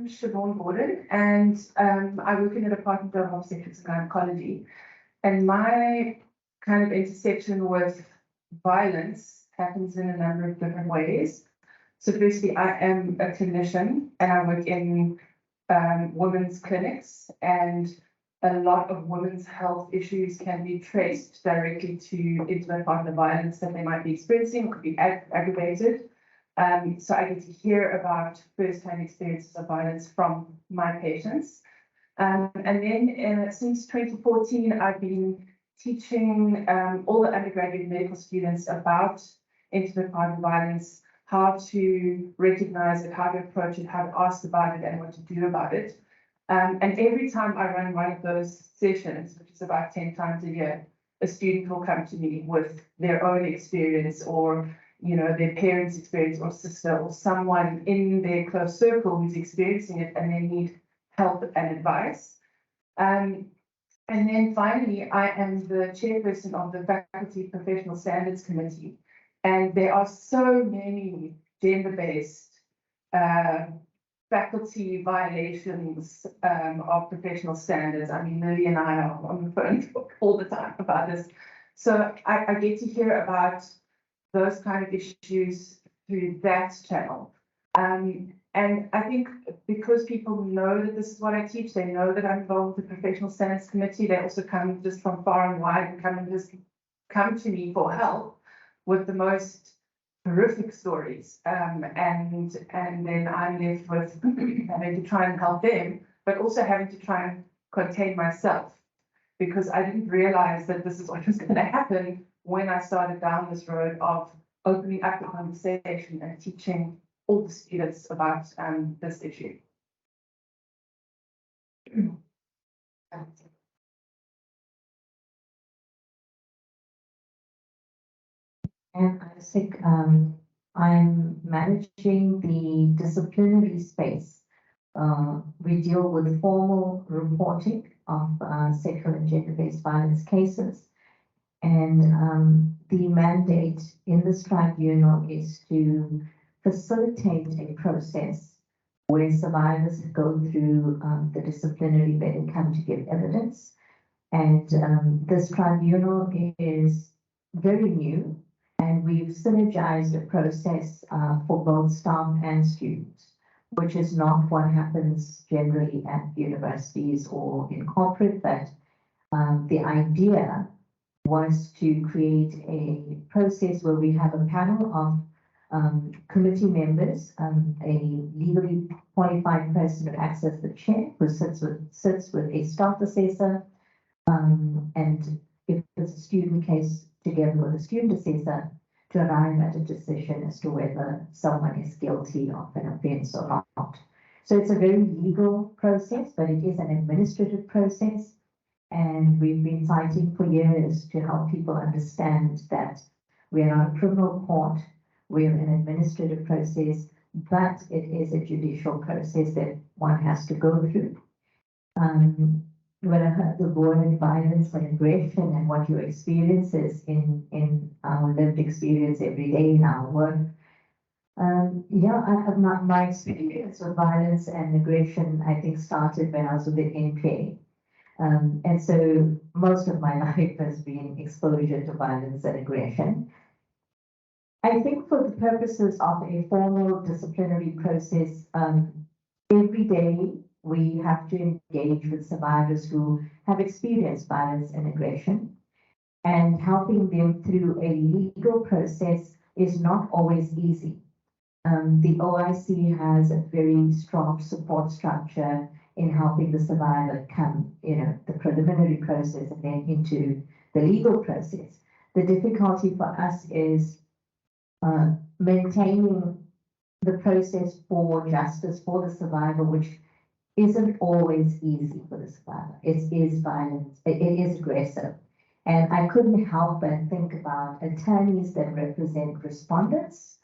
Chivaugn Gordon, and I work in the Department of Obstetrics and Gynecology. And my kind of intersection with violence happens in a number of different ways. So firstly, I am a clinician and I work in women's clinics, and a lot of women's health issues can be traced directly to intimate partner violence that they might be experiencing, could be aggravated. So I get to hear about first-hand experiences of violence from my patients. And then since 2014, I've been teaching all the undergraduate medical students about intimate partner violence, how to recognize it, how to approach it, how to ask about it, and what to do about it. And every time I run one of those sessions, which is about 10 times a year, a student will come to me with their own experience, or their parents' experience, or sister, or someone in their close circle who's experiencing it and they need help and advice. And then finally, I am the chairperson of the Faculty Professional Standards Committee. And there are so many gender-based faculty violations of professional standards. I mean, Lilian and I are on the phone all the time about this. So I get to hear about those kind of issues through that channel. And I think because people know that this is what I teach, they know that I'm involved with the Professional Standards Committee, they also come just from far and wide and just come to me for help with the most horrific stories. And then I'm left with having to try and help them, but also having to try and contain myself, because I didn't realize that this is what was going to happen when I started down this road of opening up the conversation and teaching all the students about this issue. And I think I'm managing the disciplinary space. We deal with formal reporting of sexual and gender-based violence cases. And the mandate in this tribunal is to facilitate a process where survivors go through the disciplinary vetting, come to give evidence. And this tribunal is very new, and we've synergized a process for both staff and students, which is not what happens generally at universities or in corporate, but the idea was to create a process where we have a panel of committee members, a legally qualified person who acts as the chair, who sits with a staff assessor, and if it's a student case, together with a student assessor, to arrive at a decision as to whether someone is guilty of an offence or not. So it's a very legal process, but it is an administrative process. And we've been fighting for years to help people understand that we are not a criminal court, we're an administrative process, but it is a judicial process that one has to go through. When I heard the word violence and aggression and what your experience is in our lived experience every day in our work, my experience with violence and aggression, I think, started when I was with the NPA. And so most of my life has been exposure to violence and aggression. I think for the purposes of a formal disciplinary process, every day we have to engage with survivors who have experienced violence and aggression, and helping them through a legal process is not always easy. The OIC has a very strong support structure in helping the survivor come, the preliminary process and then into the legal process. The difficulty for us is maintaining the process for justice for the survivor, which isn't always easy for the survivor. It is violent, it is aggressive. And I couldn't help but think about attorneys that represent respondents.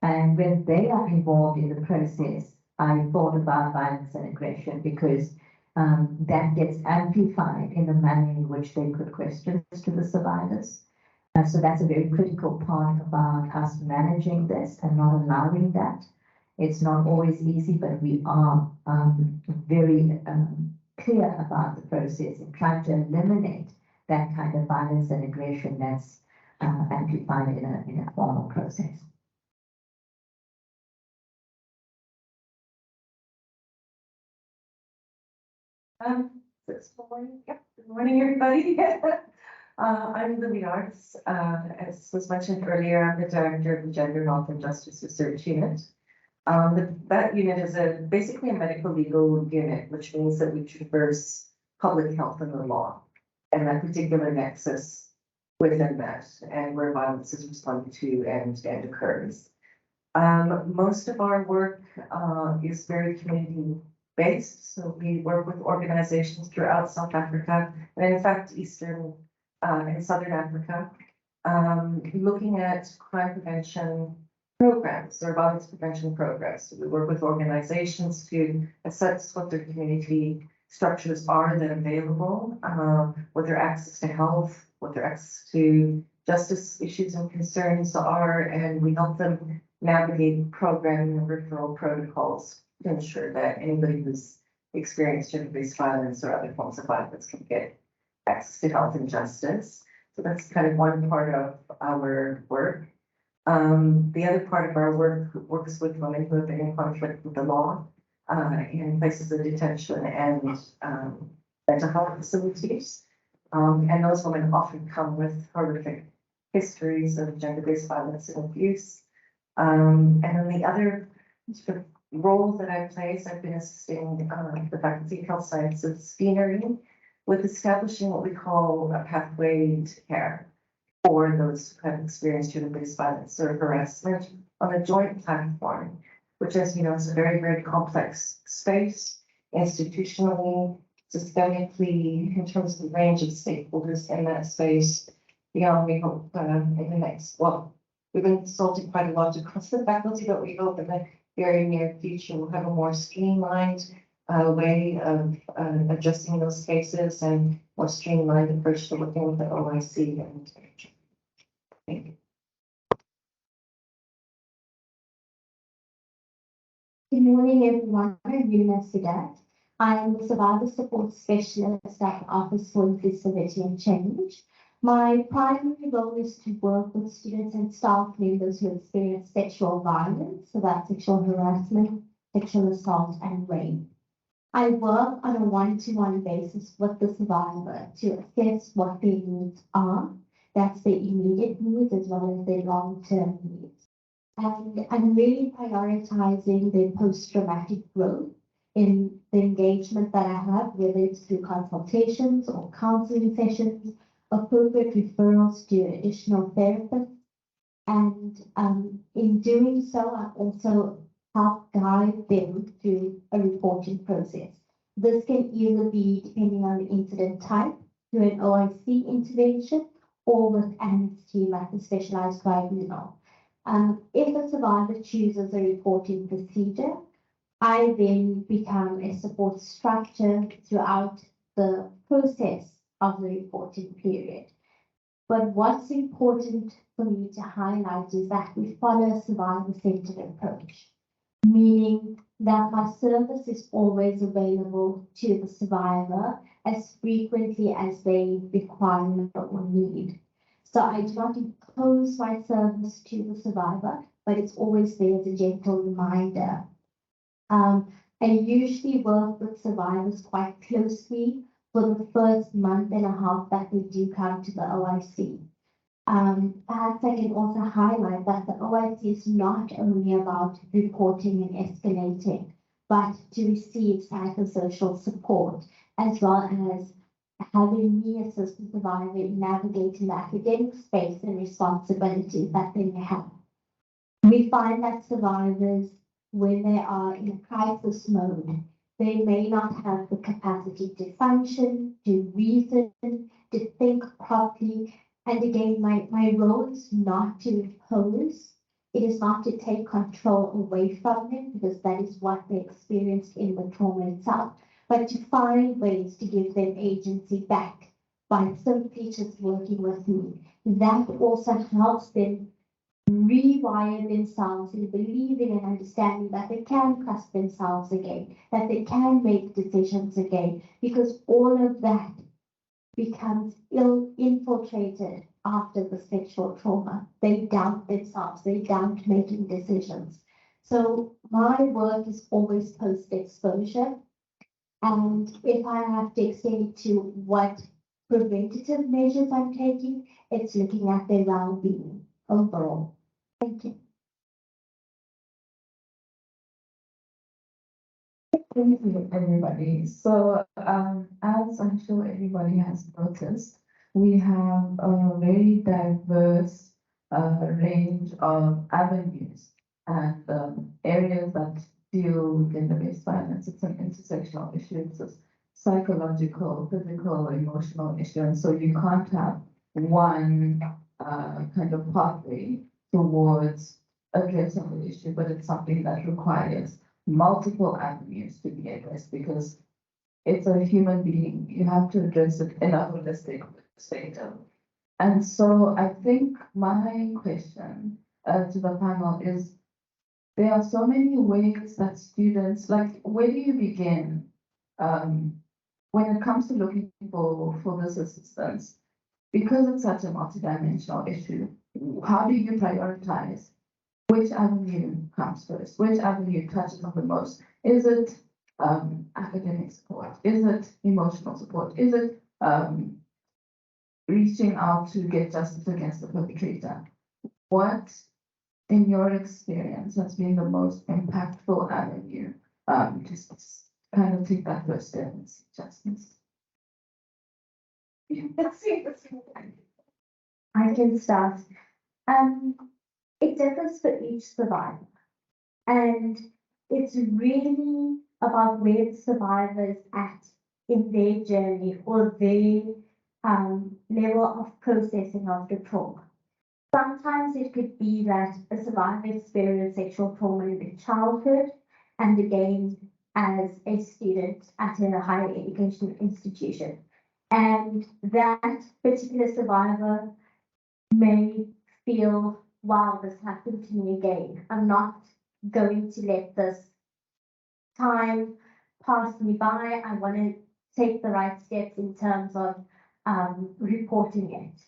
And when they are involved in the process, I thought about violence and aggression, because that gets amplified in the manner in which they put questions to the survivors. So that's a very critical part about us managing this and not allowing that. It's not always easy, but we are very clear about the process and trying to eliminate that kind of violence and aggression that's amplified in a formal process. Good morning, everybody. I'm Lilian Artz. As was mentioned earlier, I'm the director of the Gender, Health, and Justice Research Unit. That unit is basically a medical legal unit, which means that we traverse public health and the law, and that particular nexus within that, and where violence is responded to and occurs. Most of our work is very community-based, so we work with organizations throughout South Africa, and in fact, Eastern and Southern Africa, looking at crime prevention programs or violence prevention programs. So we work with organizations to assess what their community structures are that are available, what their access to health, what their access to justice issues and concerns are, and we help them navigate program and referral protocols to ensure that anybody who's experienced gender-based violence or other forms of violence can get access to health and justice. So that's kind of one part of our work. The other part of our work works with women who have been in conflict with the law in places of detention and mental health facilities. And those women often come with horrific histories of gender-based violence and abuse. And then the other sort of role that I play is I've been assisting the Faculty of Health Sciences deanery with establishing what we call a pathway to care for those who have experienced gender-based violence or harassment on a joint platform, which, as you know, is a very, very complex space, institutionally, systemically, in terms of the range of stakeholders in that space. Beyond, we hope in the next, well, we've been consulting quite a lot across the faculty, but we hope in the very near future we'll have a more streamlined way of addressing those cases and more streamlined approach to looking at the OIC and thank you. Good morning, everyone. I'm Yumna Sedat. I'm the Survivor Support Specialist at the Office for Inclusivity and Change. My primary role is to work with students and staff members who experience sexual violence, so that's sexual harassment, sexual assault, and rape. I work on a one-to-one basis with the survivor to assess what their needs are. That's their immediate needs as well as their long-term needs. And I'm really prioritizing their post-traumatic growth in the engagement that I have, whether it's through consultations or counseling sessions, appropriate referrals to additional therapists. And in doing so, I also help guide them through a reporting process. This can either be, depending on the incident type, through an OIC intervention or with amnesty, like the specialized tribunal. If a survivor chooses a reporting procedure, I then become a support structure throughout the process of the reporting period. But what's important for me to highlight is that we follow a survivor-centered approach, meaning that my service is always available to the survivor as frequently as they require or need. So I do not impose my service to the survivor, but it's always there as a gentle reminder. I usually work with survivors quite closely for the first month and a half that they do come to the OIC. Perhaps I can also highlight that the OIC is not only about reporting and escalating, but to receive psychosocial support, as well as having me assist the survivor in navigating the academic space and responsibilities that they may have. We find that survivors, when they are in a crisis mode, they may not have the capacity to function, to reason, to think properly. And again, my role is not to impose. It is not to take control away from them, because that is what they experienced in the trauma itself, but to find ways to give them agency back by simply just working with me. That also helps them rewire themselves in believing and understanding that they can trust themselves again, that they can make decisions again, because all of that becomes infiltrated after the sexual trauma. They doubt themselves, they doubt making decisions. So my work is always post-exposure. And if I have to extend to what preventative measures I'm taking, it's looking at their well-being overall. Thank you. Thank you, everybody. So, as I'm sure everybody has noticed, we have a very diverse range of avenues and areas that deal with gender-based violence. It's an intersectional issue. It's a psychological, physical, emotional issue. And so you can't have one kind of pathway towards addressing the issue, but it's something that requires multiple avenues to be addressed because it's a human being. You have to address it in a holistic perspective. And so I think my question to the panel is, there are so many ways that students, like, where do you begin when it comes to looking for this assistance? Because it's such a multidimensional issue, how do you prioritize? Which avenue comes first? Which avenue touches on the most? Is it academic support? Is it emotional support? Is it reaching out to get justice against the perpetrator? What, in your experience, has been the most impactful avenue to kind of take that first step and seek justice? I can start. It differs for each survivor, and it's really about where the survivor is at in their journey or their level of processing of the trauma. Sometimes it could be that a survivor experienced sexual trauma in their childhood and again as a student at a higher education institution. And that particular survivor may feel, wow, this happened to me again. I'm not going to let this time pass me by. I want to take the right steps in terms of reporting it.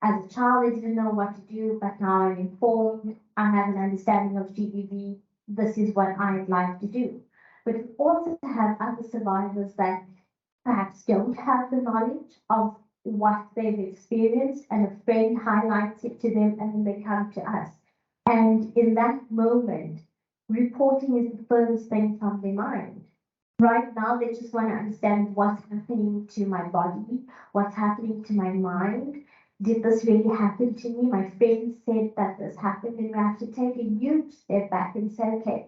As a child, I didn't know what to do, but now I'm informed. I have an understanding of GBV. This is what I'd like to do. But we also have other survivors that perhaps don't have the knowledge of what they've experienced, and a friend highlights it to them, and then they come to us. And in that moment, reporting is the furthest thing from their mind. Right now, they just want to understand what's happening to my body, what's happening to my mind. Did this really happen to me? My friend said that this happened, and we have to take a huge step back and say, okay,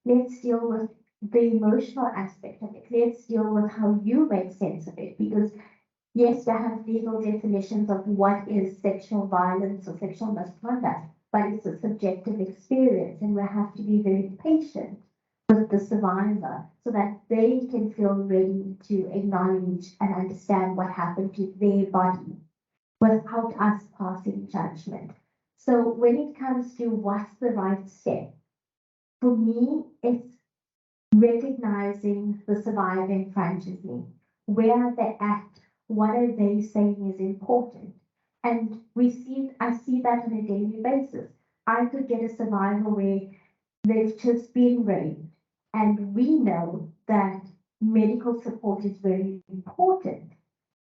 let's deal with the emotional aspect of it. Let's deal with how you make sense of it, because yes, we have legal definitions of what is sexual violence or sexual misconduct, but it's a subjective experience, and we have to be very patient with the survivor so that they can feel ready to acknowledge and understand what happened to their body without us passing judgment. So when it comes to what's the right step, for me, it's recognizing the survivor in front of me. Where are they at? What are they saying is important? And I see that on a daily basis. I could get a survivor where they've just been raped, and we know that medical support is very important,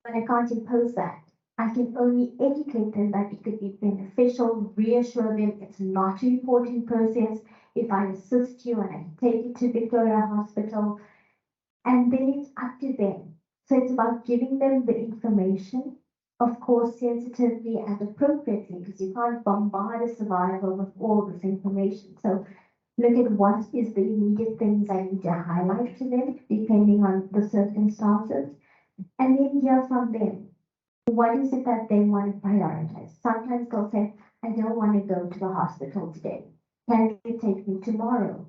but I can't impose that. I can only educate them that it could be beneficial, reassure them it's not an important process. If I assist you and I take you to Victoria Hospital, and then it's up to them. So it's about giving them the information, of course, sensitively and appropriately, because you can't bombard a survivor with all this information. So look at what is the immediate things I need to highlight to them, depending on the circumstances, and then hear from them. What is it that they want to prioritize? Sometimes they'll say, I don't want to go to the hospital today. Can you take me tomorrow?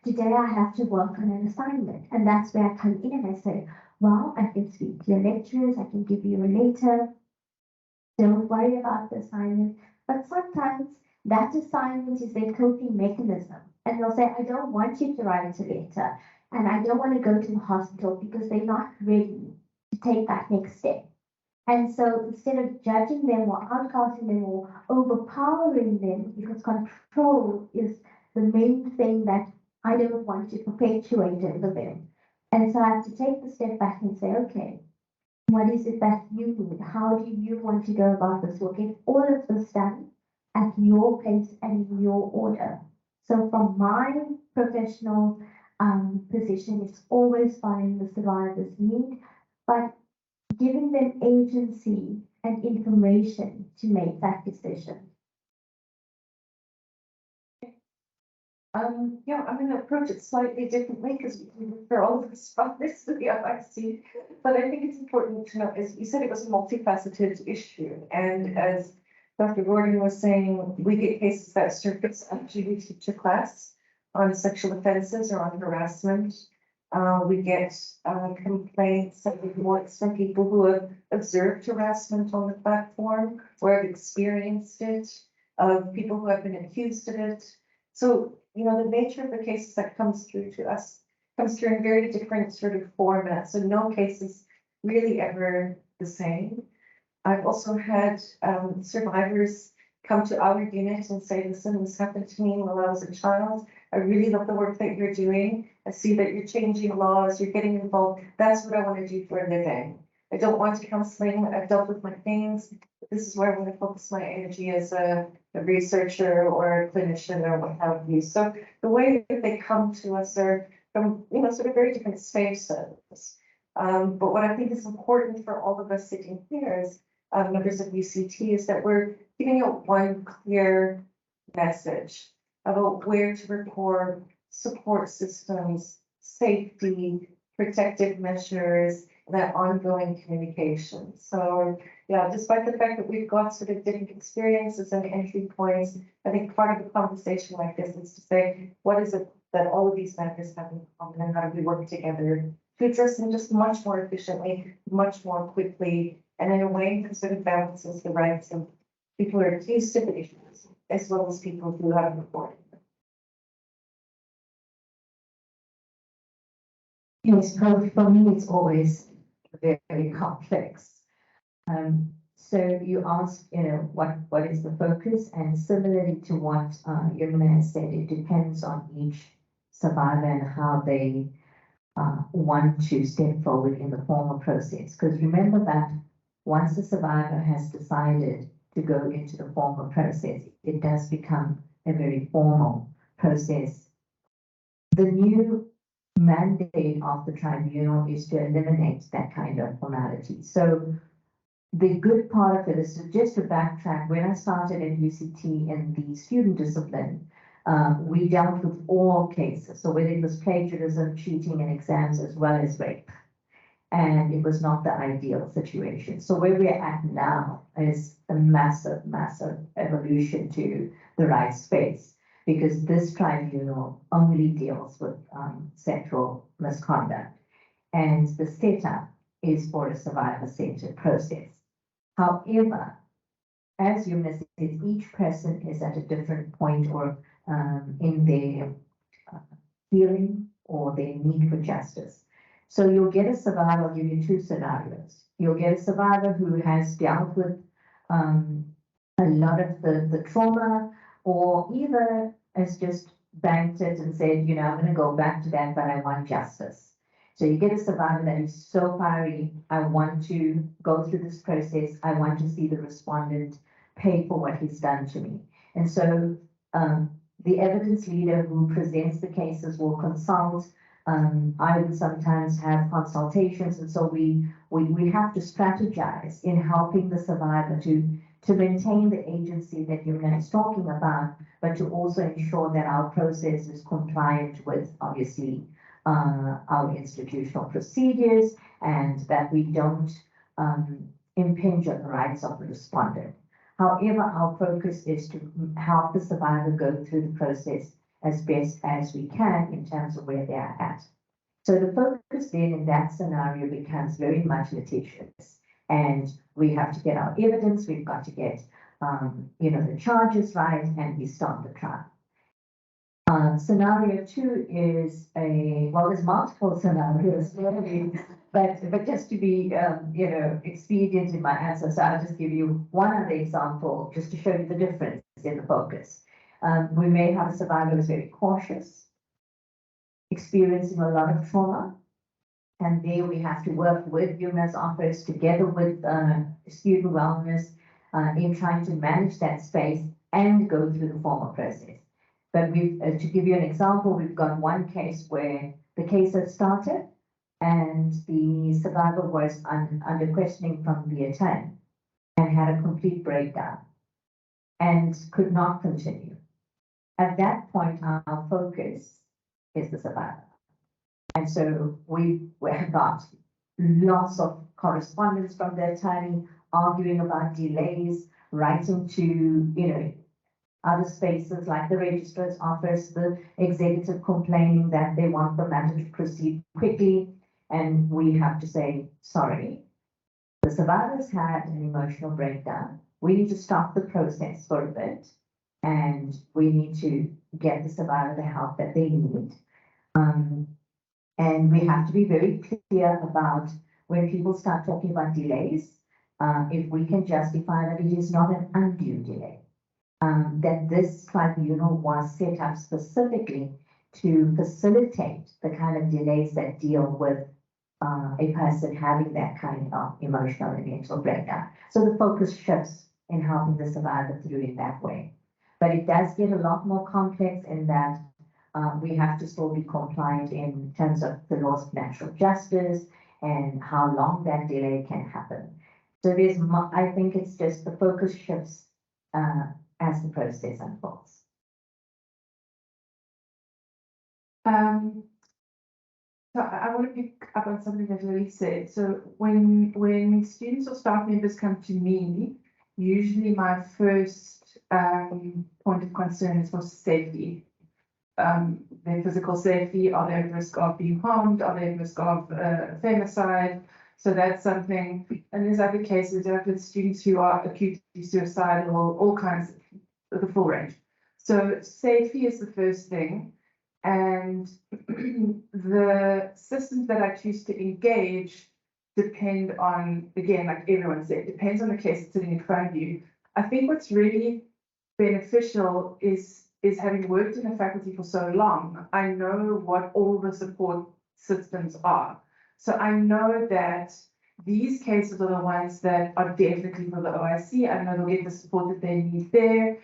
Today I have to work on an assignment. And that's where I come in and I say, well, I can speak to your lecturers, I can give you a letter. Don't worry about the assignment. But sometimes That assignment is their coping mechanism. And they'll say, I don't want you to write a letter, and I don't want to go to the hospital because they're not ready to take that next step. And so instead of judging them or outcasting them or overpowering them, because control is the main thing that I don't want to perpetuate over them. And so I have to take the step back and say, okay, what is it that you need? How do you want to go about this? We'll get all of this done at your pace and in your order. So from my professional position, it's always following the survivor's need, but giving them agency and information to make that decision. Yeah, I'm going to approach it slightly differently because we can refer all of this from this to the OIC. But I think it's important to know, as you said, it was a multifaceted issue. And as Dr. Gordon was saying, we get cases that surface after we teach a class on sexual offenses or on harassment. We get complaints from people who have observed harassment on the platform or have experienced it, of people who have been accused of it. So, you know, the nature of the cases that comes through to us comes through in very different sort of formats. So no case is really ever the same. I've also had survivors come to our unit and say, listen, this happened to me when I was a child. I really love the work that you're doing. I see that you're changing laws, you're getting involved. That's what I want to do for a living. I don't want counseling. I've dealt with my things. This is where I want to focus my energy as a researcher or a clinician or what have you. So the way that they come to us are from, you know, sort of very different spaces. But what I think is important for all of us sitting here as members of UCT is that we're giving out one clear message about where to report, support systems, safety, protective measures, that ongoing communication. So yeah, despite the fact that we've got sort of different experiences and entry points, I think part of a conversation like this is to say, what is it that all of these members have in common and how do we work together to address them just much more efficiently, much more quickly, and in a way that sort of balances the rights of people who are accused of issues, as well as people who have reported them. Yes, for me, it's always very complex. So you asked, you know, what is the focus? And similarly to what Yumna has said, it depends on each survivor and how they want to step forward in the formal process. Because remember that once the survivor has decided to go into the formal process, it does become a very formal process. The new mandate of the tribunal is to eliminate that kind of formality. So the good part of it is just to backtrack. When I started at UCT in the student discipline, we dealt with all cases. So whether it was plagiarism, cheating in exams, as well as rape. And it was not the ideal situation. So where we're at now is a massive, massive evolution to the right space, because this tribunal only deals with sexual misconduct, and the setup is for a survivor-centered process. However, as Yumna says, each person is at a different point or in their healing or their need for justice. So you'll get a survivor, I'll give you two scenarios. You'll get a survivor who has dealt with a lot of the trauma, or either has just banked it and said, you know, I'm going to go back to that, but I want justice. So you get a survivor that is so fiery, I want to go through this process, I want to see the respondent pay for what he's done to me. And so the evidence leader who presents the cases will consult. I would sometimes have consultations, and so we have to strategize in helping the survivor to maintain the agency that Yumna is talking about, but to also ensure that our process is compliant with, obviously, our institutional procedures, and that we don't impinge on the rights of the respondent. However, our focus is to help the survivor go through the process as best as we can in terms of where they are at. So the focus then in that scenario becomes very much litigious, and we have to get our evidence, we've got to get the charge is right, and we start the trial. Scenario 2 is there's multiple scenarios, but just to be, expedient in my answer, so I'll just give you one other example just to show you the difference in the focus. We may have a survivor who's very cautious, experiencing a lot of trauma, and there we have to work with Yumna's office together with student wellness in trying to manage that space and go through the formal process. But to give you an example, we've got one case where the case has started and the survivor was under questioning from the attorney and had a complete breakdown and could not continue. At that point, our focus is the survivor. And so we have got lots of correspondence from the attorney arguing about delays, writing to, other spaces like the registrar's office, the executive complaining that they want the matter to proceed quickly. And we have to say, sorry, the survivor's had an emotional breakdown. We need to stop the process for a bit, and we need to get the survivor the help that they need. And we have to be very clear about when people start talking about delays, if we can justify that it is not an undue delay. That this tribunal was set up specifically to facilitate the kind of delays that deal with a person having that kind of emotional and mental breakdown. So the focus shifts in helping the survivor through in that way. But it does get a lot more complex in that we have to still be compliant in terms of the laws of natural justice and how long that delay can happen. So I think it's just the focus shifts as the process unfolds. So I want to pick up on something that Lily said. So when students or staff members come to me, usually my first point of concern is for safety. Their physical safety, are they at risk of being harmed, are they at risk of femicide? So that's something, and there's other cases, there are students who are acutely suicidal, all kinds of the full range. So safety is the first thing. And the systems that I choose to engage depend on, again, like everyone said, depends on the case that's sitting in front of you. I think what's really beneficial is having worked in the faculty for so long, I know what all the support systems are. So I know that these cases are the ones that are definitely for the OIC. I know they'll get the support that they need there.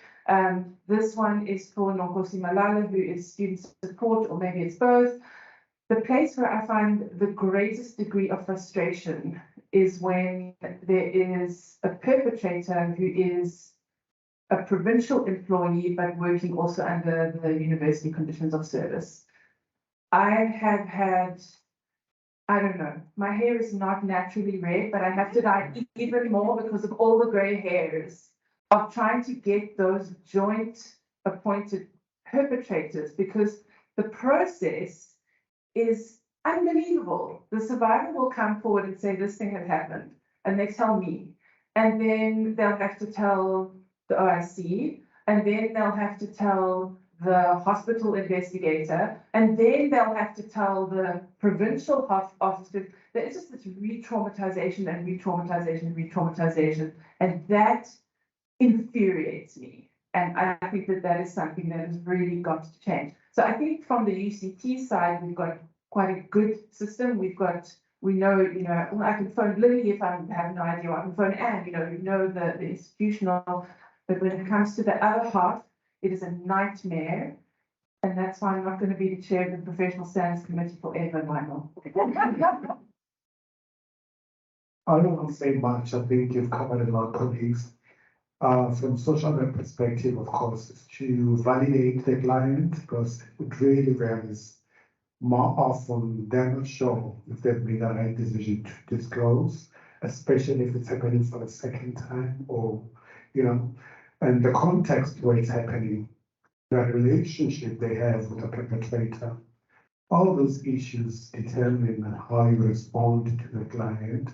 This one is for Nonkosi Malala, who is student support, or maybe it's both. The place where I find the greatest degree of frustration is when there is a perpetrator who is a provincial employee, but working also under the university conditions of service. I have had, I don't know, my hair is not naturally red, but I have to dye even more because of all the gray hairs of trying to get those joint appointed perpetrators, because the process is unbelievable. The survivor will come forward and say, this thing has happened, and they tell me, and then they'll have to tell the OIC, and then they'll have to tell the hospital investigator, and then they'll have to tell the provincial hospital. There's just this re-traumatization and re-traumatization and re-traumatization, and that infuriates me. And I think that that is something that has really got to change. So I think from the UCT side, we've got quite a good system. We know, I can phone Lily if I have no idea. I can phone Anne, we know the institutional. But when it comes to the other half, it is a nightmare. And that's why I'm not going to be the chair of the Professional Standards Committee forever, Michael. I don't want to say much. I think you've covered a lot, colleagues. From social work perspective, of course, is to validate the client, because it really varies. More often, they're not sure if they've made the right decision to disclose, especially if it's happening for the second time, or, and the context where it's happening, the relationship they have with the perpetrator. All those issues determine how you respond to the client.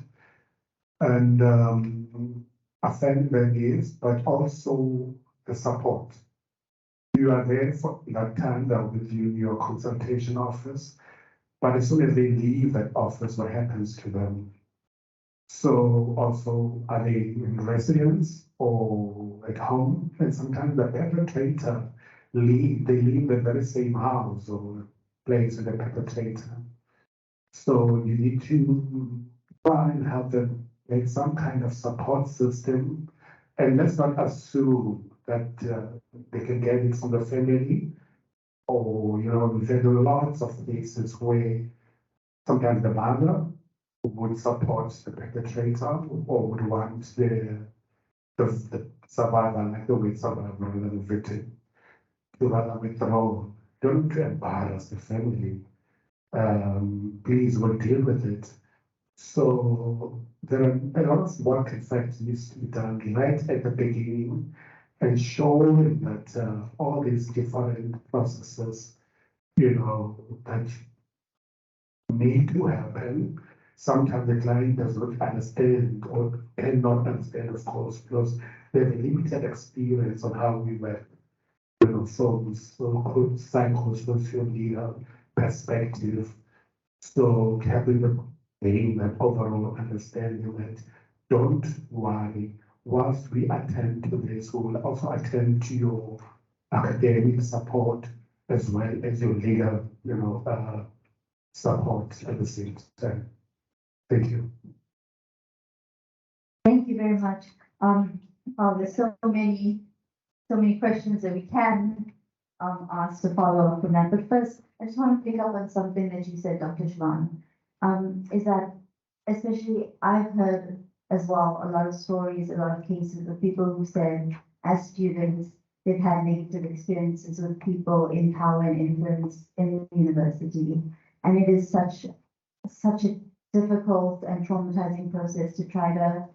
And offenders, but also the support. You are there for that time, they're with you in your consultation office, but as soon as they leave that office, what happens to them? So also, are they in residence or at home? And sometimes the perpetrator they leave the very same house or place with the perpetrator. So you need to try and help them make some kind of support system. And let's not assume that they can get it from the family, or, there are lots of cases where sometimes the mother would support the perpetrator or would want the survivor, like the way survivor rather than the victim, to rather withdraw. Don't embarrass the family. Please, we'll deal with it. So there are a lot of work, in fact, needs to be done right at the beginning and showing that all these different processes, that need to happen. Sometimes the client does not understand or cannot understand, of course, because they have a limited experience on how we work, from psychosocial perspective. So having them gain that overall understanding that don't worry, whilst we attend to this, we will also attend to your academic support as well as your legal, support at the same time. Thank you. Thank you very much. There's so many questions that we can ask to follow up on that. But first, I just want to pick up on something that you said, Dr. Chivaugn, is that especially I've heard as well a lot of stories, a lot of cases of people who said as students they've had negative experiences with people in power and influence in the university. And it is such a difficult and traumatizing process to try to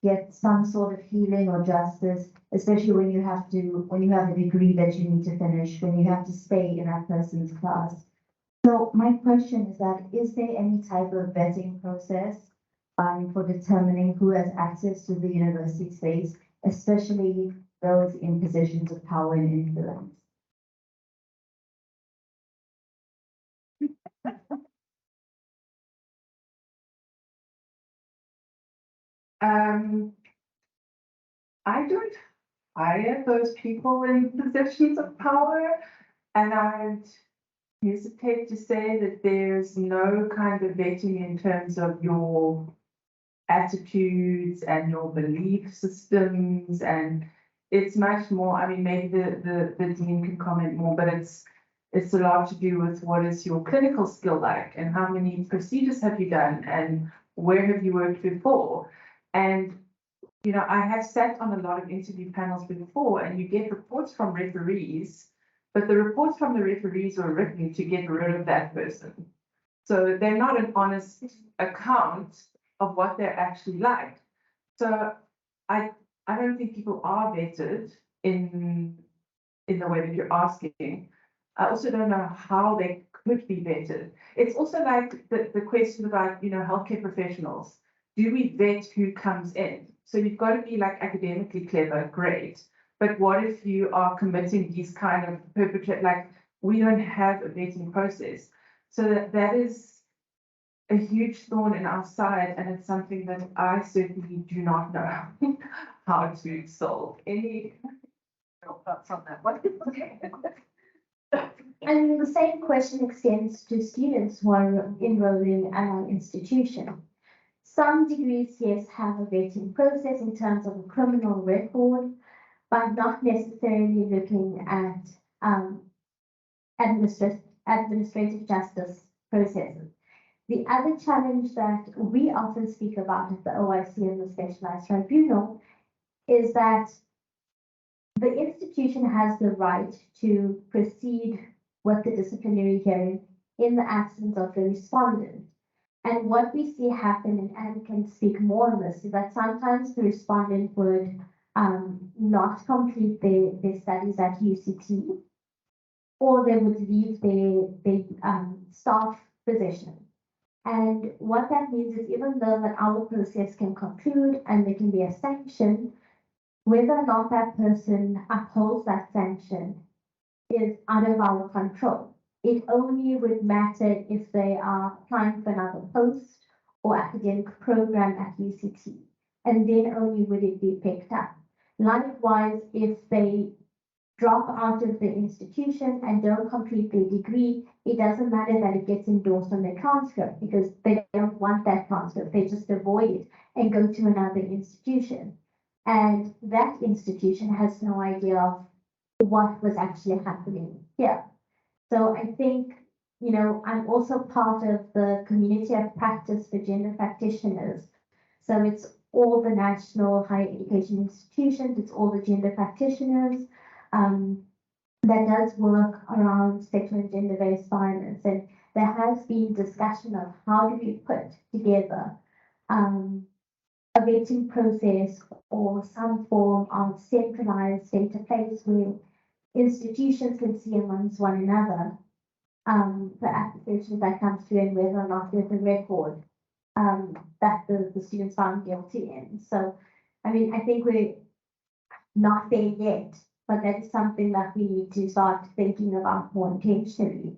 get some sort of healing or justice, especially when you have a degree that you need to finish, when you have to stay in that person's class. So my question is that, is there any type of vetting process for determining who has access to the university space, especially those in positions of power and influence? I don't hire those people in positions of power, and I'd hesitate to say that there's no kind of vetting in terms of your attitudes and your belief systems, and it's much more, I mean, maybe the dean can comment more, but it's a lot to do with what is your clinical skill like, and how many procedures have you done, and where have you worked before. And I have sat on a lot of interview panels before, and you get reports from referees, but the reports from the referees were written to get rid of that person. So they're not an honest account of what they're actually like. So I don't think people are vetted in the way that you're asking. I also don't know how they could be vetted. It's also like the question about, healthcare professionals. Do we vet who comes in? So you've got to be like academically clever, great. But what if you are committing these kind of we don't have a vetting process. So that is a huge thorn in our side, and it's something that I certainly do not know how to solve. Any thoughts on that one? And the same question extends to students who are enrolling at our institution. Some degrees, yes, have a vetting process in terms of a criminal record, but not necessarily looking at administrative justice processes. The other challenge that we often speak about at the OIC and the Specialized Tribunal is that the institution has the right to proceed with the disciplinary hearing in the absence of the respondent. And what we see happen, and Anne can speak more on this, is that sometimes the respondent would not complete their studies at UCT, or they would leave their staff position. And what that means is even though that our process can conclude and there can be a sanction, whether or not that person upholds that sanction is out of our control. It only would matter if they are applying for another post or academic program at UCT, and then only would it be picked up. Likewise, if they drop out of the institution and don't complete their degree, it doesn't matter that it gets endorsed on their transcript because they don't want that transcript. They just avoid it and go to another institution. And that institution has no idea of what was actually happening here. So I think, I'm also part of the community of practice for gender practitioners. So it's all the national higher education institutions, it's all the gender practitioners that does work around sexual and gender-based violence. And there has been discussion of how do we put together a vetting process or some form of centralized database where institutions can see amongst one another the applications that come through and whether or not there's a record that the students found guilty in. So, I mean, I think we're not there yet, but that is something that we need to start thinking about more intentionally.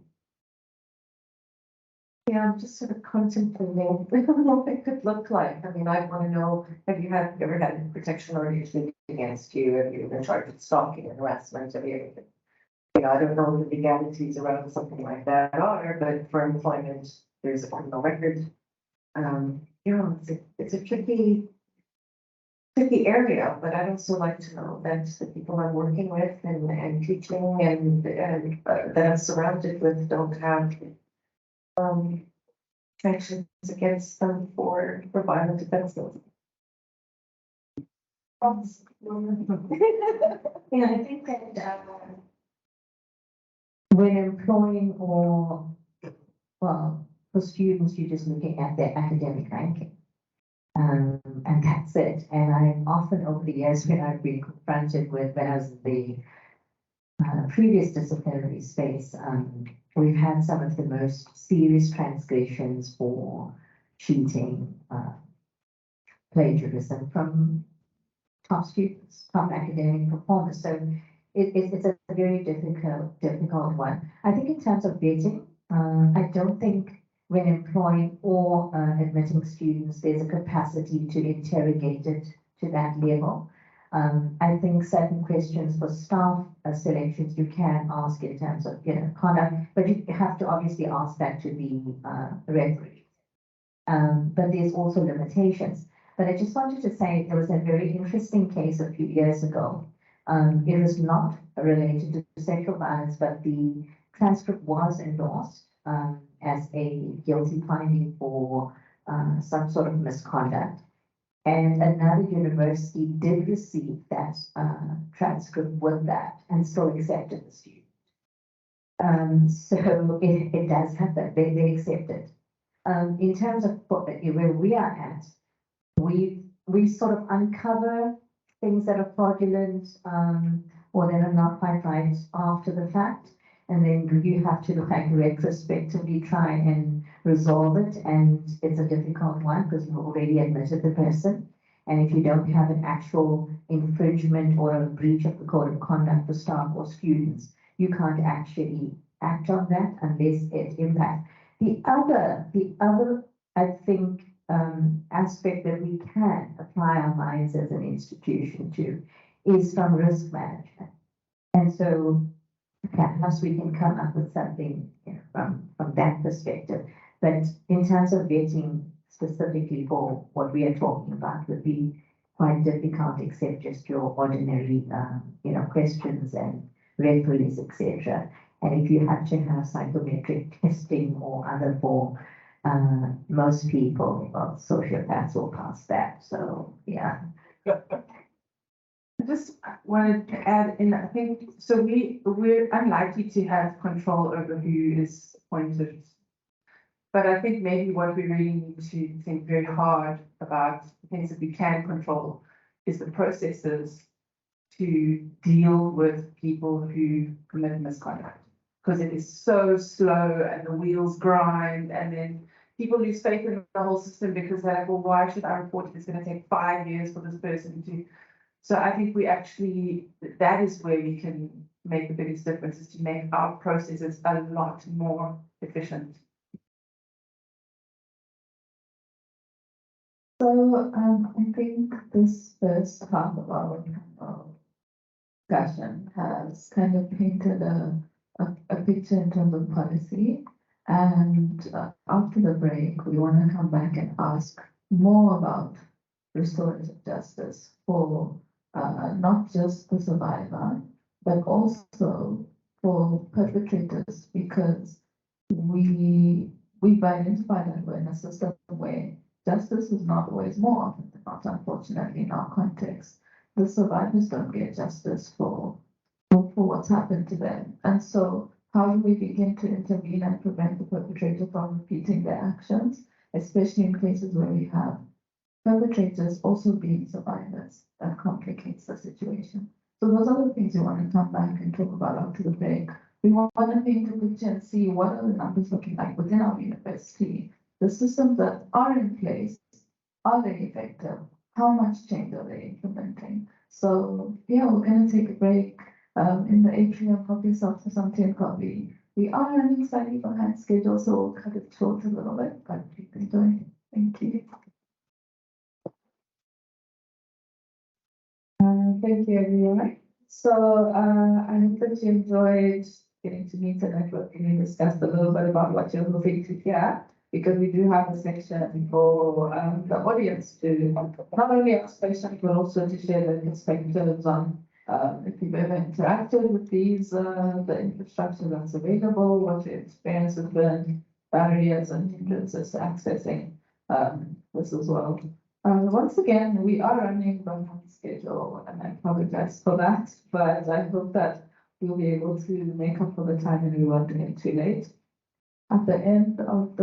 Yeah, I'm just sort of contemplating what it could look like. I mean, I want to know, have you ever had protection orders against you? Have you been charged with stalking and harassment? Have you I don't know what the legalities around something like that are, but for employment, there's a criminal record. It's a tricky area, but I'd also like to know that the people I'm working with and teaching and that I'm surrounded with don't have sanctions against them for violent offenses. I think that when employing for students, you're just looking at their academic ranking. And that's it. And I'm often over the years when I've been confronted with, when I was in the previous disciplinary space, we've had some of the most serious transgressions for cheating, plagiarism from top students, top academic performers. So it's a very difficult one. I think in terms of vetting, I don't think when employing or admitting students, there's a capacity to interrogate it to that level. I think certain questions for staff selections you can ask in terms of conduct, but you have to obviously ask that to the referee. But there's also limitations. But I just wanted to say there was a very interesting case a few years ago. It was not related to sexual violence, but the transcript was endorsed as a guilty finding for some sort of misconduct. And another university did receive that transcript with that and still accepted the student. So it does have that, they accept it. In terms of where we are at, we sort of uncover things that are fraudulent or that are not quite right after the fact. And then you have to retrospectively try and resolve it. And it's a difficult one because you've already admitted the person. And if you don't have an actual infringement or a breach of the code of conduct for staff or students, you can't actually act on that unless it impacts. The other, I think, aspect that we can apply our minds as an institution to is from risk management. And so perhaps we can come up with something from that perspective. But in terms of vetting specifically for what we are talking about would be quite difficult, except just your ordinary, questions and referees, etc. And if you have to have psychometric testing or other form, most people, sociopaths will pass that. So, yeah. I just wanted to add in, I think, so we're unlikely to have control over who is appointed. But I think maybe what we really need to think very hard about, things that we can control, is the processes to deal with people who commit misconduct. Because it is so slow and the wheels grind, and then people lose faith in the whole system because they're like, well, why should I report it? It's going to take 5 years for this person to. So I think we actually, that is where we can make the biggest difference, is to make our processes a lot more efficient. So I think this first half of our discussion has kind of painted a picture in terms of policy. And after the break, we want to come back and ask more about restorative justice for not just the survivor, but also for perpetrators, because we've identified that we're in a system where justice is not always, more often than not, unfortunately, in our context. The survivors don't get justice for what's happened to them. And so how do we begin to intervene and prevent the perpetrator from repeating their actions, especially in cases where we have perpetrators also being survivors? That complicates the situation. So those are the things we want to come back and talk about after the break. We want to paint a picture and see what are the numbers looking like within our university. The systems that are in place, are they effective? How much change are they implementing? So yeah, we're going to take a break in the atrium. Help yourself to some tea and coffee. We are running slightly behind schedule, so we'll cut it short a little bit, but keep enjoying. Thank you. Thank you, everyone. So I hope that you enjoyed getting to meet and networking and discuss a little bit about what you're hoping to hear, because we do have a section for the audience to not only ask questions, but also to share their perspectives on if you've ever interacted with these, the infrastructure that's available, what your experience has been, barriers and hindrances to accessing this as well. Once again, we are running behind schedule, and I apologize for that, but I hope that we'll be able to make up for the time and we won't get too late. At the end of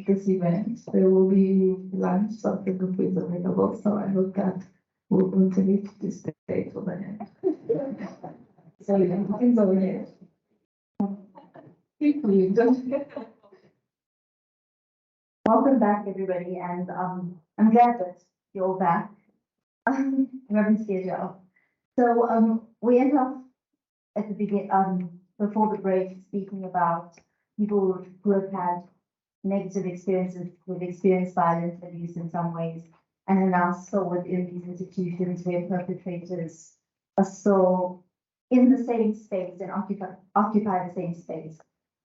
this event, there will be lunch, something that is available, so I hope that we'll continue to stay till the end. So, things over here. Welcome back, everybody, and I'm glad that you're all back. We haven't schedule. So we end up at the beginning, before the break, speaking about people who have had negative experiences, who've experienced violence, abuse in some ways, and are now still within these institutions where perpetrators are still in the same space and occupy the same space.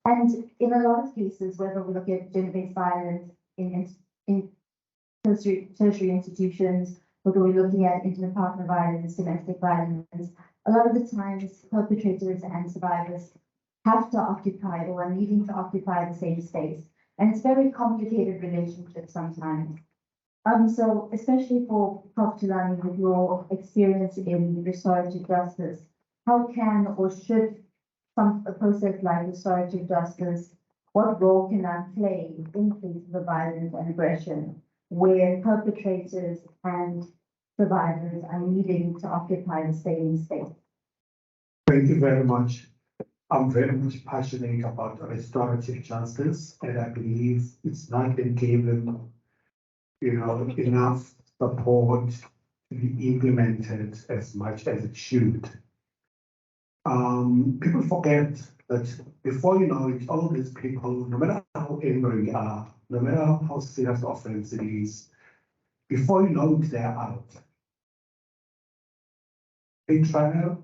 And in a lot of cases, whether we look at gender-based violence in tertiary institutions, whether we're looking at intimate partner violence, domestic violence, a lot of the times perpetrators and survivors have to occupy or are needing to occupy the same space. And it's very complicated relationships sometimes. So especially for Prof. Thulane, with your experience in restorative justice, how can or should a process like restorative justice, what role can that play in cases of violence and aggression where perpetrators and survivors are needing to occupy the same space? Thank you very much. I'm very much passionate about restorative justice, and I believe it's not been given, enough support to be implemented as much as it should. People forget that before you know it, all these people, no matter how angry we are, no matter how serious the offense it is, before you know it, they're out. In trial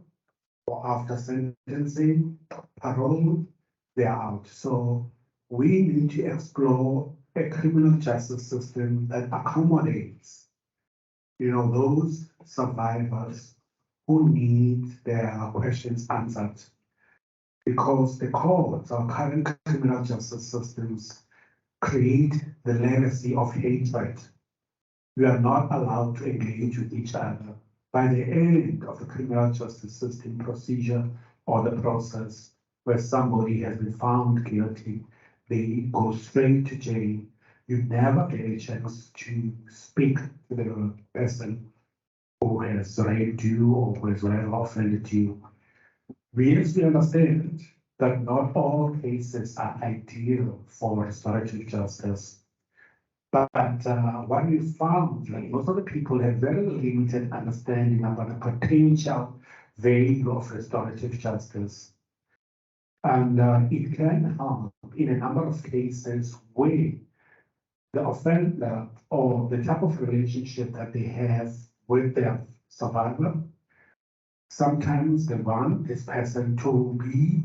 or after sentencing, parole, they're out. So we need to explore a criminal justice system that accommodates, those survivors who need their questions answered. Because the courts, our current criminal justice systems, create the legacy of hatred. We are not allowed to engage with each other. By the end of the criminal justice system procedure or the process where somebody has been found guilty, they go straight to jail. You never get a chance to speak to the person who has raped you or who has offended you. We understand that not all cases are ideal for restorative justice. But what we found, like most of the people have very limited understanding about the potential value of restorative justice. And it can help in a number of cases where the offender or the type of relationship that they have with their survivor, sometimes they want this person to be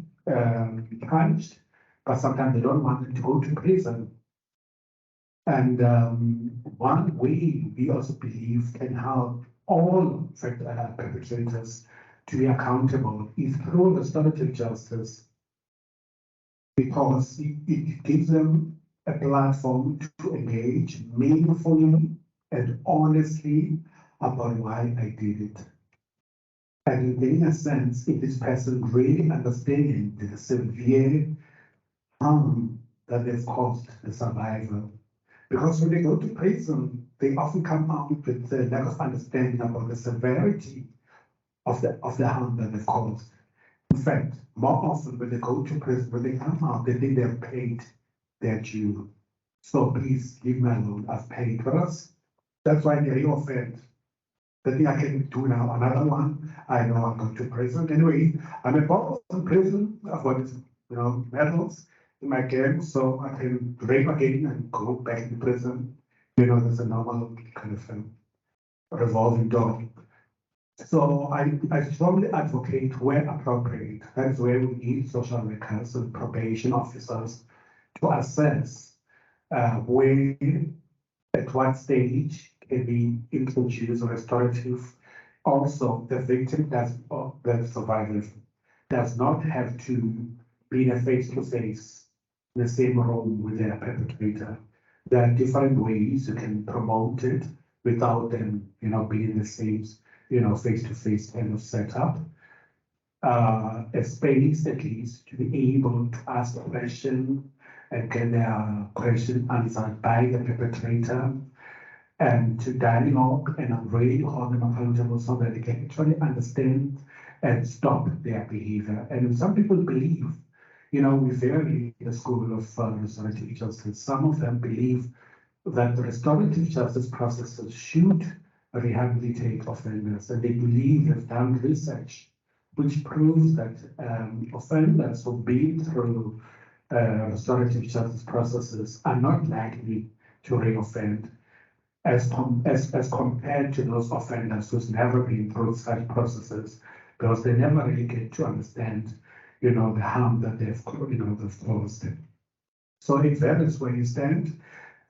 punished, but sometimes they don't want them to go to prison. And one way we also believe can help all perpetrators to be accountable is through restorative justice, because it gives them a platform to engage meaningfully and honestly about why I did it. And in getting a sense, if this person really understanding the severe harm that they've caused the survivor. Because when they go to prison, they often come out with a lack of understanding about the severity of the harm that they've caused. In fact, more often when they go to prison, when they come out, they think they've paid their due. So please leave me alone, I've paid for us. That's why they reoffend. The thing I can do now, another one, I know I'm going to prison. Anyway, I'm involved in prison, I've got, medals in my game, so I can rape again and go back into prison. There's a normal kind of revolving door. So I strongly advocate where appropriate. That's where we need social workers and probation officers to assess where, at what stage can be introduced restorative. Also, the victim the survivor does not have to be in a face-to-face in the same room with their perpetrator. There are different ways you can promote it without them, being in the same, face-to-face kind of setup. A space at least to be able to ask a question and get their question answered by the perpetrator, and to dialogue and really hold them accountable so that they can actually understand and stop their behavior. And some people believe, we vary in the school of restorative justice. Some of them believe that the restorative justice processes should rehabilitate offenders, and they believe they've done research which proves that offenders who've been through restorative justice processes are not likely to reoffend as compared to those offenders who's never been through such processes, because they never really get to understand, the harm that they've caused. So it varies where you stand,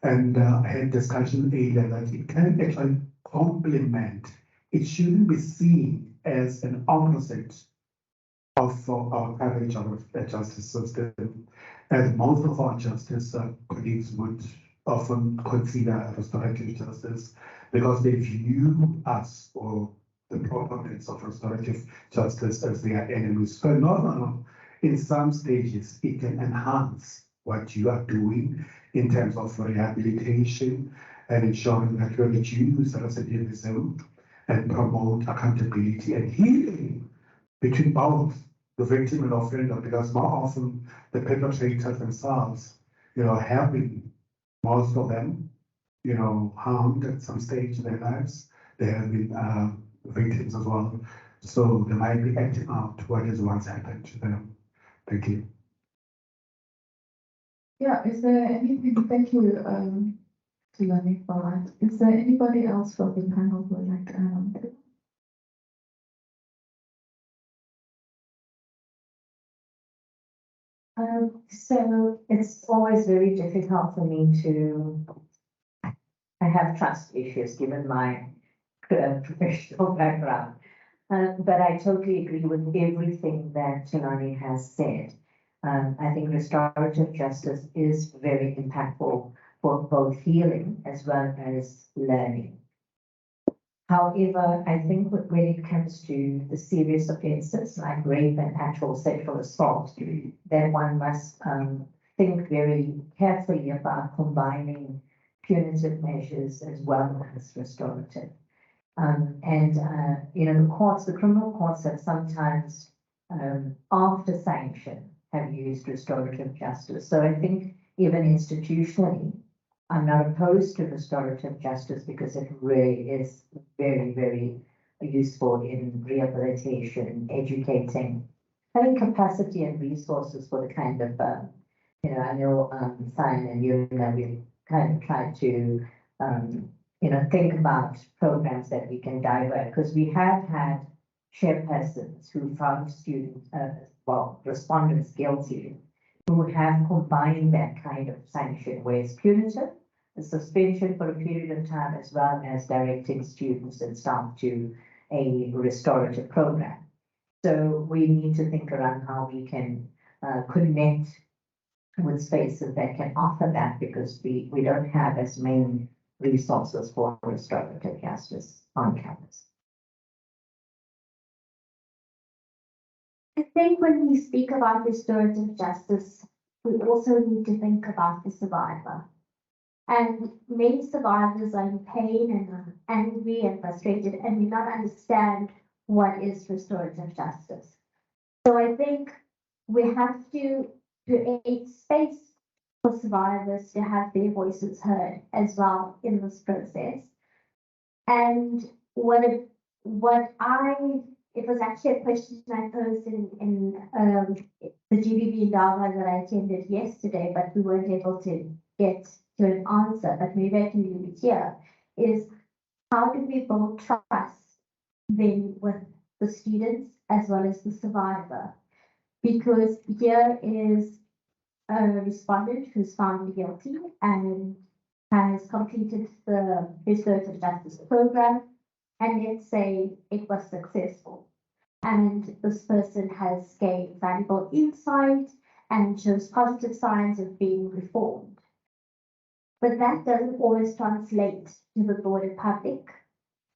and I had discussion earlier that it can actually complement. It shouldn't be seen as an opposite of our coverage of the justice system, as most of our justice colleagues would often consider restorative justice, because they view us or the proponents of restorative justice as their enemies. So no, in some stages it can enhance what you are doing in terms of rehabilitation and ensuring that you reduce recidivism and promote accountability and healing between both the victim and offender, because more often the perpetrators themselves, have been, most of them, harmed at some stage in their lives. They have been victims as well. So they might be acting out what has once happened to them. Thank you. Yeah, is there anything, thank you, Thulane, for that. Is there anybody else from the panel who would like to add on to it? So it's always very difficult for me to, I have trust issues given my professional background. But I totally agree with everything that Thulane has said. I think restorative justice is very impactful for both healing as well as learning. However, I think when it comes to the serious offences like rape and actual sexual assault, then one must think very carefully about combining punitive measures as well as restorative. The courts, the criminal courts have sometimes, after sanction, have used restorative justice. So I think even institutionally, I'm not opposed to restorative justice because it really is very, very useful in rehabilitation, educating, having capacity and resources for the kind of, I know Thulane and Yumna, we kind of try to, think about programs that we can divert, because we have had chairpersons who found students, respondents guilty, who have combined that kind of sanction where it's punitive, the suspension for a period of time, as well as directing students and staff to a restorative program. So we need to think around how we can connect with spaces that can offer that, because we don't have as many resources for restorative justice on campus. I think when we speak about restorative justice, we also need to think about the survivor. And many survivors are in pain and are angry and frustrated and do not understand what is restorative justice. So I think we have to create space for survivors to have their voices heard as well in this process. And it was actually a question I posed in the GBV Dava that I attended yesterday, but we weren't able to get to an answer, but maybe I can leave it here, is how do we build trust then with the students as well as the survivor? Because here is a respondent who's found guilty and has completed the restorative justice program, and let's say it was successful. And this person has gained valuable insight and shows positive signs of being reformed. But that doesn't always translate to the broader public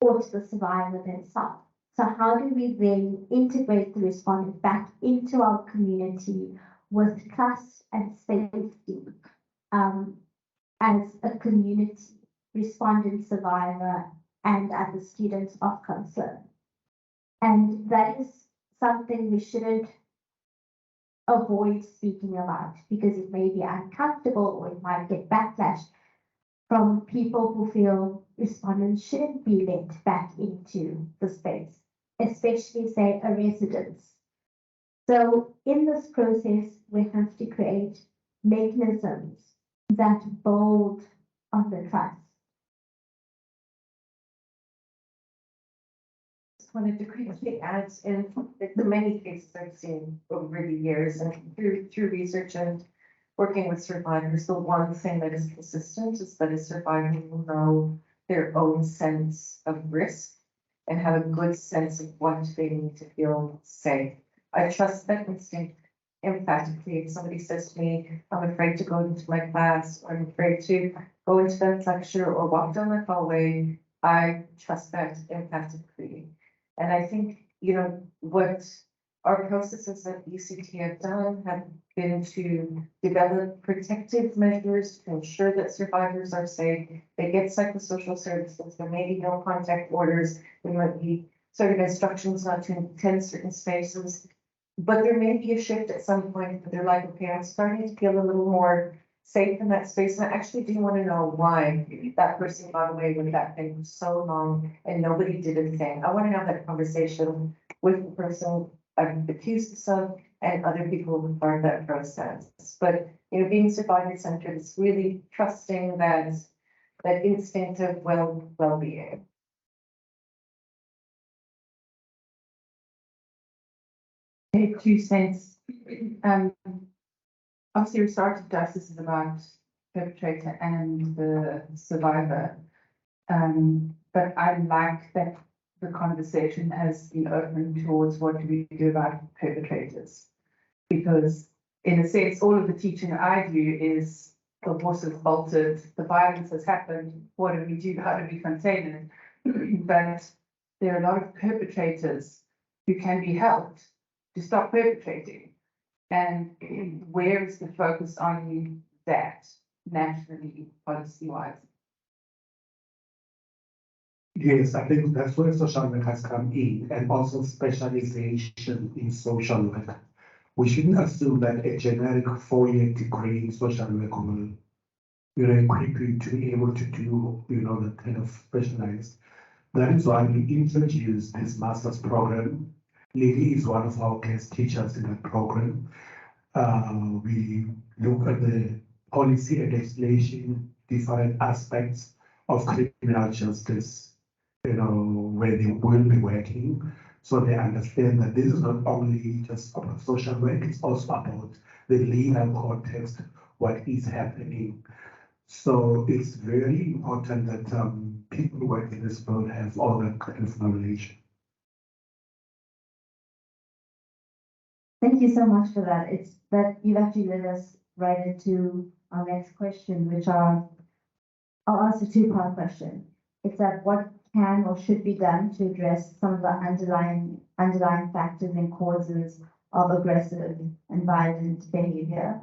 or to the survivor themselves. So how do we then integrate the respondent back into our community with trust and safety as a community, respondent, survivor, and other students of concern? And that is something we shouldn't avoid speaking about, because it may be uncomfortable or it might get backlash from people who feel respondents shouldn't be let back into the space, especially, say, a residence. So in this process, we have to create mechanisms that build on the trust. Just wanted to quickly add in the many cases I've seen over the years and through research and working with survivors, the one thing that is consistent is that a survivor will know their own sense of risk and have a good sense of what they need to feel safe. I trust that instinct emphatically. If somebody says to me, I'm afraid to go into my class, or I'm afraid to go into that lecture or walk down the hallway, I trust that emphatically. And I think, what our processes at UCT have done have been to develop protective measures to ensure that survivors are safe. They get psychosocial services. There may be no contact orders. There might be sort of instructions not to attend certain spaces. But there may be a shift at some point where they're like, okay, I'm starting to feel a little more safe in that space. And I actually do want to know why that person got away with that thing for so long and nobody did a thing. I want to have that conversation with the person I've accused of and other people who are part of that process. But being survivor centered is really trusting that instinct of well-being. Okay, 2 cents. Obviously, restorative justice is about perpetrator and the survivor. But I like that the conversation has been open towards what do we do about perpetrators. Because in a sense, all of the teaching I do is the horse has bolted, the violence has happened, what do we do, how do we contain it? But there are a lot of perpetrators who can be helped to stop perpetrating. And where is the focus on that nationally, policy-wise? Yes, I think that's where social work has come in, and also specialization in social work. we shouldn't assume that a generic 4-year degree in social work will, you know, equip you to be able to do, you know, that kind of specialized. That is why we introduced this master's program. Lily is one of our guest teachers in that program. We look at the policy and legislation, different aspects of criminal justice, you know, where they will be working. So they understand that this is not only just about social work, it's also about the legal context, what is happening. So it's very important that people who work in this field have all that kind of knowledge. Thank you so much for that. It's that you've actually led us right into our next question, which I'll ask a two-part question. It's that what can or should be done to address some of the underlying factors and causes of aggressive and violent behavior,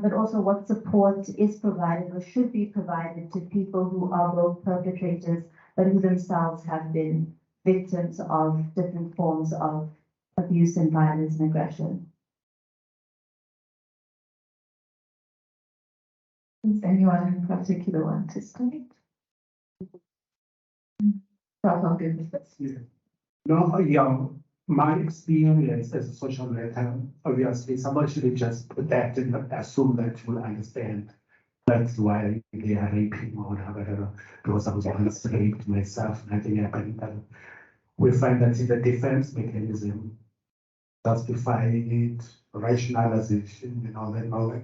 but also what support is provided or should be provided to people who are both perpetrators but who themselves have been victims of different forms of abuse and violence and aggression. Does anyone in particular want to start? Prof, I'll give you this. Yeah. No, yeah, my experience as a social worker, obviously, someone should just put that and assume that you will understand. That's why they are raping or whatever, because I was once raped myself, nothing happened. But we find that it's a defense mechanism, justifying it, rationalization, and all that.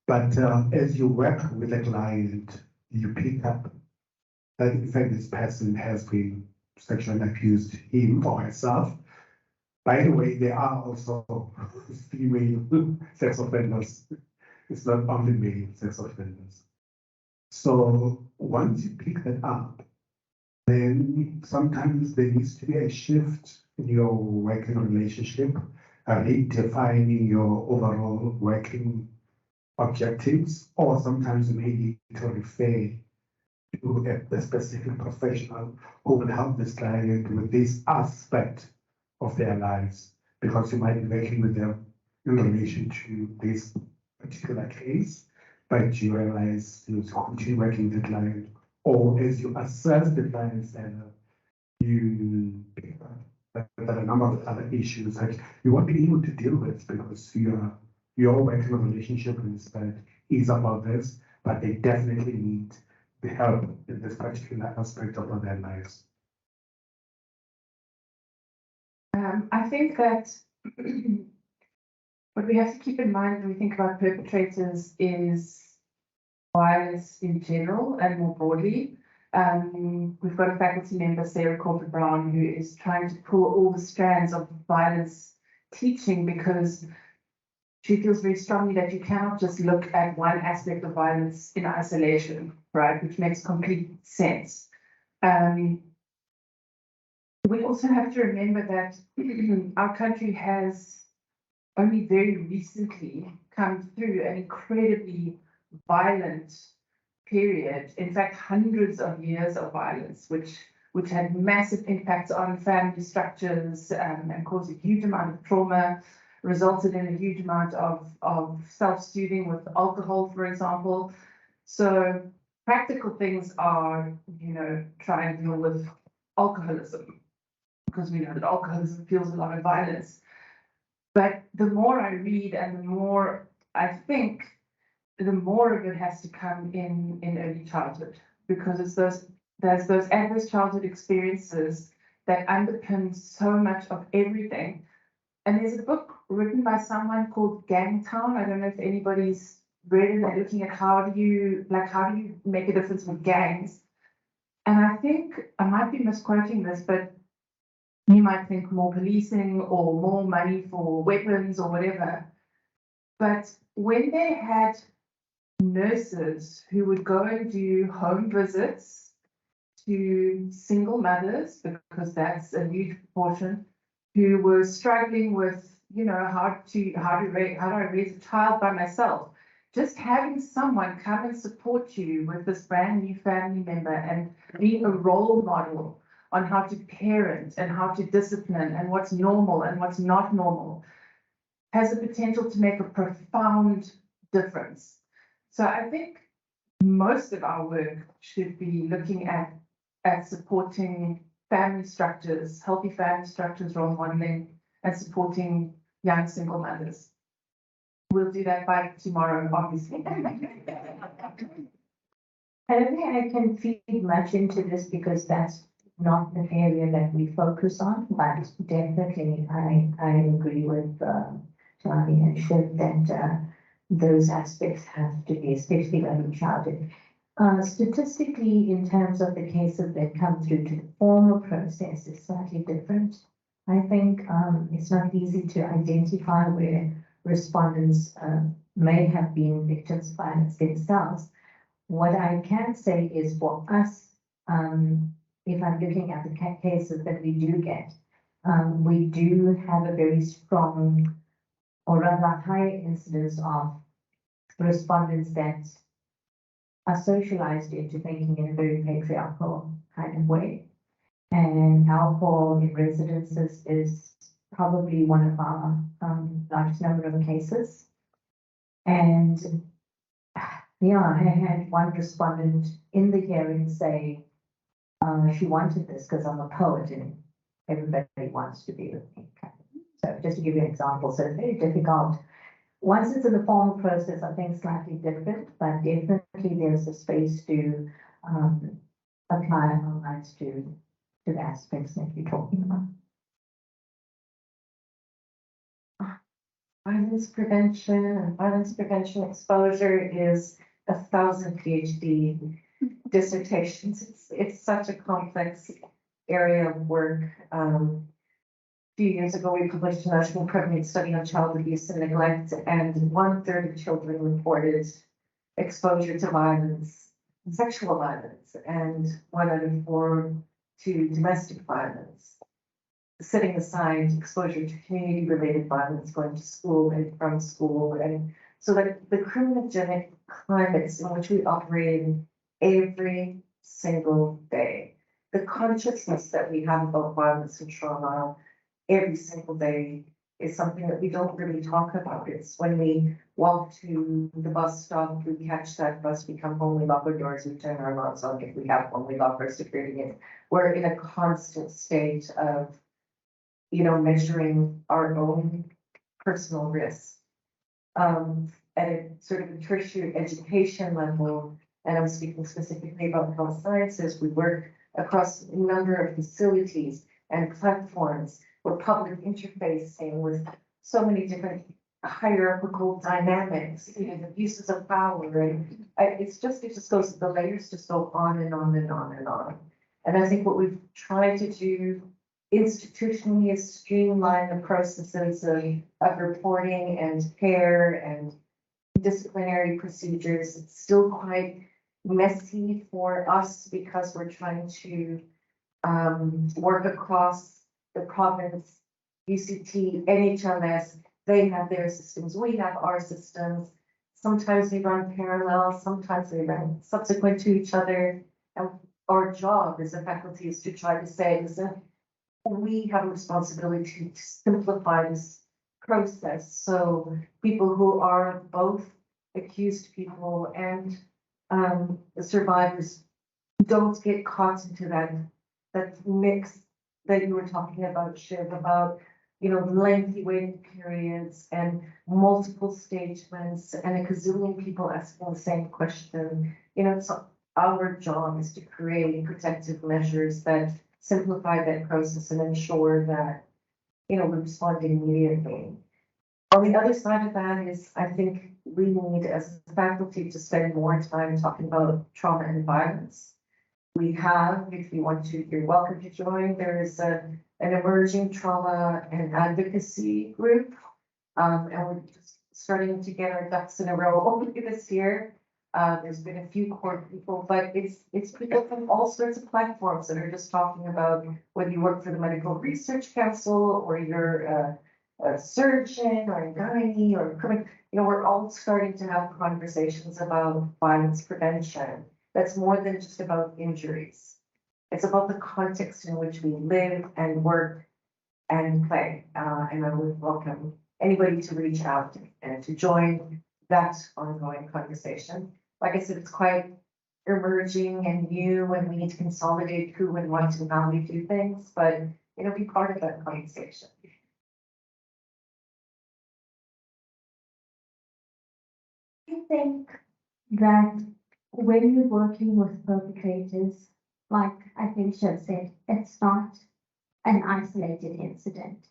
But as you work with a client, you pick up that in fact this person has been sexually abused, him or herself. By the way, there are also female sex offenders. It's not only male sex offenders. So once you pick that up, then sometimes there needs to be a shift in your working relationship, redefining your overall working objectives, or sometimes you may need to refer to a specific professional who will help this client with this aspect of their lives, because you might be working with them in relation to this particular case, but you realize you continue working with the client, or as you assess the client center, you pick up that there are a number of other issues that you won't be able to deal with because your working relationship is about this, but they definitely need the help in this particular aspect of their lives. I think that what we have to keep in mind when we think about perpetrators is violence in general and more broadly. We've got a faculty member, Sarah Crawford-Brown, who is trying to pull all the strands of violence teaching because she feels very strongly that you cannot just look at one aspect of violence in isolation, right, which makes complete sense. We also have to remember that our country has only very recently come through an incredibly violent period, in fact, hundreds of years of violence, which had massive impacts on family structures and caused a huge amount of trauma, resulted in a huge amount of self-soothing with alcohol, for example. So practical things are, try and deal with alcoholism, because we know that alcoholism fuels a lot of violence. But the more I read and the more I think, the more of it has to come in early childhood, because there's those adverse childhood experiences that underpin so much of everything. And there's a book written by someone called Gangtown. I don't know if anybody's read it. They're looking at how do you make a difference with gangs. And I think I might be misquoting this, but you might think more policing or more money for weapons or whatever. But when they had nurses who would go and do home visits to single mothers, because that's a huge proportion, who were struggling with, how do I raise a child by myself? Just having someone come and support you with this brand new family member and being a role model on how to parent and how to discipline and what's normal and what's not normal has the potential to make a profound difference. So I think most of our work should be looking at supporting family structures, healthy family structures, role modeling, and supporting young single mothers. We'll do that by tomorrow, obviously. I don't think I can feed much into this because that's not the area that we focus on, but definitely I agree with Charlie and Shiv that those aspects have to be, especially early childhood. Statistically, in terms of the cases that come through to the formal process, is slightly different. I think it's not easy to identify where respondents may have been victims of violence themselves. What I can say is for us, if I'm looking at the cases that we do get, we do have a very strong or rather high incidence of respondents that are socialized into thinking in a very patriarchal kind of way. And alcohol in residences is probably one of our largest number of cases. And yeah, I had one respondent in the hearing say she wanted this because I'm a poet and everybody wants to be with me. So just to give you an example, so it's very difficult. Once it's in the formal process, I think slightly different, but definitely there's a space to apply our rights to the aspects that you're talking about. Violence prevention and violence prevention exposure is 1,000 PhD dissertations. It's such a complex area of work. A few years ago, we published a national prevalence study on child abuse and neglect, and 1/3 of children reported exposure to violence, sexual violence, and 1 out of 4 to domestic violence. Setting aside exposure to community-related violence, going to school and from school, and so that the criminogenic climates in which we operate in every single day, the consciousness that we have about violence and trauma every single day is something that we don't really talk about. It's when we walk to the bus stop, we catch that bus, we come home, we lock our doors, we turn our alarms on. If we have one, we lock our security in. We're in a constant state of measuring our own personal risk. At a sort of a tertiary education level, and I'm speaking specifically about health sciences, we work across a number of facilities and platforms. We're public interfacing with so many different hierarchical dynamics, the uses of power, and it just goes, the layers just go on and on and on and on. And I think what we've tried to do institutionally is streamline the processes of reporting and care and disciplinary procedures. It's still quite messy for us because we're trying to work across the province, UCT, NHLS, they have their systems, we have our systems. Sometimes they run parallel, sometimes they run subsequent to each other. And our job as a faculty is to try to say, listen, we have a responsibility to simplify this process so people who are both accused people and the survivors don't get caught into that mix that you were talking about, Shiv, about lengthy waiting periods and multiple statements and a gazillion people asking the same question. So our job is to create protective measures that simplify that process and ensure that we respond immediately. On the other side of that is, I think we need as a faculty to spend more time talking about trauma and violence. We have, if you want to, you're welcome to join. There is an emerging trauma and advocacy group, and we're just starting to get our ducks in a row only this year. There's been a few core people, but it's people from all sorts of platforms that are just talking about whether you work for the Medical Research Council or you're a surgeon or a gynae or we're all starting to have conversations about violence prevention. That's more than just about injuries. It's about the context in which we live and work and play. And I would welcome anybody to reach out and to join that ongoing conversation. Like I said, it's quite emerging and new, and we need to consolidate who and what and how we do things, but be part of that conversation. I think that when you're working with perpetrators, like I think Shiv said, it's not an isolated incident.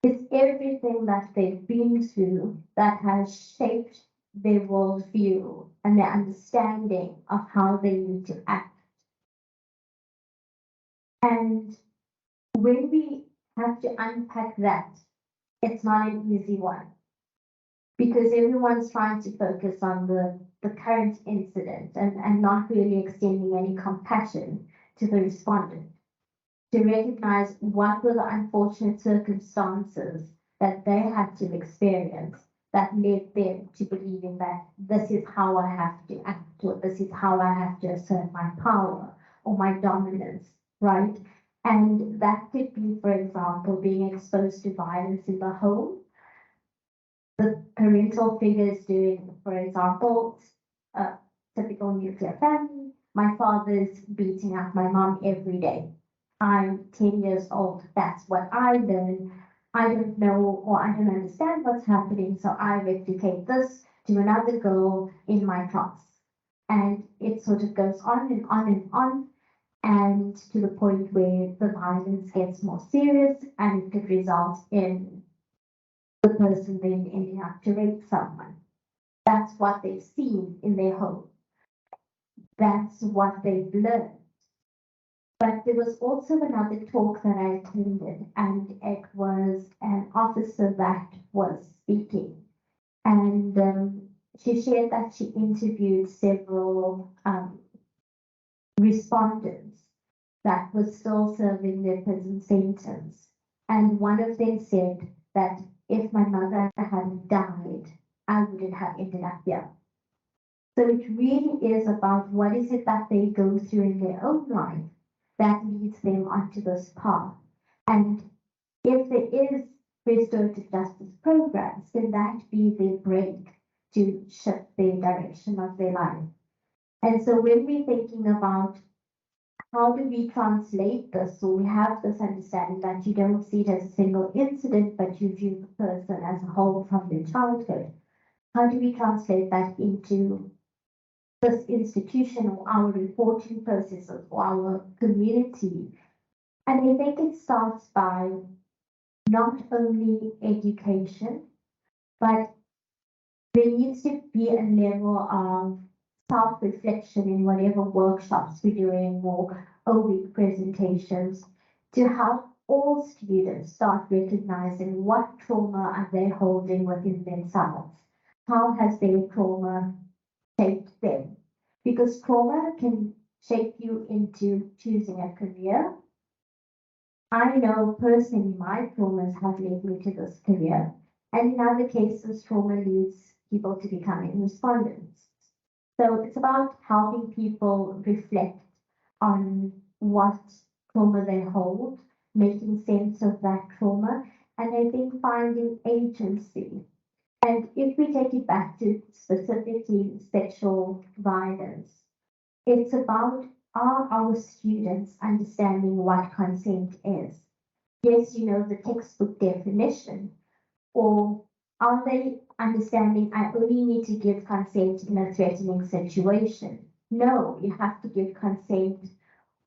It's everything that they've been through that has shaped their worldview and their understanding of how they need to act. And when we have to unpack that, it's not an easy one, because everyone's trying to focus on the current incident and not really extending any compassion to the respondent, to recognize what were the unfortunate circumstances that they had to experience that led them to believing that this is how I have to act, or this is how I have to assert my power or my dominance, right? And that could be, for example, being exposed to violence in the home, the parental figures doing, for example, a typical nuclear family. My father's beating up my mom every day. I'm 10 years old. That's what I learned. I don't know, or I don't understand what's happening, so I replicate this to another girl in my class. And it sort of goes on and on and on, and to the point where the violence gets more serious and it could result in the person then ending up to rape someone. That's what they've seen in their home. That's what they've learned. But there was also another talk that I attended, and it was an officer that was speaking. And she shared that she interviewed several respondents that were still serving their prison sentence. And one of them said that if my mother hadn't died, I wouldn't have ended up here. So it really is about what is it that they go through in their own life that leads them onto this path. And if there is restorative justice programs, then that be their break to shift their direction of their life. And so when we're thinking about how do we translate this, so we have this understanding that you don't see it as a single incident, but you view the person as a whole from their childhood. How do we translate that into this institution or our reporting processes or our community? And I think it starts by not only education, but there needs to be a level of self-reflection in whatever workshops we're doing or OWIC presentations to help all students start recognizing what trauma are they holding within themselves. How has their trauma shaped them? Because trauma can shape you into choosing a career. I know personally my traumas have led me to this career, and in other cases, trauma leads people to becoming respondents. So it's about helping people reflect on what trauma they hold, making sense of that trauma, and I think finding agency. And if we take it back to specifically sexual violence, it's about are our students understanding what consent is? Yes, the textbook definition, or are they understanding I only need to give consent in a threatening situation? No, you have to give consent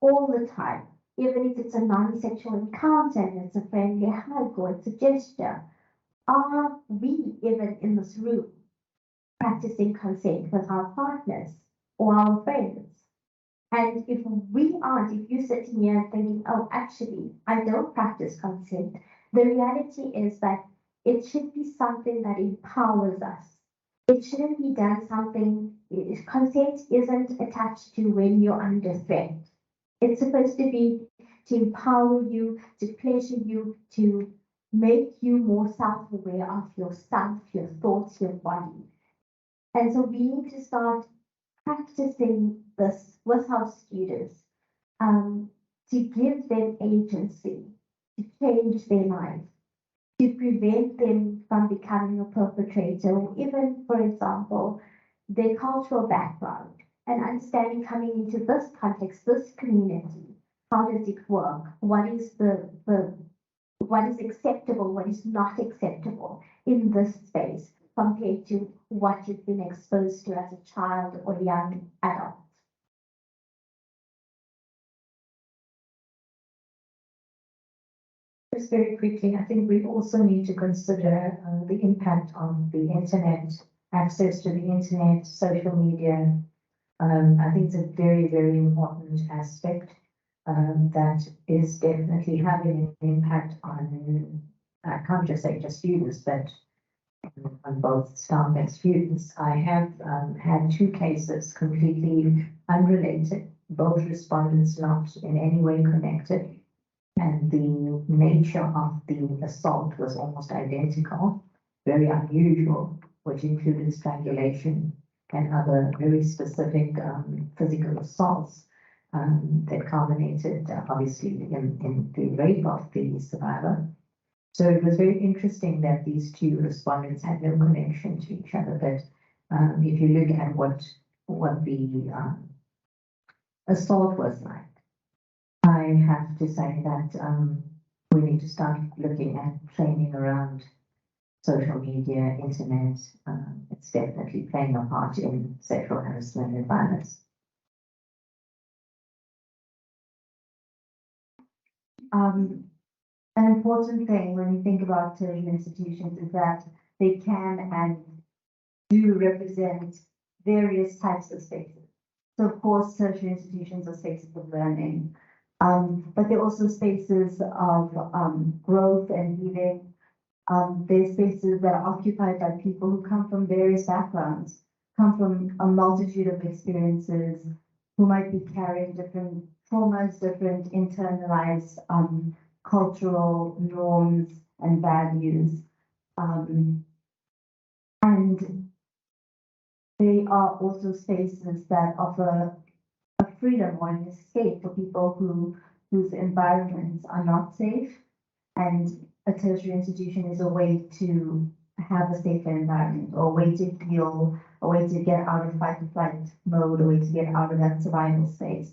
all the time, even if it's a non-sexual encounter and it's a friendly hug or it's a gesture. Are we even in this room practicing consent with our partners or our friends? And if we aren't, if you're sitting here thinking, oh, actually, I don't practice consent, the reality is that it should be something that empowers us. It shouldn't be done something, consent isn't attached to when you're under threat. It's supposed to be to empower you, to pleasure you, to make you more self-aware of yourself, your thoughts, your body. And so we need to start practicing this with our students to give them agency to change their life. to prevent them from becoming a perpetrator, or even, for example, their cultural background and understanding coming into this context, this community, how does it work? What is what is acceptable, what is not acceptable in this space compared to what you've been exposed to as a child or young adult? Just very quickly, I think we also need to consider the impact on the internet, access to the internet, social media. I think it's a very, very important aspect that is definitely having an impact on, I can't just say just students, but on both staff and students. I have had two cases completely unrelated, both respondents not in any way connected, and the nature of the assault was almost identical, very unusual, which included strangulation and other very specific physical assaults that culminated obviously in the rape of the survivor. So it was very interesting that these two respondents had no connection to each other. But if you look at what the assault was like, I have to say that we need to start looking at training around social media, internet. It's definitely playing a part in sexual harassment and violence. An important thing when you think about tertiary institutions is that they can and do represent various types of spaces. So of course, tertiary institutions are spaces of learning, but they're also spaces of growth and healing. They're spaces that are occupied by people who come from various backgrounds, come from a multitude of experiences, who might be carrying different traumas, different internalized cultural norms and values. And they are also spaces that offer a freedom or an escape for people whose environments are not safe. And a tertiary institution is a way to have a safer environment, or a way to heal, a way to get out of fight or flight mode, a way to get out of that survival space.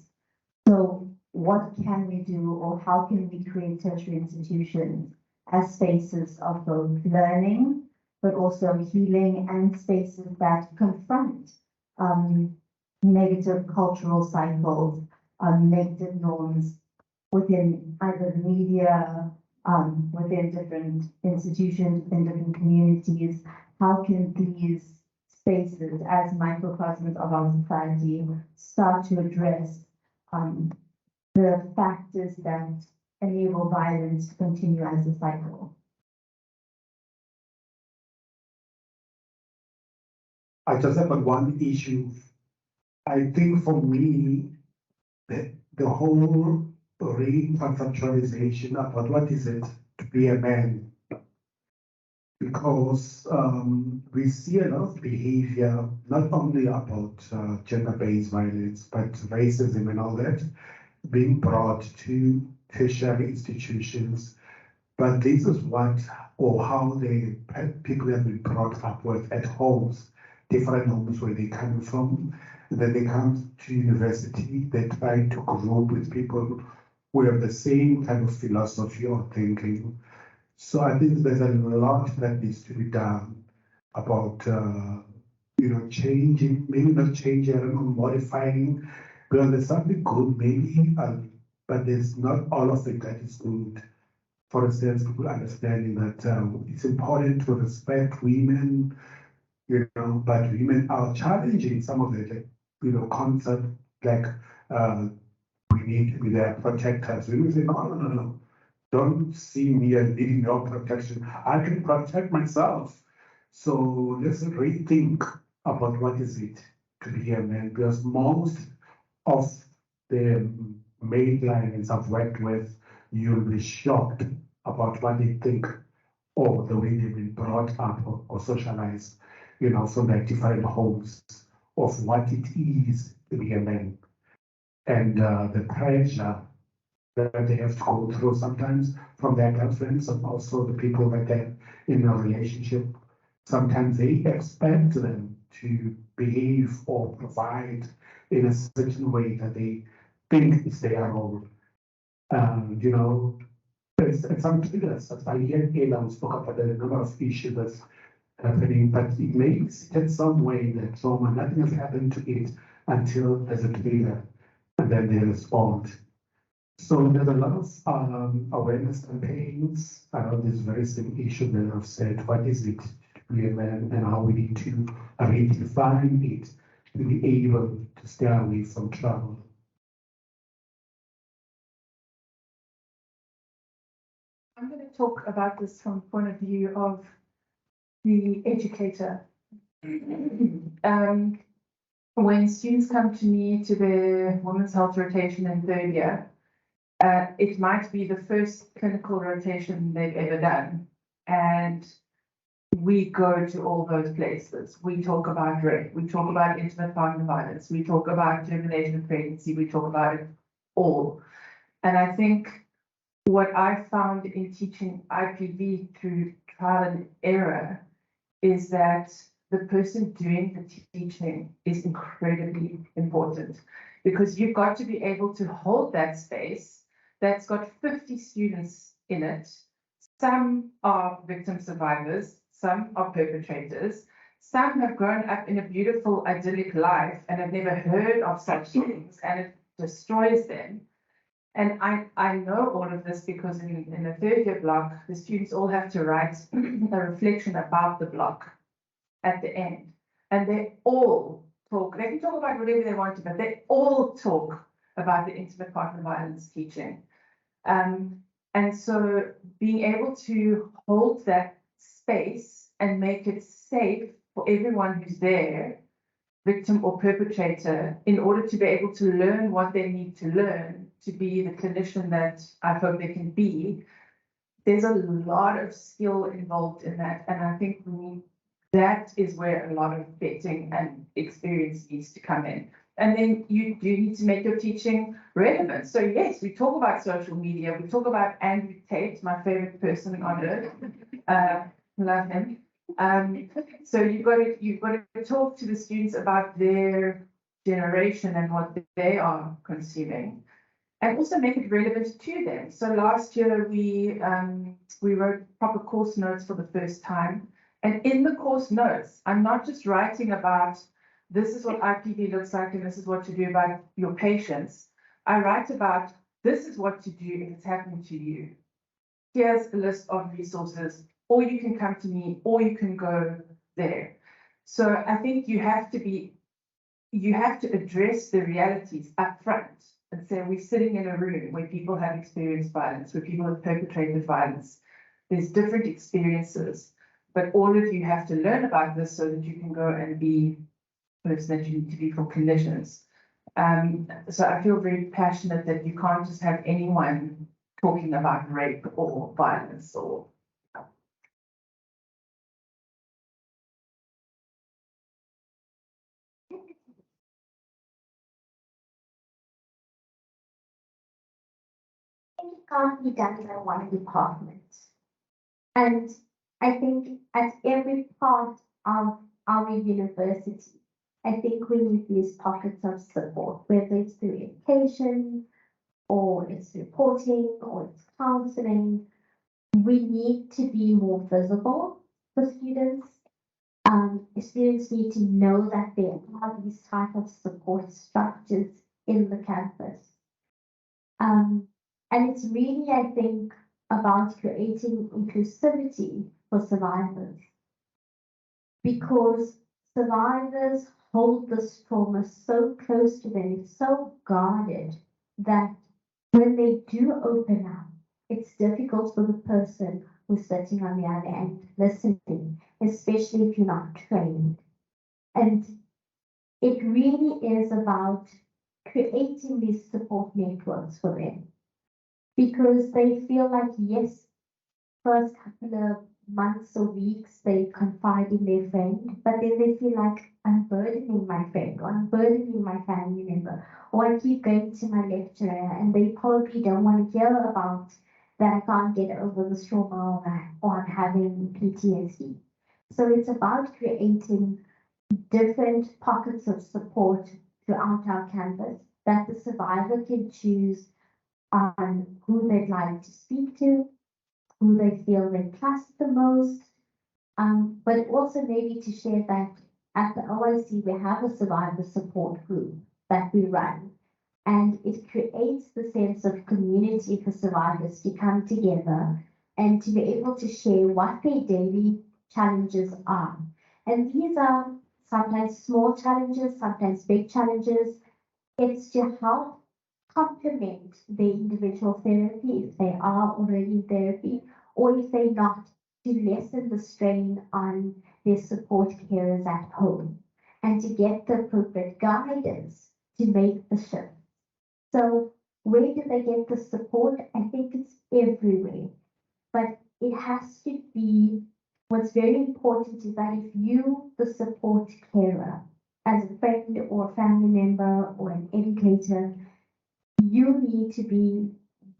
So what can we do, or how can we create tertiary institutions as spaces of both learning, but also healing, and spaces that confront negative cultural cycles, negative norms within either the media, within different institutions, within different communities? How can these spaces as microcosms of our society start to address the factors that enable violence to continue as a cycle? I just have one issue. I think for me, the whole reconceptualization about what is it to be a man, because we see a lot of behavior, not only about gender-based violence, but racism and all that, being brought to tertiary institutions. But this is what, or how the people have been brought up with at homes, different homes where they come from. And then they come to university, they try to group with people who have the same kind of philosophy or thinking. So I think there's a lot that needs to be done about, changing, maybe not changing, I don't know, modifying, because there's something good maybe, but there's not all of it that is good. For instance, people understanding that it's important to respect women, but women are challenging some of the, concept, like we need to be their protectors. Women say, no. Don't see me as needing your protection. I can protect myself. So let's rethink about what is it to be a man, because most of the male clients I've worked with, you'll be shocked about what they think, or the way they've been brought up or socialized, from their different homes, of what it is to be a man. And the pressure that they have to go through sometimes from their girlfriends and also the people that they're in a relationship. Sometimes they expect them to behave or provide in a certain way that they think is their role. You know, it's unclear. As I hear Elam spoke about the number of issues that's happening, but it makes it some way that trauma, nothing has happened to it until there's a trigger, and then they respond. So there's a lot of awareness campaigns around this very same issue that I've said. What is it and how we need to redefine it to be able to stay away from trouble. I'm going to talk about this from the point of view of the educator. When students come to me to their women's health rotation in third year, it might be the first clinical rotation they've ever done. And we go to all those places. We talk about rape, we talk about intimate partner violence, we talk about termination of pregnancy, we talk about it all. And I think what I found in teaching IPV through trial and error is that the person doing the teaching is incredibly important, because you've got to be able to hold that space that's got 50 students in it. Some are victim survivors, some are perpetrators, some have grown up in a beautiful, idyllic life and have never heard of such things, and it destroys them. And I know all of this because in the third year block, the students all have to write a reflection about the block at the end. And they all talk, they can talk about whatever they want to, but they all talk about the intimate partner violence teaching. And so being able to hold that space and make it safe for everyone who's there, victim or perpetrator, in order to be able to learn what they need to learn to be the clinician that I hope they can be, there's a lot of skill involved in that. And I think that is where a lot of vetting and experience needs to come in. And then you do need to make your teaching relevant. So yes, we talk about social media. We talk about Andrew Tate, my favorite person on earth. Love him. So you've got to talk to the students about their generation and what they are consuming, and also make it relevant to them. So last year we wrote proper course notes for the first time, and in the course notes, I'm not just writing about this is what IPV looks like and this is what to do about your patients. I write about this is what to do if it's happening to you. Here's a list of resources, or you can come to me, or you can go there. So I think you have to address the realities up front and say, we're sitting in a room where people have experienced violence, where people have perpetrated violence. There's different experiences, but all of you have to learn about this so that you can go and be the person that you need to be for clinicians. So I feel very passionate that you can't just have anyone talking about rape or violence or It can't be done by one department. And I think at every part of our university, I think we need these pockets of support, whether it's through education, or it's reporting, or it's counseling. We need to be more visible for students. Students need to know that there are these type of support structures in the campus. And it's really, I think, about creating inclusivity for survivors, because survivors hold this trauma so close to them, it's so guarded, that when they do open up, it's difficult for the person who's sitting on the other end listening, especially if you're not trained. And it really is about creating these support networks for them, because they feel like, yes, first couple of months or weeks, they confide in their friend, but then they feel like I'm burdening my friend or I'm burdening my family member, or I keep going to my lecturer and they probably don't want to hear about that I can't get over this trauma or I'm having PTSD. So it's about creating different pockets of support throughout our campus that the survivor can choose on who they'd like to speak to, who they feel they trust the most, but also maybe to share that at the OIC we have a survivor support group that we run, and it creates the sense of community for survivors to come together and to be able to share what their daily challenges are. And these are sometimes small challenges, sometimes big challenges. It's to help complement their individual therapy if they are already in therapy, or if they're not, to lessen the strain on their support carers at home and to get the appropriate guidance to make the shift. So, where do they get the support? I think it's everywhere, but it has to be. What's very important is that if you, the support carer, as a friend or a family member or an educator, you need to be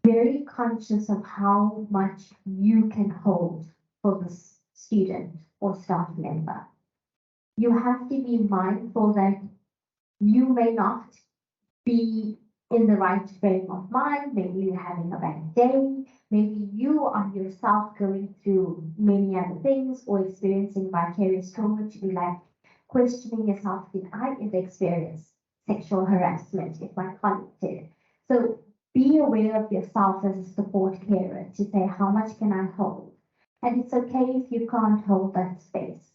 very conscious of how much you can hold for the student or staff member. You have to be mindful that you may not be in the right frame of mind. Maybe you're having a bad day. Maybe you are yourself going through many other things or experiencing vicarious trauma to be like questioning yourself, did I ever experience sexual harassment if my colleague did? So be aware of yourself as a support carer to say, how much can I hold? And it's okay if you can't hold that space.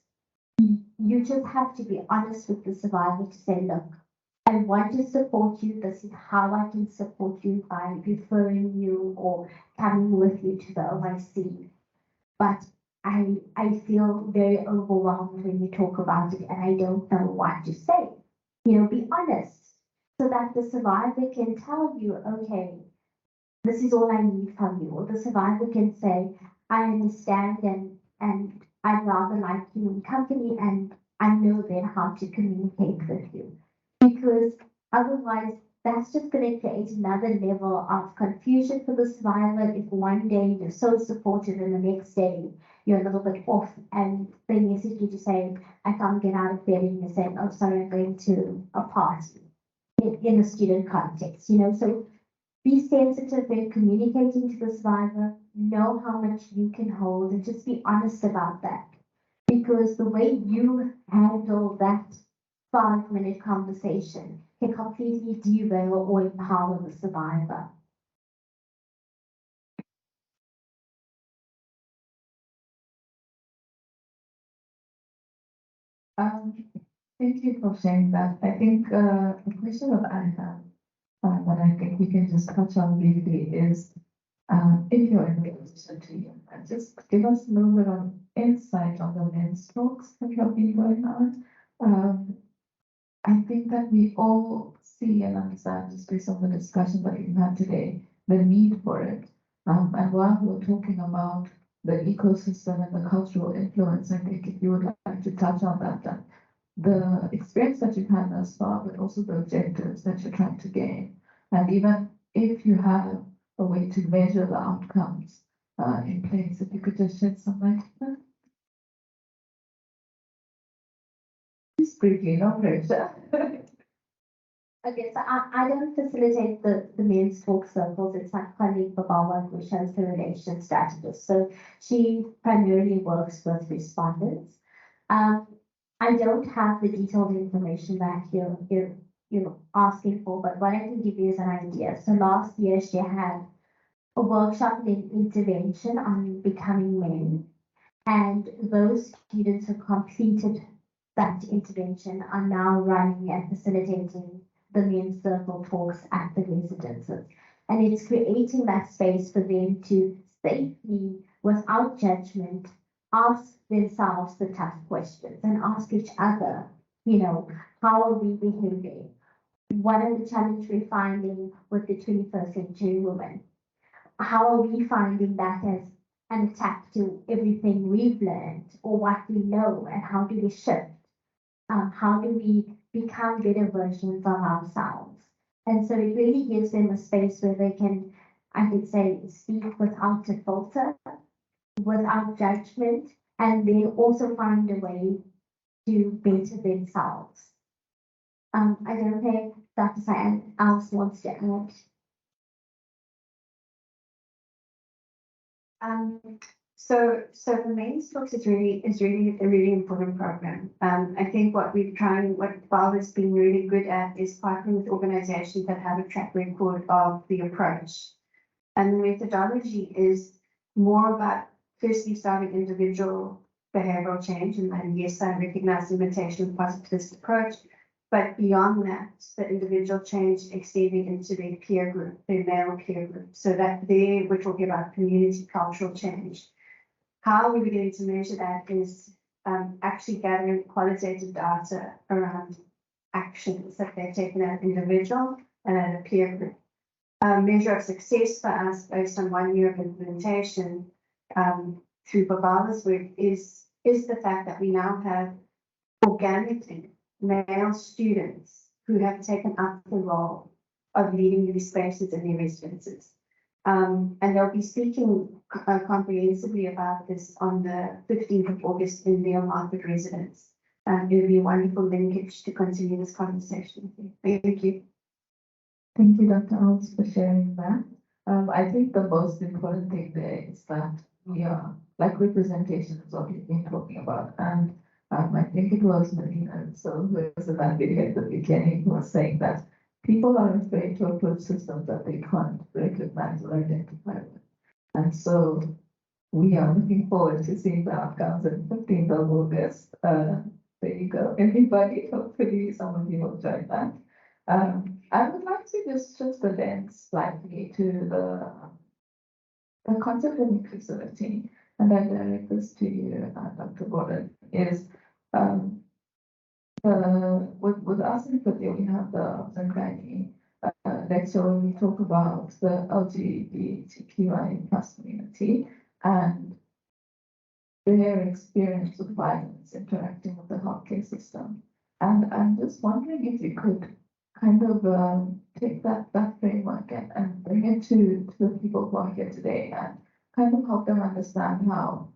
You just have to be honest with the survivor to say, look, I want to support you. This is how I can support you by referring you or coming with you to the OIC. But I feel very overwhelmed when you talk about it and I don't know what to say. Be honest so that the survivor can tell you, okay, this is all I need from you. Or the survivor can say, I understand and I'd rather like you in company and I know then how to communicate with you. Because otherwise, that's just going to create another level of confusion for the survivor if one day you're so supportive and the next day you're a little bit off and they message you to say, I can't get out of bed, and you say, oh, sorry, I'm going to a party in a student context, So be sensitive when communicating to the survivor, know how much you can hold, and just be honest about that. Because the way you handle that 5-minute conversation can completely derail or empower the survivor. Thank you for sharing that. I think the question that I have, that I think we can just touch on briefly is, if you're in a position to just give us a little bit of insight on the men's talks that have been going on. I think that we all see and understand, just based on the discussion that we've had today, the need for it. And while we're talking about the ecosystem and the cultural influence, I think if you would like to touch on that, the experience that you've had thus far, but also the objectives that you're trying to gain. And even if you have a way to measure the outcomes in place, if you could just shed some light on that. Just briefly, no pressure. Okay, so I don't facilitate the men's talk circles. It's my colleague Babawa who shows the relation strategist. So she primarily works with respondents. I don't have the detailed information that you're asking for, but what I can give you is an idea. So last year she had a workshop in intervention on becoming men, and those students who completed that intervention are now running and facilitating the men's circle talks at the residences. And it's creating that space for them to safely, without judgment, ask themselves the tough questions and ask each other, how are we behaving? What are the challenges we're finding with the 21st century woman? How are we finding that and attach to everything we've learned or what we know, and how do we shift? How do we become better versions of ourselves? And so it really gives them a space where they can, I could say, speak without a filter, without judgment, and then also find a way to better themselves. I don't know if Dr. Cyan else wants to add. So the main talks is really a really important program. I think what Val has been really good at is partnering with organizations that have a track record of the approach. And the methodology is more about firstly starting individual behavioral change, and yes, I recognize the limitation of positivist approach, but beyond that, the individual change extending into their peer group, their male peer group. So that there we're talking about community cultural change. How we're beginning to measure that is actually gathering qualitative data around actions that they've taken at individual and at a peer group. Measure of success for us based on 1 year of implementation through Babala's work is the fact that we now have organically male students who have taken up the role of leading these spaces in their residences. And they'll be speaking comprehensively about this on the 15th of August in their Market residence. It'll be a wonderful linkage to continue this conversation. Thank you. Thank you, Dr. Artz, for sharing that. I think the most important thing there is that we are, like representation is what we've been talking about. And I think it was Marina, so who was in that video at the beginning, who was saying that people are afraid to approach systems that they can't recognize or identify with. And so we are looking forward to seeing the outcomes on 15th of August. There you go, everybody. Hopefully some of you will join that. I would like to just shift the lens slightly to the concept of inclusivity, and I direct this to you, Dr. Gordon, is with us in India, we have the Zangani lecture where we talk about the LGBTQI plus community and their experience with violence interacting with the healthcare system. And I'm just wondering if you could kind of take that framework and bring it to the people who are here today and kind of help them understand how,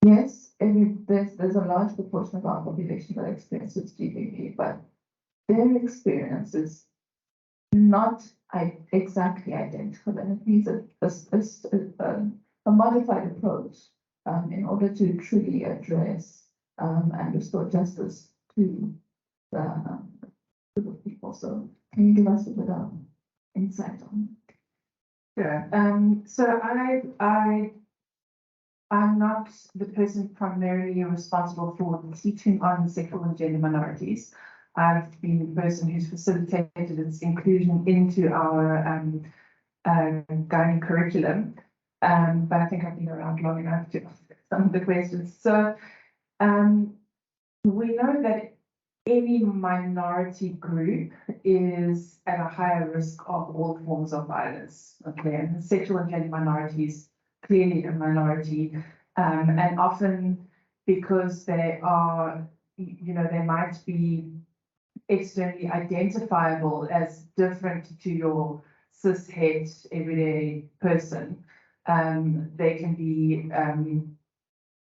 yes, there's a large proportion of our population that experiences GBV, but their experience is not exactly identical, and it needs a modified approach in order to truly address and restore justice to the people. So can you give us a bit of insight on it? Sure. So I'm not the person primarily responsible for teaching on sexual and gender minorities. I've been the person who's facilitated its inclusion into our guiding curriculum. But I think I've been around long enough to answer some of the questions. So we know that any minority group is at a higher risk of all forms of violence. Okay, and sexual and gender minorities clearly a minority, and often because they are, they might be externally identifiable as different to your cis-het everyday person. They can be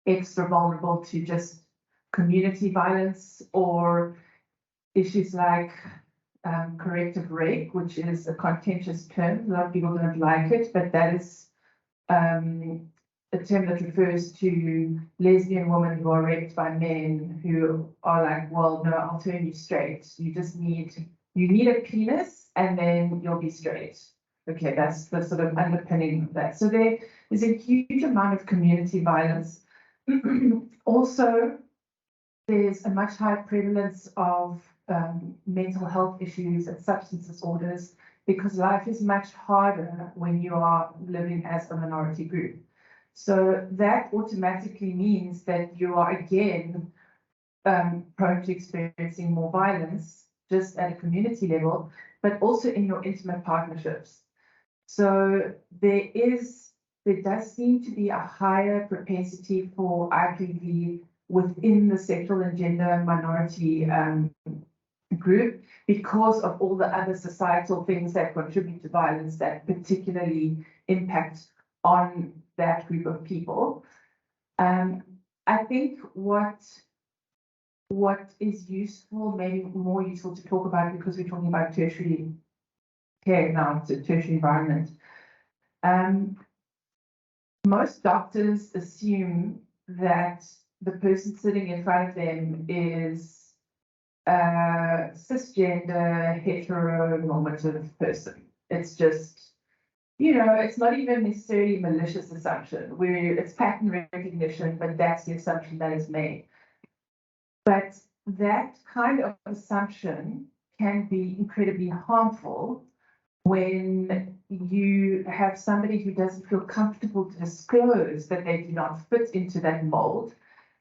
extra vulnerable to just community violence or issues like corrective rape, which is a contentious term. A lot of people don't like it, but that is a term that refers to lesbian women who are raped by men who are like, well, no, I'll turn you straight. You need a penis and then you'll be straight. Okay, that's the sort of underpinning of that. So there is a huge amount of community violence. Also, there's a much higher prevalence of mental health issues and substance disorders because life is much harder when you are living as a minority group. So that automatically means that you are again prone to experiencing more violence just at a community level, but also in your intimate partnerships. So there is there does seem to be a higher propensity for IPV within the sexual and gender minority group because of all the other societal things that contribute to violence that particularly impact on that group of people. I think what is useful, maybe more useful to talk about, because we're talking about tertiary care now, it's a tertiary environment. Most doctors assume that the person sitting in front of them is a cisgender, heteronormative person. It's just, it's not even necessarily a malicious assumption, where it's pattern recognition, but that's the assumption that is made. But that kind of assumption can be incredibly harmful when you have somebody who doesn't feel comfortable to disclose that they do not fit into that mold.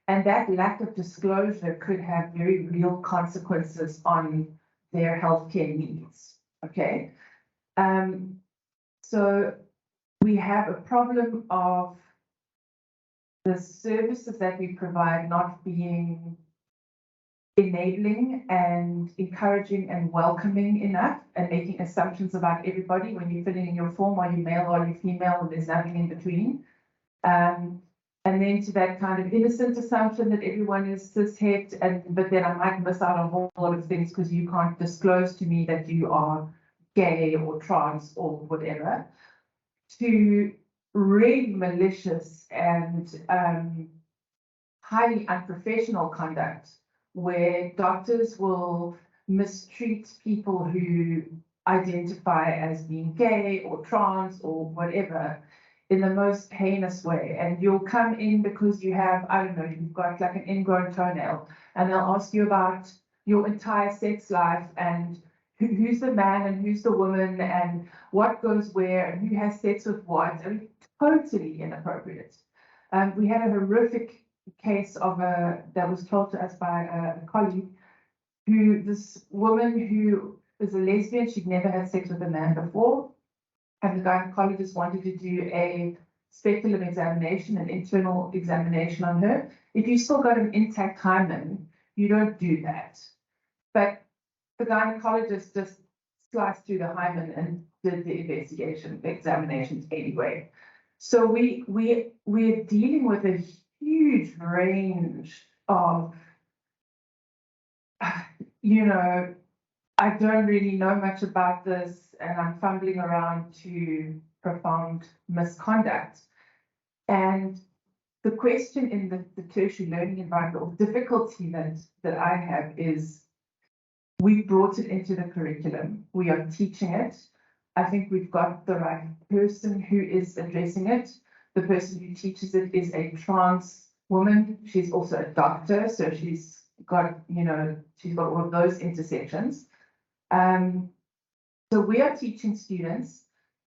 And that lack of disclosure could have very real consequences on their healthcare needs. Okay. So we have a problem of the services that we provide not being enabling and encouraging and welcoming enough, and making assumptions about everybody when you're filling in your form, are you male or are you female, and there's nothing in between. And then to that kind of innocent assumption that everyone is cis-het, but then I might miss out on a whole lot of things because you can't disclose to me that you are gay or trans or whatever, to really malicious and highly unprofessional conduct, where doctors will mistreat people who identify as being gay or trans or whatever in the most heinous way. And you'll come in because you have, I don't know, you've got like an ingrown toenail, and they'll ask you about your entire sex life and who's the man and who's the woman and what goes where and who has sex with what. I mean, totally inappropriate. We had a horrific case of that was told to us by a colleague, this woman who is a lesbian, she'd never had sex with a man before, and the gynecologist wanted to do a speculum examination, an internal examination on her. If you still got an intact hymen, you don't do that. But the gynecologist just sliced through the hymen and did the investigation, the examinations anyway. So we're dealing with a huge range of, I don't really know much about this, and I'm fumbling around to profound misconduct. And the question in the tertiary learning environment, or difficulty that I have, is we brought it into the curriculum. We are teaching it. I think we've got the right person who is addressing it. The person who teaches it is a trans woman. She's also a doctor, so she's got all of those intersections. So we are teaching students.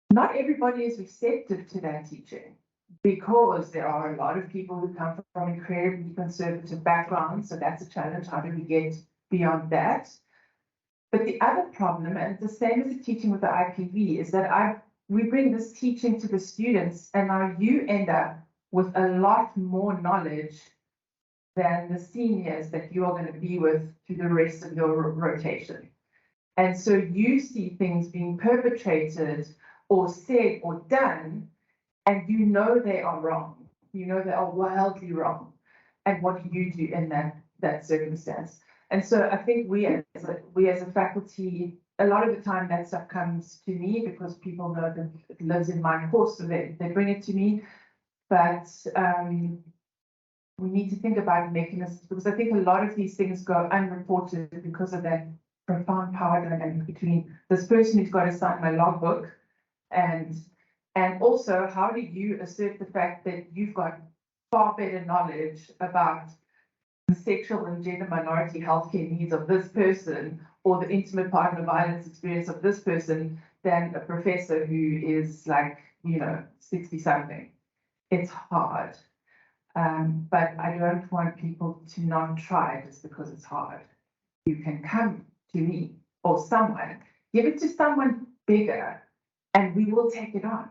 Not everybody is receptive to that teaching, because there are a lot of people who come from incredibly conservative backgrounds. So that's a challenge. How do we get beyond that? But the other problem, and the same as the teaching with the IPV, is that we bring this teaching to the students, and now you end up with a lot more knowledge than the seniors that you are going to be with through the rest of your rotation. And so you see things being perpetrated or said or done, and they are wrong. They are wildly wrong. And what do you do in that circumstance? And so I think we as a faculty, a lot of the time that stuff comes to me because people know that it lives in my course, so they bring it to me. But we need to think about mechanisms, because I think a lot of these things go unreported because of that profound power dynamic between this person who's got to sign my logbook and also, how do you assert the fact that you've got far better knowledge about the sexual and gender minority healthcare needs of this person, or the intimate partner violence experience of this person, than a professor who is 60 something. It's hard. But I don't want people to not try just because it's hard. You can come to me or someone, give it to someone bigger, and we will take it on.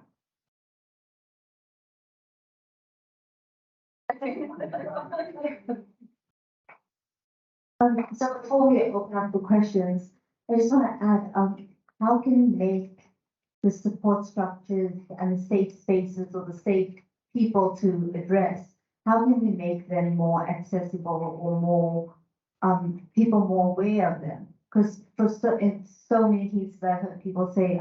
So before we open up for questions, I just want to add, how can we make the support structures and the safe spaces or the safe people to address, how can we make them more accessible or more, people more aware of them? Because in so many cases I've heard people say,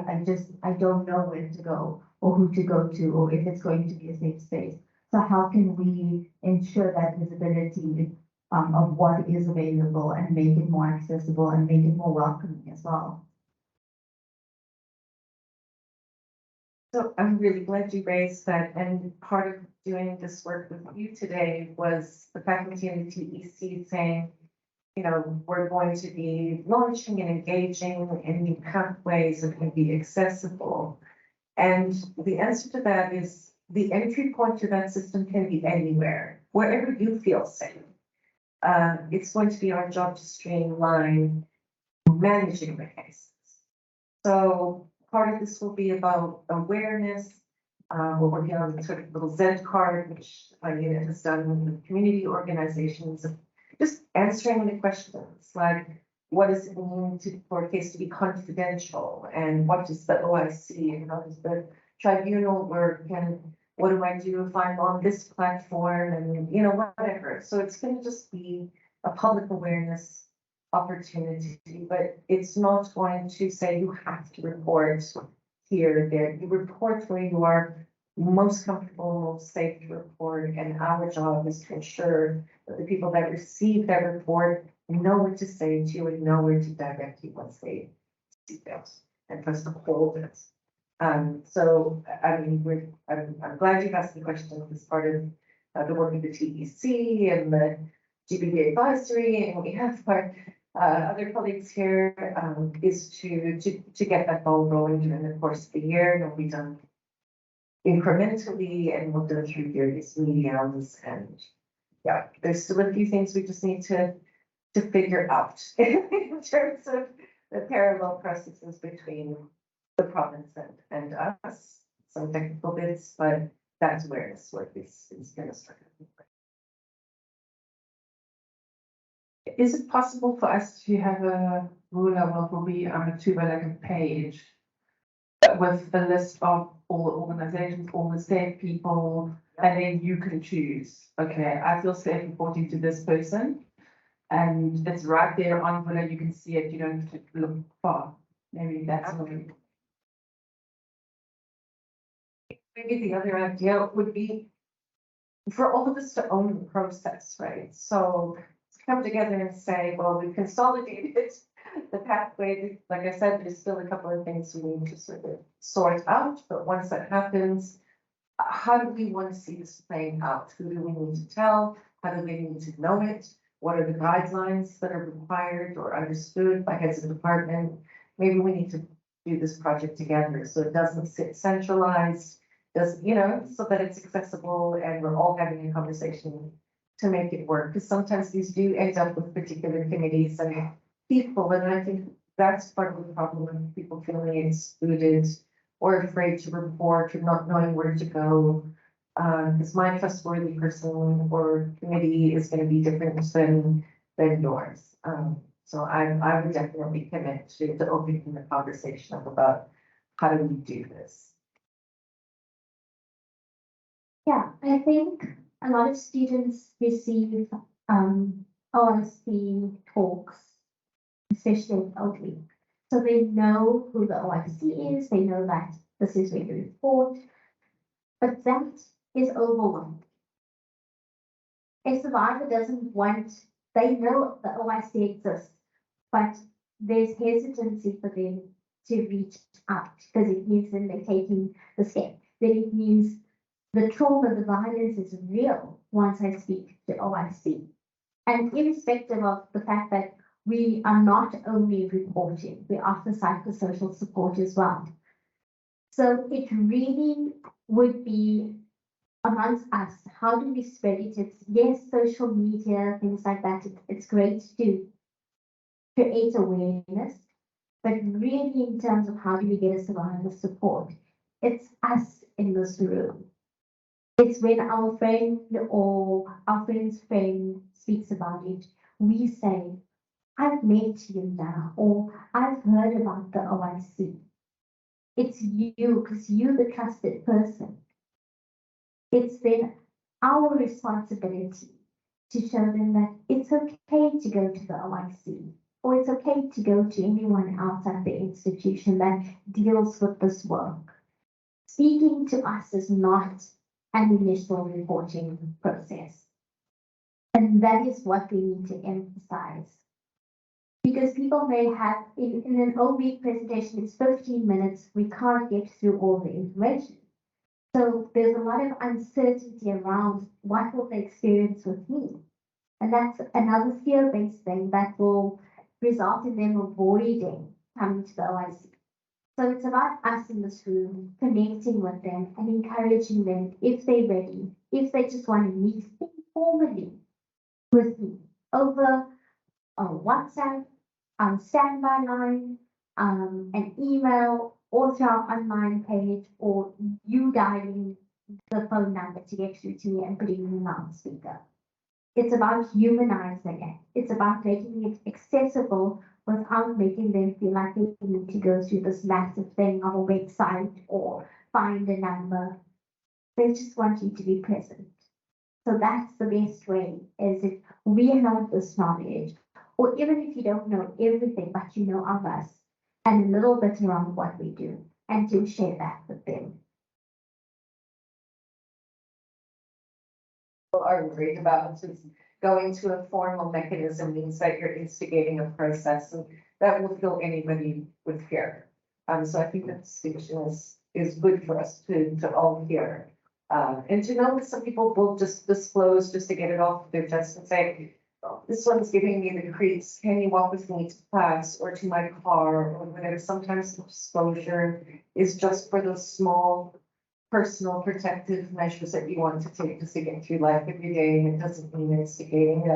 I don't know where to go or who to go to, or if it's going to be a safe space. So how can we ensure that visibility of what is available and make it more accessible and make it more welcoming as well? So I'm really glad you raised that, and part of doing this work with you today was the faculty and the TEC saying, you know, we're going to be launching and engaging in new pathways that can be accessible. And the answer to that is the entry point to that system can be anywhere, wherever you feel safe. It's going to be our job to streamline managing the cases. So part of this will be about awareness. We're working on sort of little Z card, which my unit has done with community organizations, just answering the questions like, what does it mean for a case to be confidential? And what does the OIC and how does the tribunal work? And what do I do if I'm on this platform? And, you know, whatever. So it's going to just be a public awareness opportunity, but it's not going to say you have to report here or there. You report where you are most comfortable, most safe to report, and our job is to ensure that the people that receive that report know what to say to you and know where to direct you once they see it and for us to hold it. So I mean, I'm glad you asked the question. As part of the work of the TEC and the GBA advisory, and we have our other colleagues here, is to get that ball rolling during the course of the year. And it'll be done incrementally, and we'll go through various mediums. And yeah, there's still a few things we just need to figure out in terms of the parallel processes between the province and us. Some technical bits, but that awareness work is going to start. Is it possible for us to have a ruler, what will be on a tuber, like a page with a list of all the organizations, all the safe people, and then you can choose, okay, I feel safe reporting to this person, and it's right there on Villa, you can see it, you don't have to look far. Maybe that's what we... Maybe the other idea would be for all of us to own the process, right? So to come together and say, well, we've consolidated the pathway. Like I said, there's still a couple of things we need to sort of sort out, but once that happens, how do we want to see this playing out? Who do we need to tell? How do they need to know it? What are the guidelines that are required or understood by heads of department? Maybe we need to do this project together so it doesn't sit centralized, you know, so that it's accessible and we're all having a conversation to make it work. Because sometimes these do end up with particular committees and people, and I think that's part of the problem of people feeling excluded or afraid to report or not knowing where to go. Because my trustworthy person or committee is going to be different than yours. So I would definitely commit to opening the conversation up about how do we do this. Yeah, I think a lot of students receive OIC talks, especially at LD. So they know who the OIC is, they know that this is where you report, but that is overwhelming. A survivor doesn't want, they know the OIC exists, but there's hesitancy for them to reach out because it means then they're taking the step. Then it means the trauma, the violence is real once I speak to OIC. And irrespective of the fact that we are not only reporting, we offer psychosocial support as well. So it really would be amongst us, how do we spread it? It's, yes, social media, things like that. It's great to create awareness, but really in terms of how do we get a survivor support, it's us in this room. It's when our friend or our friend's friend speaks about it, we say, I've met you now, or I've heard about the OIC. It's you, because you're the trusted person. It's then our responsibility to show them that it's okay to go to the OIC, or it's okay to go to anyone else at the institution that deals with this work. Speaking to us is not an initial reporting process. And that is what we need to emphasize. Because people may have, in an OB presentation, it's 15 minutes, we can't get through all the information. So there's a lot of uncertainty around what will they experience with me. And that's another fear-based thing that will result in them avoiding coming to the OIC. So it's about us in this room connecting with them and encouraging them if they're ready, if they just want to meet informally with me over a WhatsApp, standby line, an email, or through our online page, or you dialing the phone number to get through to me and putting me on speaker. It's about humanizing it. It's about making it accessible without making them feel like they need to go through this massive thing of a website or find a number. They just want you to be present. So that's the best way, is if we have this knowledge, or even if you don't know everything, but you know of us and a little bit around what we do, and to share that with them. Are worried about is going to a formal mechanism means that you're instigating a process, and that will fill anybody with fear. So I think that distinction is good for us to all hear. And to know that some people will just disclose just to get it off their chest and say, oh, this one's giving me the creeps. Can you walk with me to class or to my car or whatever? Sometimes disclosure is just for those small personal protective measures that you want to take just to get through life every day, and it doesn't mean instigating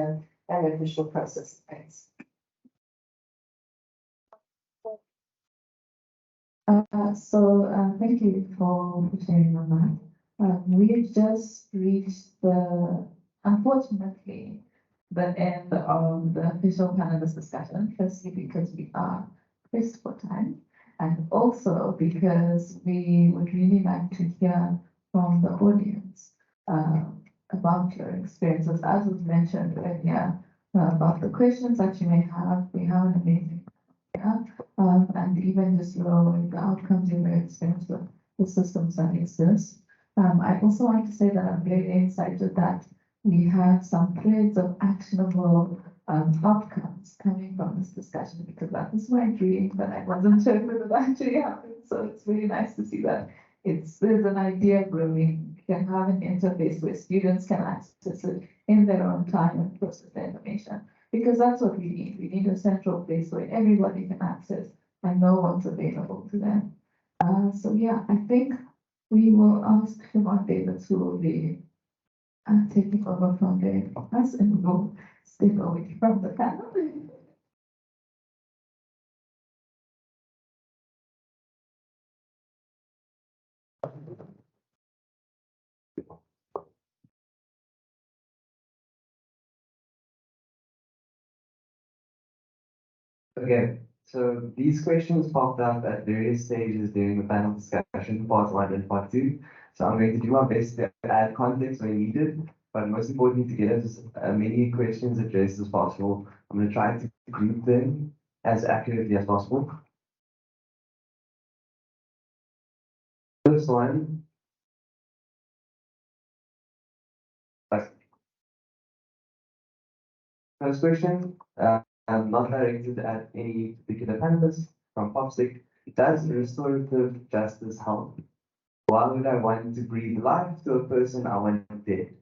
an official process. Thanks. Thank you for sharing on that. We've just reached unfortunately, the end of the official panelist discussion, firstly because we are pressed for time, and also because we would really like to hear from the audience about your experiences, as was mentioned earlier, about the questions that you may have. We have an amazing and even just the outcomes you may experience with the systems that exist. I also want to say that I'm very excited that we have some threads of actionable outcomes coming from this discussion, because that was my dream, but I wasn't sure whether that actually happened. So it's really nice to see that there's an idea brewing. We can have an interface where students can access it in their own time and process the information, because that's what we need. We need a central place where everybody can access and know what's available to them. So yeah, I think we will ask Chivaugn Davis, who will be taking over from there for us, and we'll step away from the panel. Okay, so these questions popped up at various stages during the panel discussion, part 1 and part 2. So I'm going to do my best to add context where needed, but most importantly, to get as many questions addressed as possible. I'm going to try to group them as accurately as possible. First one. First question, not directed at any particular panelist, from Popstick. Does restorative justice help? Why would I want to breathe life to a person I want dead?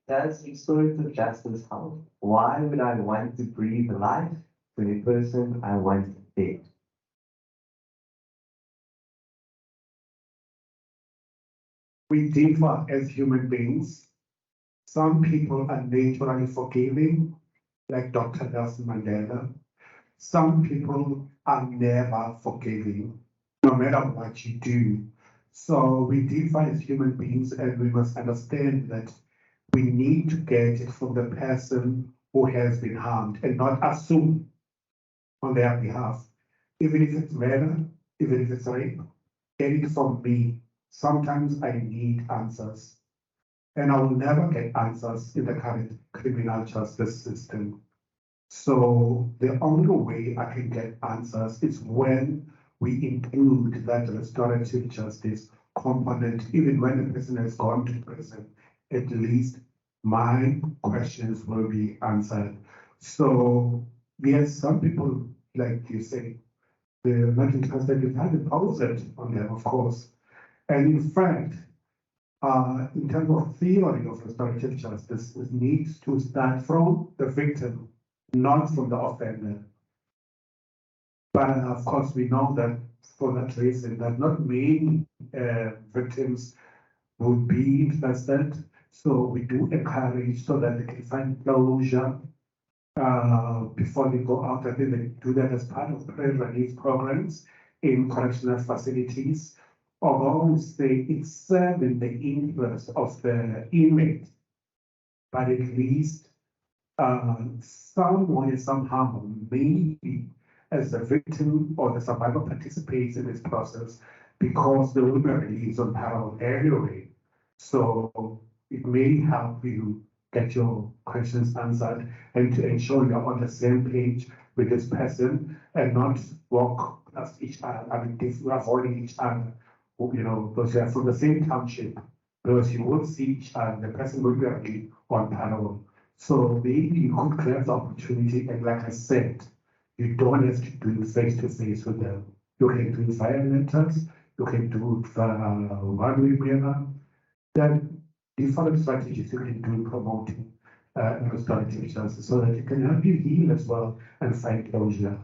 Does restorative justice help? Why would I want to breathe life to a person I want dead? We differ as human beings. Some people are naturally forgiving, like Dr. Nelson Mandela. Some people are never forgiving, no matter what you do. So we differ as human beings, and we must understand that we need to get it from the person who has been harmed and not assume on their behalf. Even if it's murder, even if it's rape, get it from me. Sometimes I need answers, and I will never get answers in the current criminal justice system. So the only way I can get answers is when we include that restorative justice component, even when the person has gone to prison, at least my questions will be answered. So yes, some people, like you say, they're not interested. You've had to pose it on them, of course. And in fact, in terms of theory of restorative justice, it needs to start from the victim, not from the offender. But of course, we know that for that reason, that not many victims would be interested. So we do encourage so that they can find closure before they go out. I think they do that as part of pre-release programs in correctional facilities. Although say it's serving the interest of the inmate, but at least someone somehow, maybe as the victim or the survivor participates in this process because the will be released on parole anyway. So it may help you get your questions answered and to ensure you're on the same page with this person and not walk past each other. I mean, if we're avoiding each other, you know, because you're from the same township, because you will see each other, the person will be released on parole. So maybe you could grab the opportunity, and like I said, you don't have to do it face to face with them. You can do it via letters, you can do it via one-way mail. Then different strategies you can do promoting restorative justice so that you can help you heal as well and find closure.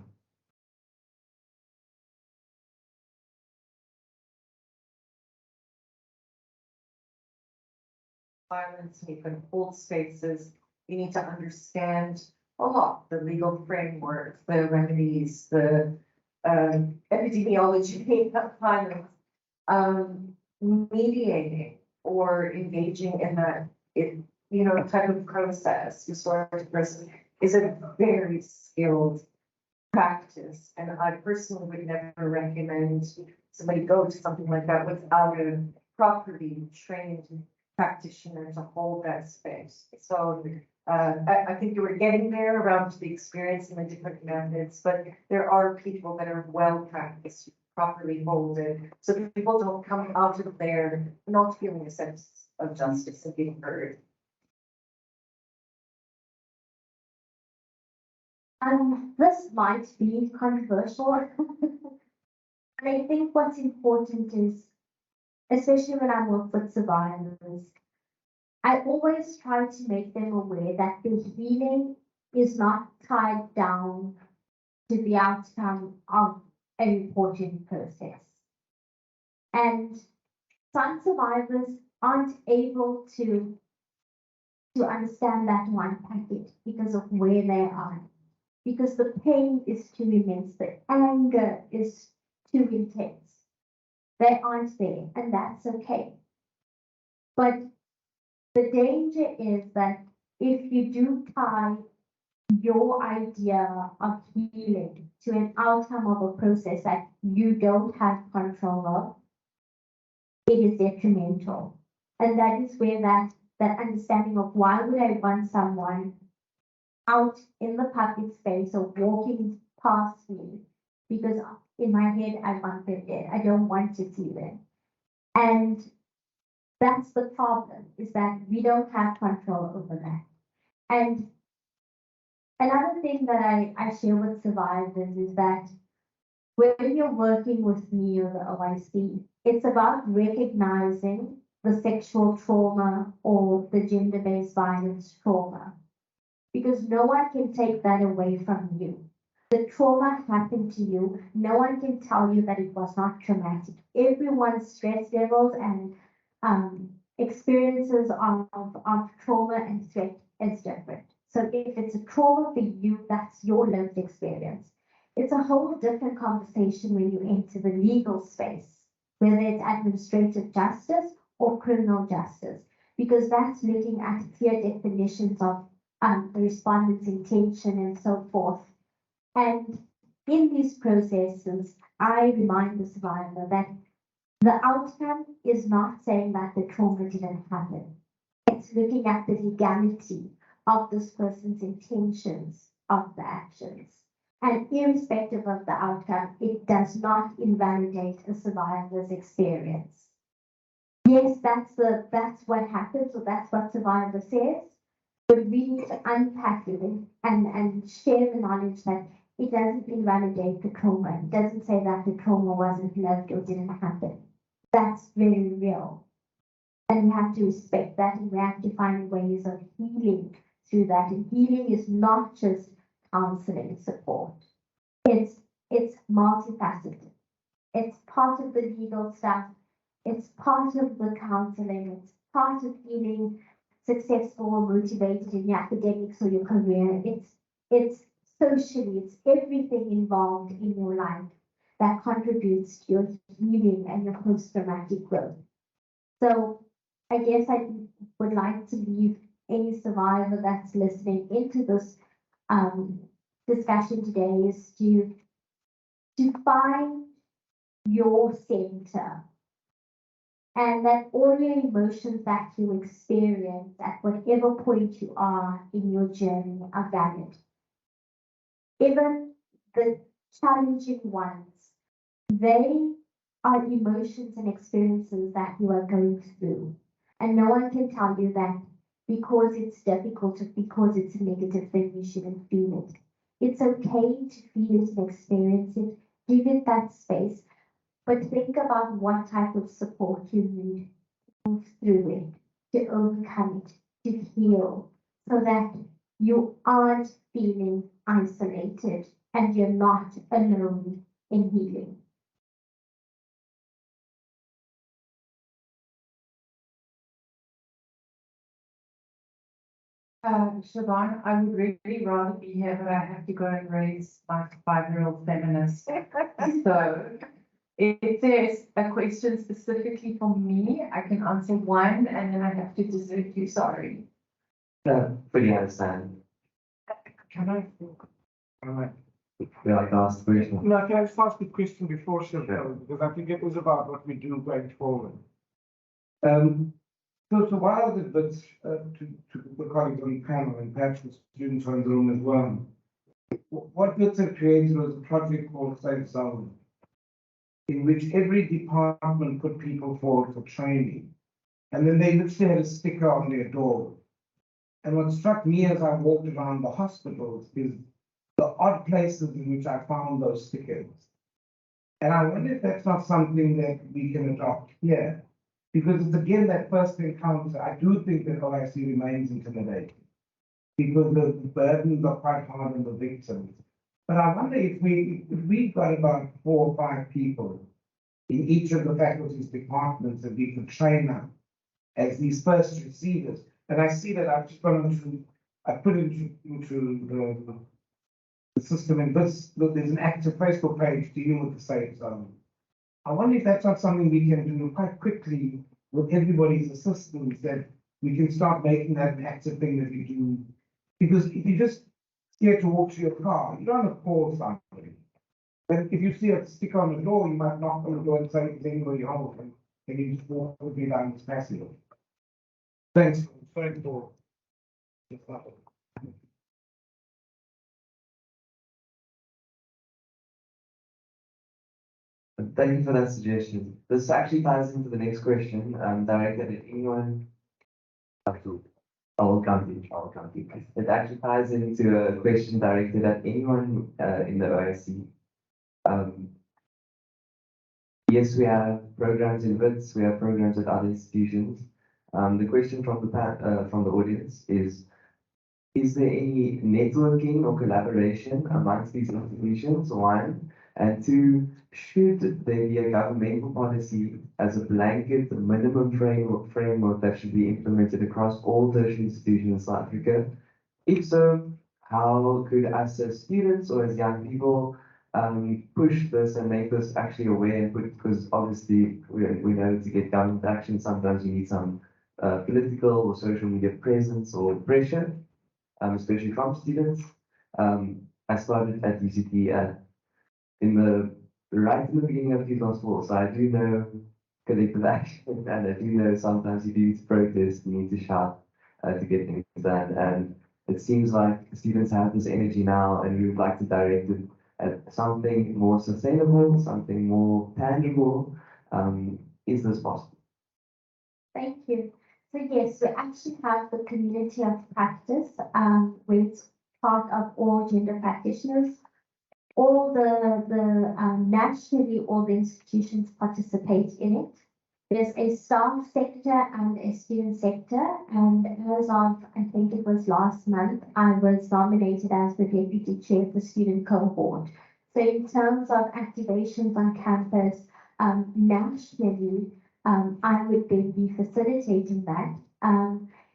Violence, you can hold spaces, you need to understand a lot, the legal framework, the remedies, the epidemiology of violence, mediating or engaging in that, type of process, restorative justice is a very skilled practice. And I personally would never recommend somebody go to something like that without a properly trained practitioner to hold that space. So I think you were getting there around the experience and the different methods, but there are people that are well practiced, properly hold it, so people don't come out of there not feeling a sense of justice and being heard. This might be controversial. And I think what's important is, especially when I work with survivors, I always try to make them aware that the healing is not tied down to the outcome of a reporting process. And some survivors aren't able to understand that one packet because of where they are. Because the pain is too immense, the anger is too intense. They aren't there, and that's okay. But the danger is that if you do tie your idea of healing to an outcome of a process that you don't have control of, it is detrimental. And that is where that understanding of why would I want someone out in the public space or walking past me, because in my head I want them dead. I don't want to see them. And that's the problem, is that we don't have control over that. And another thing that I share with survivors is that when you're working with me or the OIC, it's about recognizing the sexual trauma or the gender-based violence trauma, because no one can take that away from you. The trauma happened to you. No one can tell you that it was not traumatic. Everyone's stress levels and experiences of trauma and threat is different. So if it's a trauma for you, that's your lived experience. It's a whole different conversation when you enter the legal space, whether it's administrative justice or criminal justice, because that's looking at clear definitions of the respondent's intention and so forth. And in these processes, I remind the survivor that the outcome is not saying that the trauma didn't happen. It's looking at the legality of this person's intentions of the actions. And irrespective of the outcome, it does not invalidate a survivor's experience. Yes, that's what happens, or that's what survivor says, but we need to unpack it and share the knowledge that it doesn't invalidate the trauma. It doesn't say that the trauma wasn't lived or didn't happen. That's very real. And we have to respect that, and we have to find ways of healing through that. And healing is not just counseling support. It's multifaceted. It's part of the legal stuff. It's part of the counseling. It's part of feeling successful or motivated in your academics or your career. It's socially, it's everything involved in your life that contributes to your healing and your post-traumatic growth. So I guess I would like to leave any survivor that's listening into this discussion today is to find your center, and that all your emotions that you experience at whatever point you are in your journey are valid. Even the challenging ones, they are emotions and experiences that you are going through. And no one can tell you that because it's difficult or because it's a negative thing, you shouldn't feel it. It's okay to feel it and experience it. Give it that space. But think about what type of support you need to move through it, to overcome it, to heal, so that you aren't feeling isolated and you're not alone in healing. Chivaugn, I would really rather be here, but I have to go and raise my 5-year-old feminist. So if there's a question specifically for me, I can answer one, and then I have to desert you, sorry. Fully understand. Can I? We like to ask the question. No, can I just ask the question before she goes? Because I think it was about what we do going forward. So while I was at Wits, to the colleagues on the panel and perhaps the students on the room as well, what Wits had created was a project called Safe Zone, in which every department put people forward for training. And then they literally had a sticker on their door. And what struck me as I walked around the hospitals is the odd places in which I found those stickers. And I wonder if that's not something that we can adopt here. Because it's again that first encounter, I do think that OIC remains intimidating. Because the burdens are quite hard on the victims. But I wonder if we've got about 4 or 5 people in each of the faculty's departments that we could train up as these first receivers. And I see that I've just gone into, I put into the system, and this, look, there's an active Facebook page dealing with the Safe Zone. I wonder if that's not something we can do quite quickly with everybody's assistance, that we can start making that an active thing that we do. Because if you just scared to walk to your car, you don't want to call somebody. But if you see a sticker on the door, you might knock on the door and say, is anybody home? And you just walk with me down this passage. Thanks. Sorry for just that. Thank you for that suggestion. This actually ties into the next question, directed at anyone. I will come to you. It actually ties into a question directed at anyone in the OIC. Yes, we have programs in WITS, we have programs at other institutions. The question from the audience is there any networking or collaboration amongst these institutions, 1? And 2, should there be a governmental policy as a blanket minimum framework that should be implemented across all tertiary institutions in South Africa If so, how could us as students or as young people push this and make this actually aware and put, because obviously we know to get government action, sometimes you need some political or social media presence or pressure, especially from students. I started at UCT in the right in the beginning of 2004, so I do know collective action, and I do know sometimes you do need to protest, you need to shout to get things done, and it seems like students have this energy now, and we would like to direct it at something more sustainable, something more tangible. Is this possible? Thank you. So yes, we actually have the community of practice, where it's part of all gender practitioners. All nationally, all the institutions participate in it. There's a staff sector and a student sector, and as of, I think it was last month, I was nominated as the deputy chair of the student cohort. So in terms of activations on campus, nationally, I would then be facilitating that.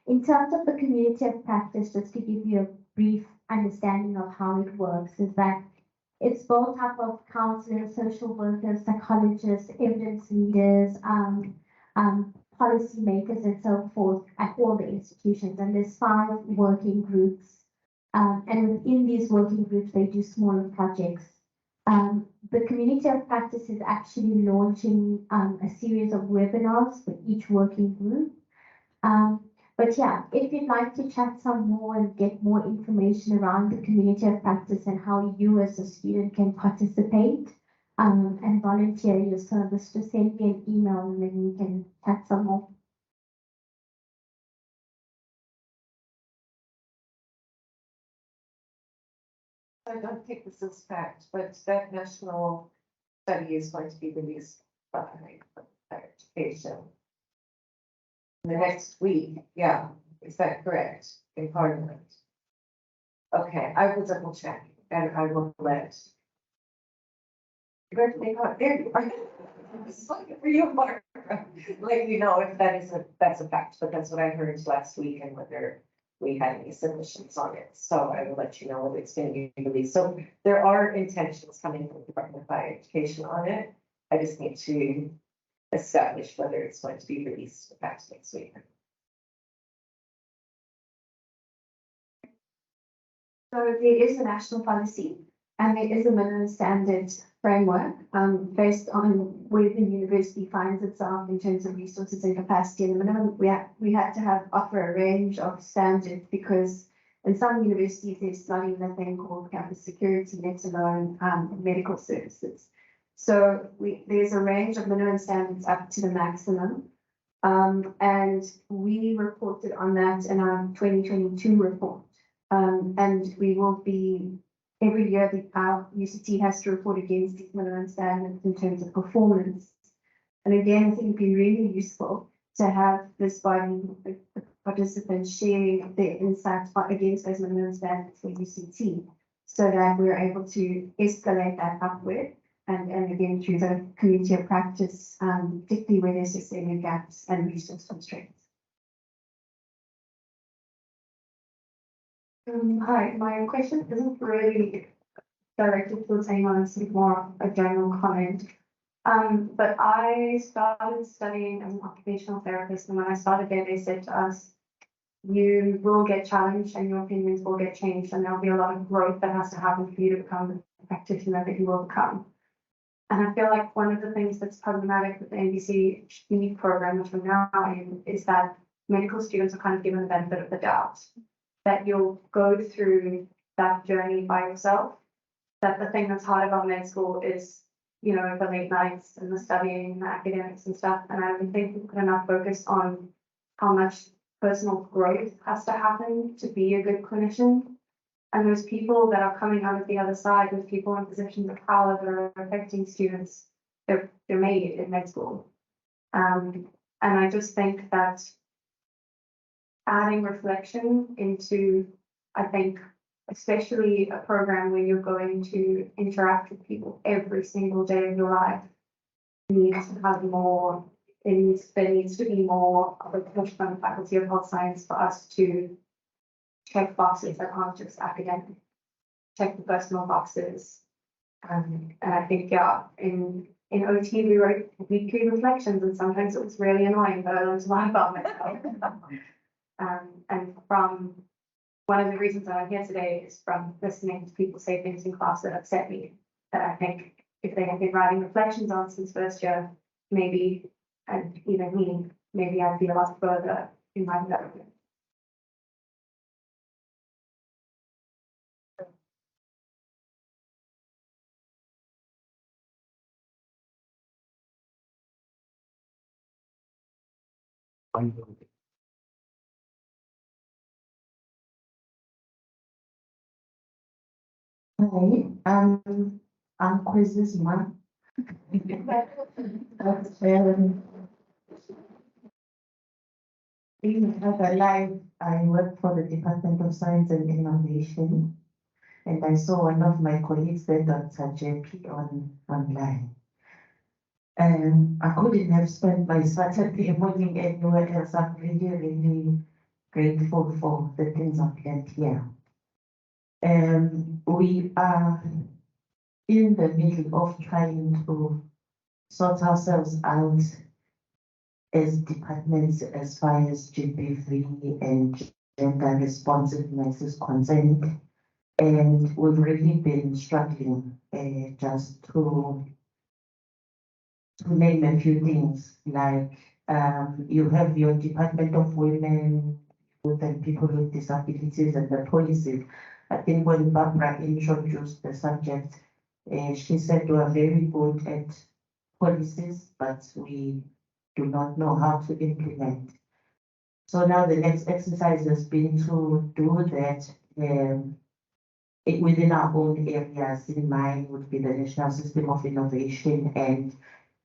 In terms of the community of practice, just to give you a brief understanding of how it works, is that it's built up of counselors, social workers, psychologists, evidence leaders, policy makers, and so forth at all the institutions. And there's 5 working groups. And within these working groups, they do smaller projects. The community of practice is actually launching a series of webinars for each working group. But yeah, if you'd like to chat some more and get more information around the community of practice and how you as a student can participate and volunteer your service, just send me an email and then we can chat some more. I don't think this is fact, but that national study is going to be released by education. The next week, yeah, is that correct, in Parliament? Okay, I will double check and I will let. Where do they go? There you are. I'm just looking for you, Barbara. Let you know if that's a fact, but that's what I heard last week and whether we had any submissions on it. So I will let you know whether it's going to be released. So there are intentions coming from the Department of Higher Education on it. I just need to establish whether it's going to be released perhaps next week. So there is a national policy and there is a minimum standard framework based on where the university finds itself in terms of resources and capacity. And the minimum we had to offer a range of standards because in some universities there's not even a thing called campus security, let alone medical services. So there's a range of minimum standards up to the maximum. And we reported on that in our 2022 report. And we will be, every year our UCT has to report against these minimum standards in terms of performance. And again, I think it'd be really useful to have this body, the participants sharing their insights against those minimum standards for UCT so that we're able to escalate that upward. And again, through the community of practice, particularly where there's systemic gaps and resource constraints. Hi, my question isn't really directed towards anyone, it's more a general comment. But I started studying as an occupational therapist, and when I started there, they said to us, you will get challenged and your opinions will get changed, and there'll be a lot of growth that has to happen for you to become the practitioner that you will become. And I feel like one of the things that's problematic with the NBC unique program, which we're now in, is that medical students are kind of given the benefit of the doubt that you'll go through that journey by yourself. That the thing that's hard about med school is, you know, the late nights and the studying and the academics and stuff. And I don't think we put enough focus on how much personal growth has to happen to be a good clinician. And those people that are coming out of the other side, those people in positions of power that are affecting students, they're made in med school. And I just think that adding reflection into, I think, especially a program where you're going to interact with people every single day of your life, needs to have more, there needs to be more of a push from the Faculty of Health Science for us to check boxes that aren't just academic, check the personal boxes. And I think, yeah, in OT we wrote weekly reflections, and sometimes it was really annoying, but I learned to laugh about myself. And from one of the reasons that I'm here today is from listening to people say things in class that upset me, that I think if they had been writing reflections on since first year, maybe, and even me, maybe I'd be a lot further in my development. Hi, I'm Quizz's mom. In other life, I work for the Department of Science and Innovation, and I saw one of my colleagues there, Dr. JP, online. I couldn't have spent my Saturday morning anywhere else. I'm really, really grateful for the things I've learned here. We are in the middle of trying to sort ourselves out as departments as far as GP3 and gender responsiveness is concerned. And we've really been struggling just to name a few things, like you have your Department of Women, Youth and People with Disabilities and the policies. I think when Barbara introduced the subject, she said we are very good at policies, but we do not know how to implement. So now the next exercise has been to do that within our own areas. In mine would be the National System of Innovation, and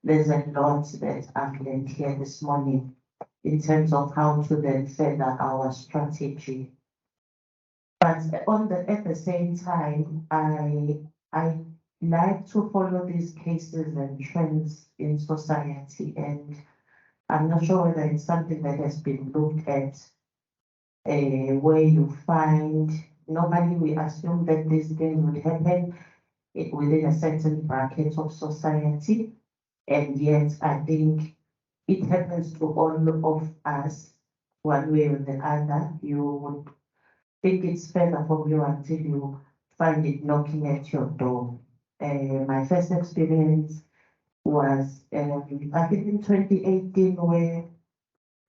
there's a lot that I've learned here this morning in terms of how to then further our strategy. But at the same time, I like to follow these cases and trends in society, and I'm not sure whether it's something that has been looked at, where you find, normally we assume that these things would happen within a certain bracket of society, and yet I think it happens to all of us one way or the other. You would think it's further from you until you find it knocking at your door. My first experience was, I think in 2018, where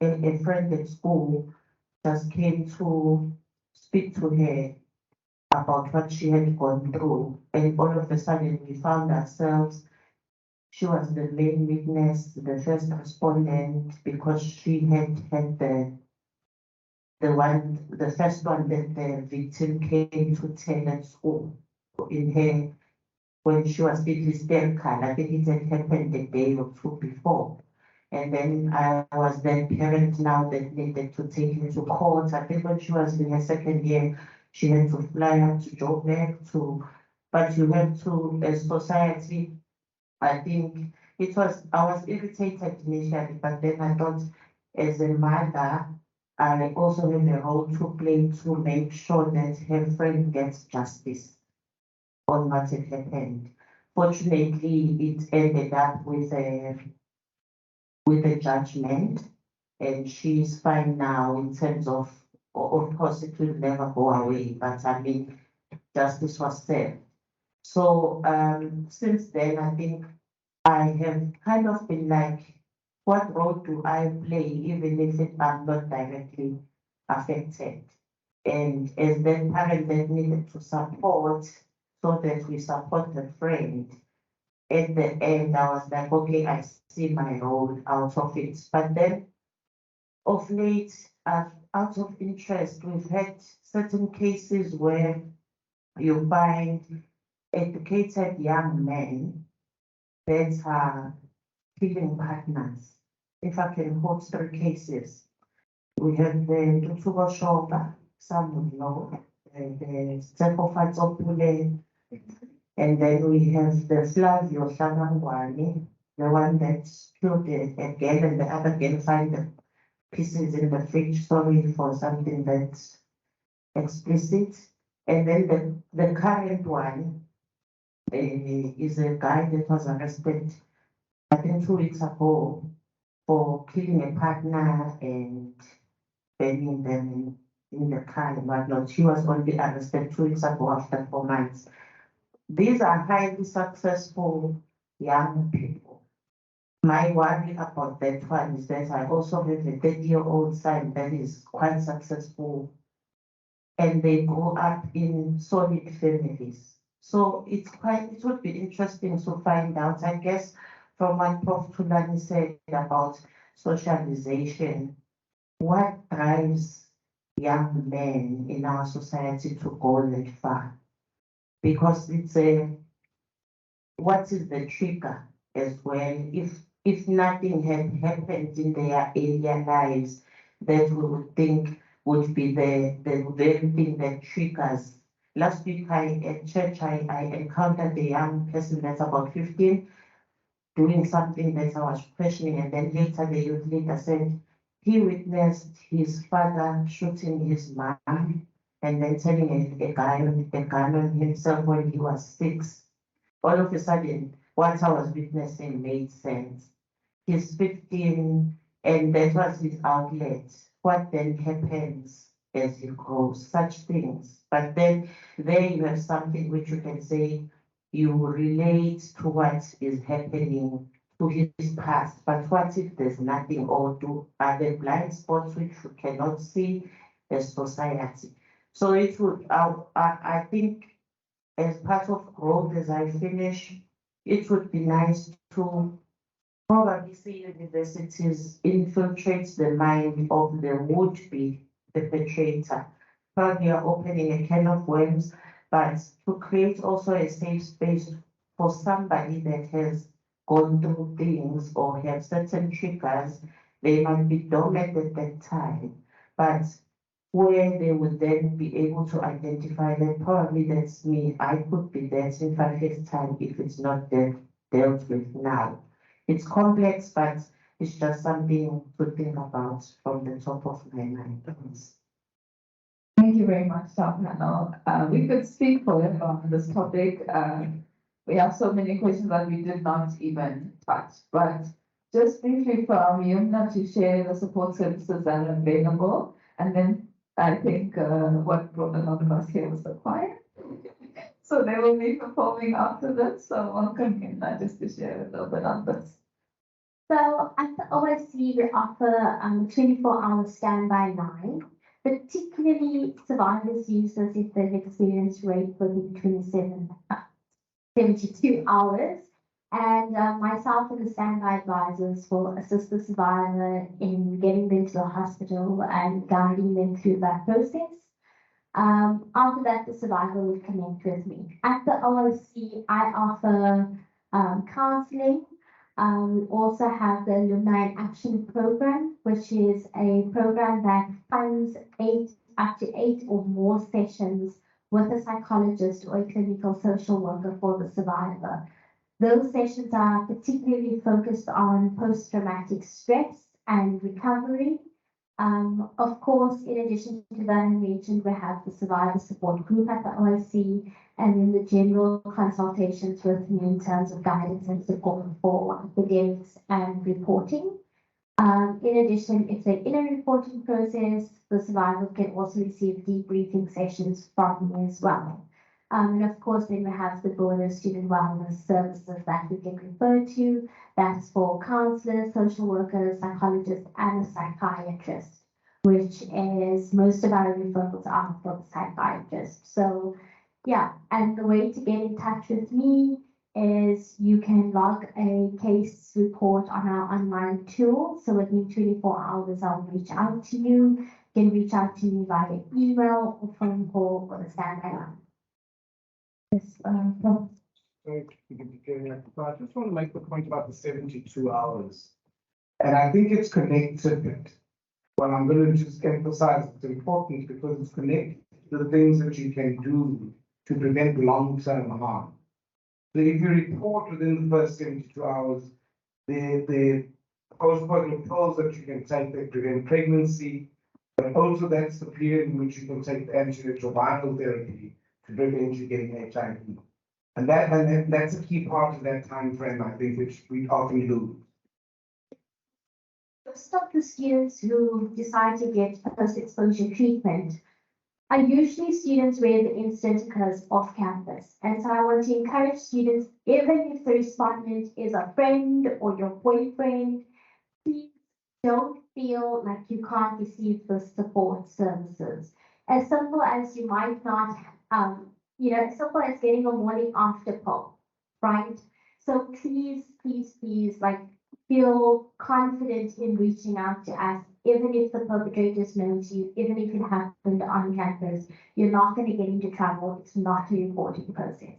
a friend at school just came to speak to her about what she had gone through. And all of a sudden we found ourselves, she was the main witness, the first respondent, because she had the first one that the victim came to tell at school in her when she was still hysterical. I think it had happened a day or two before. And then I was that parent now that needed to take her to court. I think when she was in her second year, she had to fly up to Joburg but you have to, as society, I think I was irritated initially, but then I thought as a mother, I also have a role to play to make sure that her friend gets justice on what had happened. Fortunately, it ended up with a judgment, and she's fine now in terms of course, it will never go away, but I mean, justice was served. So since then, I think I have kind of been like, what role do I play, even if I'm not directly affected? And as that parent that needed to support, so that we support the friend, at the end, I was like, okay, I see my role out of it. But then, of late, out of interest, we've had certain cases where you find educated young men that are killing partners. If I can quote 3 cases, we have the Gxubane, some would know, the centerpiece of Thulane, and then we have the Chivaugn Gordon, the one that killed a girl, and the other girl find the pieces in the fridge. Sorry for something that explicit. And then the current one is a guy that was arrested, I think 2 weeks ago, for killing a partner and burning them in the car and whatnot. He was only arrested 2 weeks ago after 4 months. These are highly successful young people. My worry about that one is that I also have a 30-year-old son that is quite successful, and they grow up in solid families. So it would be interesting to find out, I guess, from what Prof. Thulane said about socialization, what drives young men in our society to go that far? Because it's what is the trigger as well? If nothing had happened in their earlier lives that we would think would be the very thing that triggers. Last week at church I encountered a young person that's about 15 doing something that I was questioning, and then later the youth leader said he witnessed his father shooting his mom and then turning a gun on himself when he was 6. All of a sudden, what I was witnessing made sense. He's 15, and that was his outlet. What then happens as he grows? Such things. But then there you have something which you can say you relate to what is happening to his past. But what if there's nothing, or are there blind spots which we cannot see as society? So it would, I think, as part of growth, as I finish, it would be nice to probably see universities infiltrate the mind of the would-be perpetrator. Probably are opening a can of worms, but to create also a safe space for somebody that has gone through things or have certain triggers. They might be dormant at that time, but where they would then be able to identify that probably that's me. I could be that in 5 years' time if it's not dealt with now. It's complex, but it's just something to think about from the top of my mind. Thank you very much, Dr. Panel. We could speak forever on this topic. We have so many questions that we did not even touch, but just briefly from Yumna to share the support services that are available, and then I think what brought a lot of us here was the choir. So they will be performing after this. So welcome Yumna just to share a little bit on this. So at the OIC, we offer 24-hour standby line, particularly survivors use this if they've experienced rape within 72 hours. And myself and the standby advisors will assist the survivor in getting them to the hospital and guiding them through that process. After that, the survivor will connect with me. At the OIC, I offer counseling. We also have the Alumni in Action program, which is a program that funds up to eight or more sessions with a psychologist or a clinical social worker for the survivor. Those sessions are particularly focused on post-traumatic stress and recovery. Of course, in addition to that, I mentioned we have the survivor support group at the OIC, and then the general consultations with me in terms of guidance and support for academics and reporting. In addition, if they're in a reporting process, the survivor can also receive debriefing sessions from me as well. And of course, then we have the broader student wellness services that we can refer to. That's for counselors, social workers, psychologists, and a psychiatrist, which is most of our referrals are for the psychiatrist. So yeah, and the way to get in touch with me is you can log a case report on our online tool. So within 24 hours, I'll reach out to you. You can reach out to me via email or phone call or the standby line. Yes, Prof. Sorry to be getting but I just want to make the point about the 72 hours. And I think it's connected. But I'm going to just emphasize it's important because it's connected to the things that you can do to prevent long-term harm. So if you report within the first 72 hours, the postpartum pills that you can take that prevent pregnancy, But also that's the period in which you can take the antiretroviral therapy to prevent you getting HIV. And that's a key part of that time frame, I think, which we often lose. Most of the students who decide to get post-exposure treatment are usually students where the incident occurs off campus. And so I want to encourage students, even if the respondent is a friend or your boyfriend, please don't feel like you can't receive the support services. As simple as you might not, as simple as getting a morning after pill, right? So please, like, feel confident in reaching out to us, even if the perpetrators knows you, even if it happened on campus. You're not going to get into trouble. It's not a reporting process.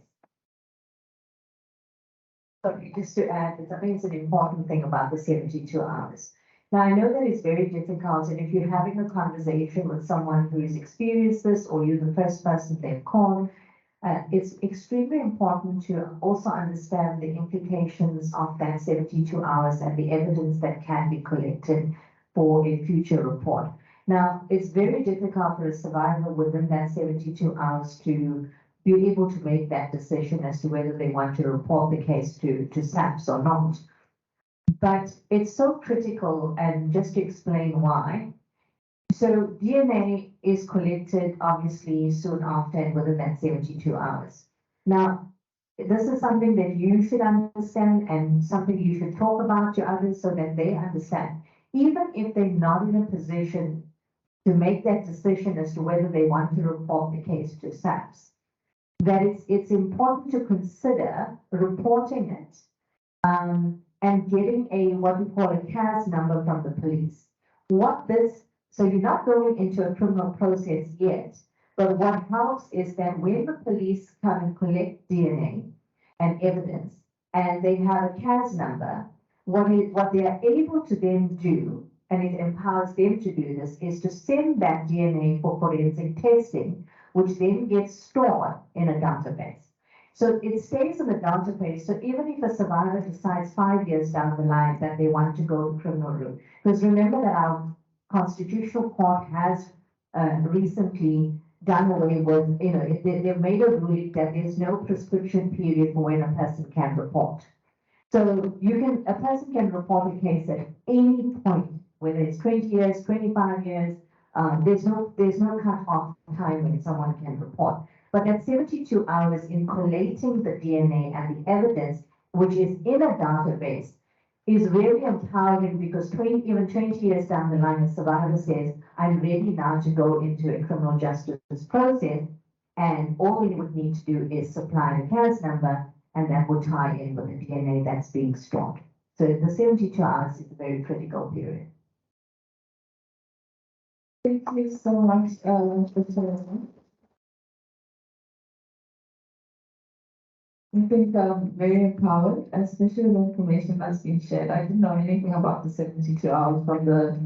Sorry, just to add, I think it's an important thing about the 72 hours. Now, I know that it's very difficult, and if you're having a conversation with someone who has experienced this, or you're the first person they've called, it's extremely important to also understand the implications of that 72 hours and the evidence that can be collected for a future report. Now, it's very difficult for a survivor within that 72 hours to be able to make that decision as to whether they want to report the case to SAPS or not. But it's so critical, and just to explain why. So DNA is collected obviously soon after and within that 72 hours. Now, this is something that you should understand and something you should talk about to others so that they understand. Even if they're not in a position to make that decision as to whether they want to report the case to SAPS, that it's important to consider reporting it and getting what we call a CAS number from the police. So you're not going into a criminal process yet, but what helps is that when the police come and collect DNA and evidence, and they have a CAS number, what they are able to then do, and it empowers them to do this, is to send that DNA for forensic testing, which then gets stored in a database. So it stays in the database. So even if a survivor decides 5 years down the line that they want to go the criminal route, because remember that our Constitutional Court has recently done away with, they've made a ruling that there's no prescription period for when a person can report. So a person can report a case at any point, whether it's 20 years, 25 years, there's no cut-off time when someone can report. But at 72 hours in collating the DNA and the evidence, which is in a database, is really empowering, because even 20 years down the line, a survivor says, I'm ready now to go into a criminal justice process, and all we would need to do is supply a CAS number, and that would tie in with the DNA that's being stored. So the 72 hours is a very critical period. Thank you so much, Dr. I think I'm very empowered, especially the information that's been shared. I didn't know anything about the 72 hours from the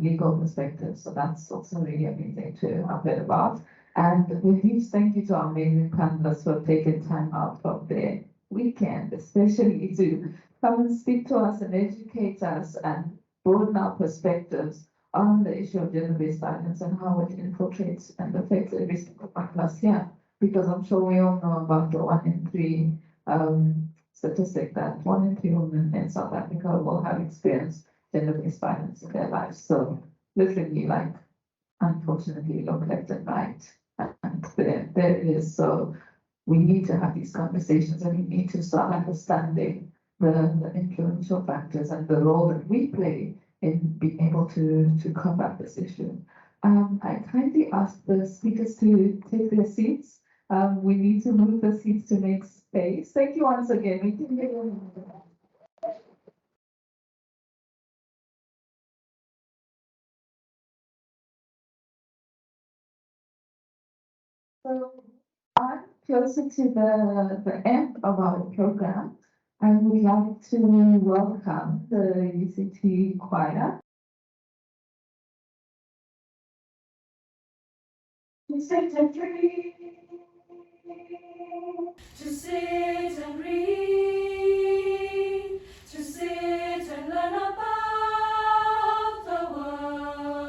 legal perspective, so that's also really amazing to have heard about. And a huge thank you to our amazing panelists for taking time out of their weekend, especially to come and speak to us and educate us and broaden our perspectives on the issue of gender-based violence and how it infiltrates and affects every single one of us here. Because I'm sure we all know about the 1 in 3 statistic that 1 in 3 women in South Africa will have experienced gender-based violence in their lives. So literally, like, unfortunately, look left and right, and there it is. So we need to have these conversations, and we need to start understanding the influential factors and the role that we play in being able to combat this issue. I kindly ask the speakers to take their seats. We need to move the seats to make space. Thank you once again. We can hear you. So I'm closer to the end of our program. I would like to welcome the UCT Choir. To sit and dream, to sit and read, to sit and learn about the world.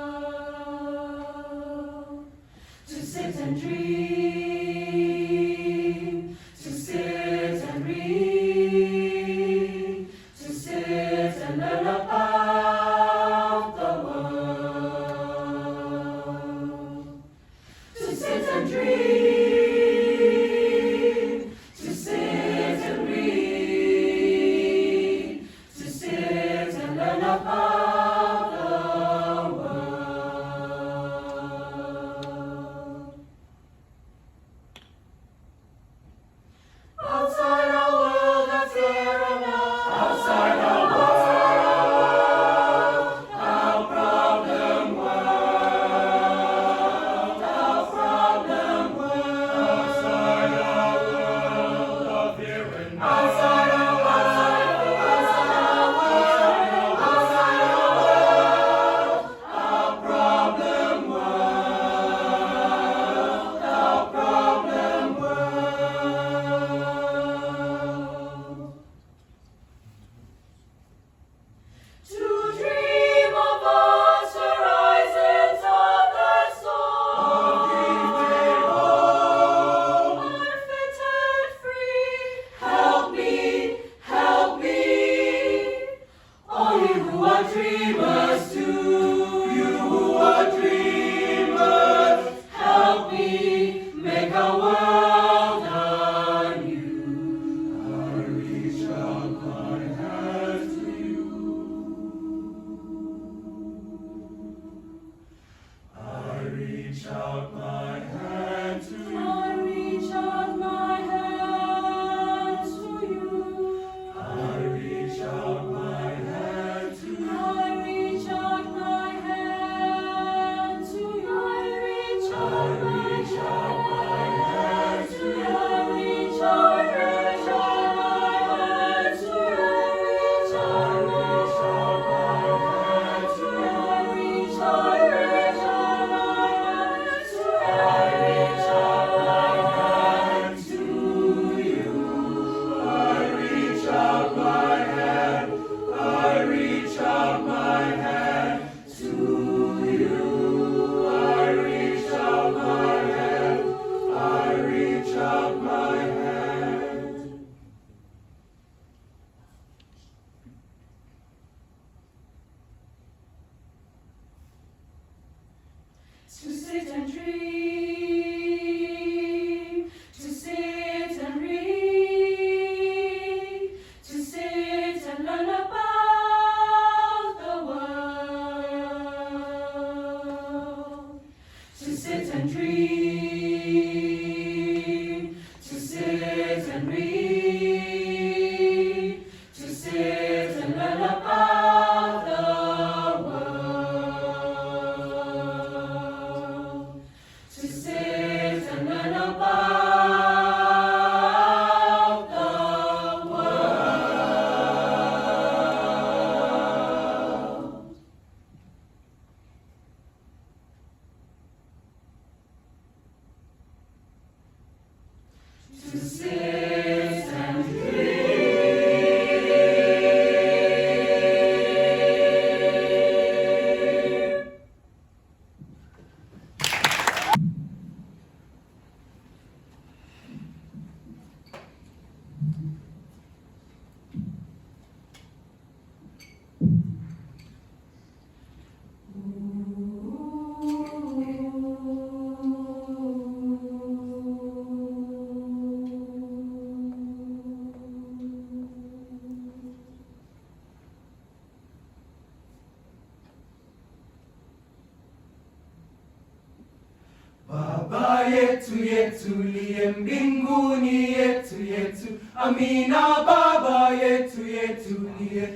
Baba yetu yetu liye mbinguni, yetu yetu, amina. Baba yetu yetu liye,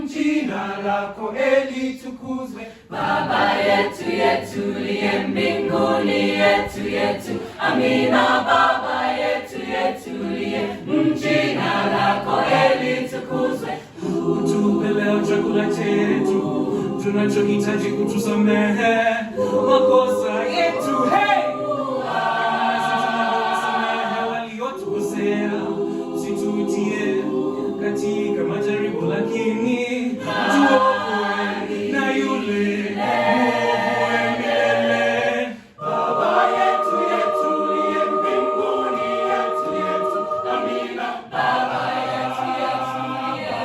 jina lako litukuzwe. Baba yetu yetu liye mbinguni, yetu yetu, amina. Baba yetu yetu liye, jina lako litukuzwe. Utupe leo chakula chetu tunachohitaji, kutusamehe makosa yetu, hey! Usitutie katika majaribu, lakini tuokoe na yule mwovu milele. Baba yetu yetu liye mbinguni, yetu yetu, amina. Baba yetu yetu liye,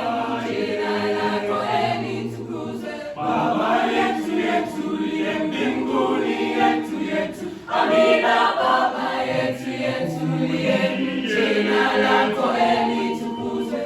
jina lako litukuzwe. Baba yetu yetu liye mbinguni, yetu yetu, amina. Baba yetu yetu liye, jina lako litukuzwe.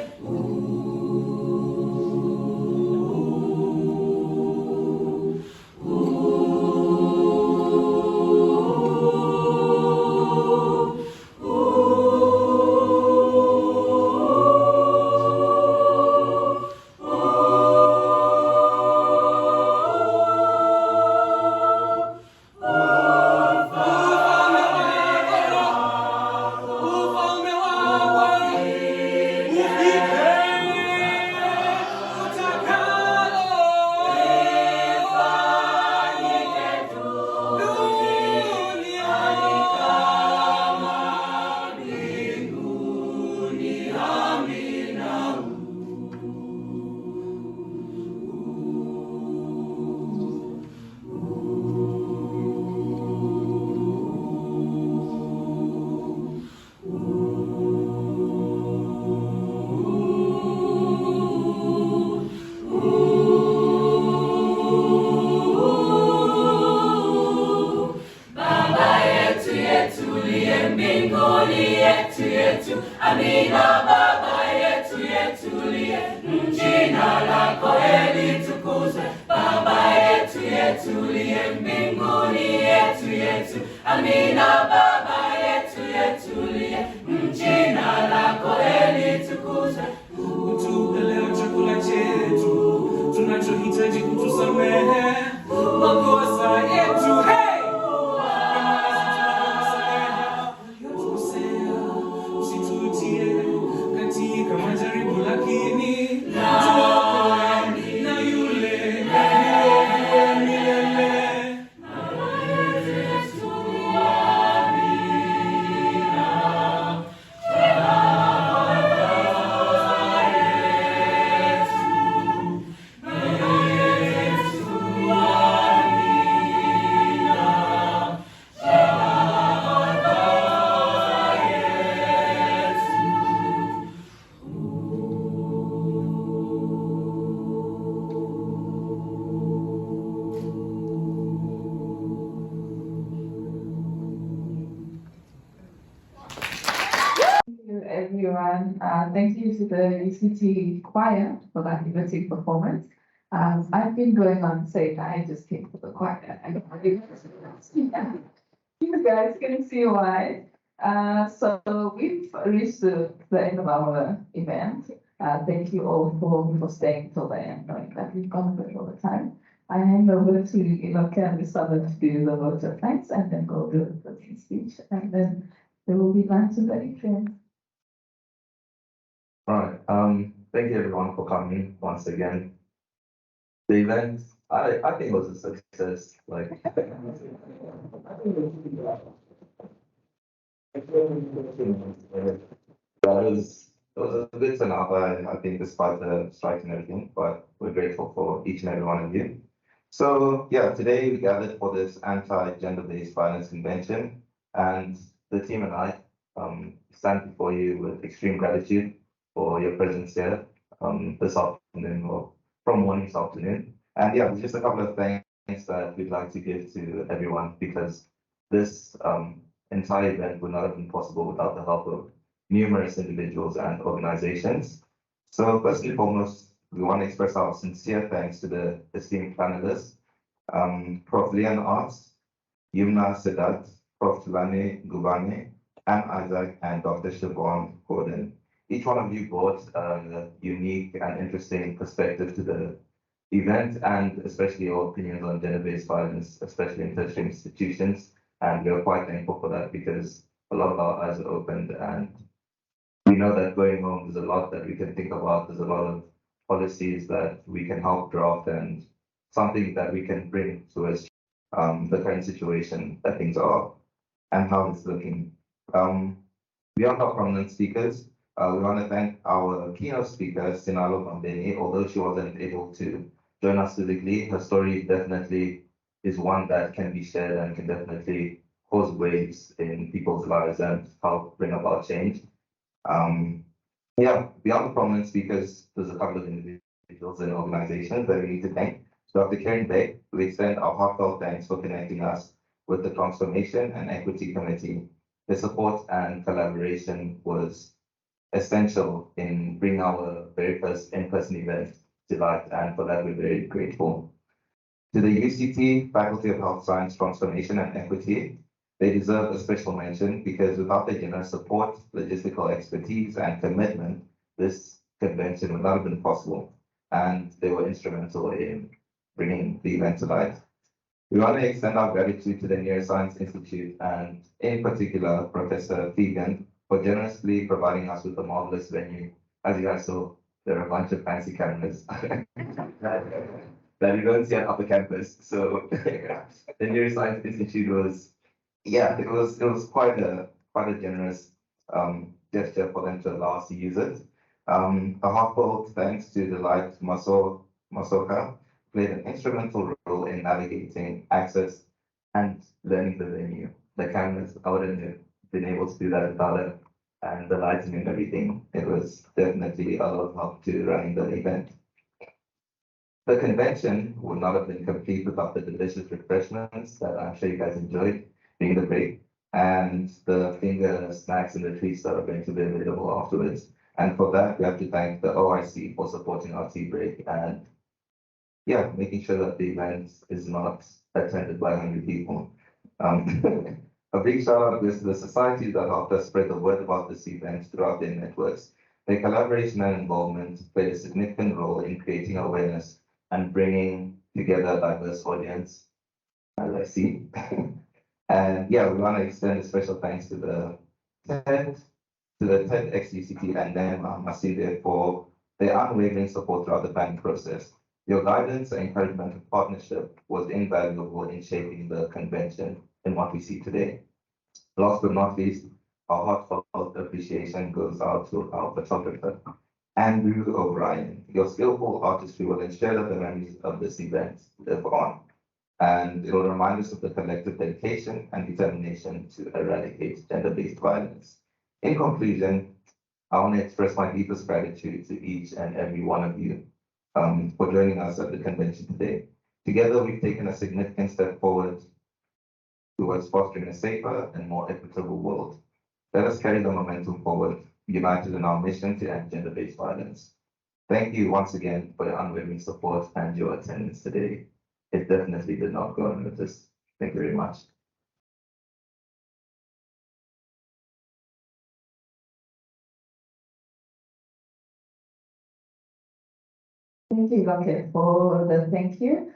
Amina. Baba yetu yetu liye, jina lako litukuzwe. Baba yetu yetu liye mbinguni, yetu yetu, amina. Baba yetu yetu liye, jina lako litukuzwe. Utupe leo chakula chetu tunachohitaji, kutusamehe makosa yetu, hey! Katika majaribu, lakini tuokoe na yule mwovu milele. Baba yetu yetu, amina. Everyone. Thank you to the UCT Choir for that liberating performance. I've been going on saying I just came for the choir. I don't really you guys can see why. So we've reached the end of our event. Thank you all for staying till the end, knowing that we've gone a bit over time. I hand over to Yumna Sedat to do the vote of thanks, and then go do the closing speech, and then there will be lunch in the atrium. All right. Thank you everyone for coming once again. The event, I think, was a success. Like, it was a good turnout, I think, despite the strike and everything, but we're grateful for each and every one of you. So yeah, today we gathered for this anti-gender-based violence convention, and the team and I stand before you with extreme gratitude for your presence here this afternoon, or from morning this afternoon. And yeah, just a couple of thanks that we'd like to give to everyone, because this entire event would not have been possible without the help of numerous individuals and organizations. So first and foremost, we want to express our sincere thanks to the esteemed panelists, Prof. Lilian Artz, Yumna Sedat, Prof. Thulane, Gxubane, Isaac, and Dr. Chivaugn Gordon. Each one of you brought a unique and interesting perspective to the event, and especially your opinions on gender-based violence, especially in tertiary institutions. And we are quite thankful for that, because a lot of our eyes are opened, and we know that going home, there's a lot that we can think about. There's a lot of policies that we can help draft, and something that we can bring towards the current situation that things are and how it's looking. Beyond our prominent speakers, we want to thank our keynote speaker, Sinalo Mambeni. Although she wasn't able to join us physically, her story definitely is one that can be shared and can definitely cause waves in people's lives and help bring about change. Yeah, beyond the prominent speakers, there's a couple of individuals and organizations that we need to thank. Dr. Karen Beck, we extend our heartfelt thanks for connecting us with the Transformation and Equity Committee. The support and collaboration was essential in bringing our very first in-person event to life, and for that we're very grateful. To the UCT Faculty of Health Science Transformation and Equity, they deserve a special mention, because without their generous support, logistical expertise, and commitment, this convention would not have been possible, and they were instrumental in bringing the event to life. We want to extend our gratitude to the Neuroscience Institute, and in particular, Professor Fegan, for generously providing us with a marvelous venue. As you guys saw, there are a bunch of fancy cameras that you don't see at upper campus. So the Neuroscience Institute was, yeah, it was quite a generous gesture for them to allow us to use it. A heartfelt thanks to the light Masoka, played an instrumental role in navigating access and learning the venue. The cameras, I wouldn't have been able to do that without it, and the lighting and everything. It was definitely a lot of help to running the event. The convention would not have been complete without the delicious refreshments that I'm sure you guys enjoyed during the break, and the finger snacks and the treats that are going to be available afterwards. And for that, we have to thank the OIC for supporting our tea break, and yeah, making sure that the event is not attended by hungry people. A big shout out goes to the societies that helped us spread the word about this event throughout their networks. Their collaboration and involvement played a significant role in creating awareness and bringing together a diverse audience, as I see. And yeah, we want to extend a special thanks to the TEDx UCT and them, Masinde, for their unwavering support throughout the planning process. Your guidance and encouragement and partnership was invaluable in shaping the convention and what we see today. Last but not least, our heartfelt appreciation goes out to our photographer, Andrew O'Brien. Your skillful artistry will ensure that the memories of this event live on, and it will remind us of the collective dedication and determination to eradicate gender-based violence. In conclusion, I want to express my deepest gratitude to each and every one of you for joining us at the convention today. Together, we've taken a significant step forward towards fostering a safer and more equitable world. Let us carry the momentum forward, united in our mission to end gender-based violence. Thank you once again for your unwavering support and your attendance today. It definitely did not go unnoticed. Thank you very much. Thank you, Rocket, for the thank you.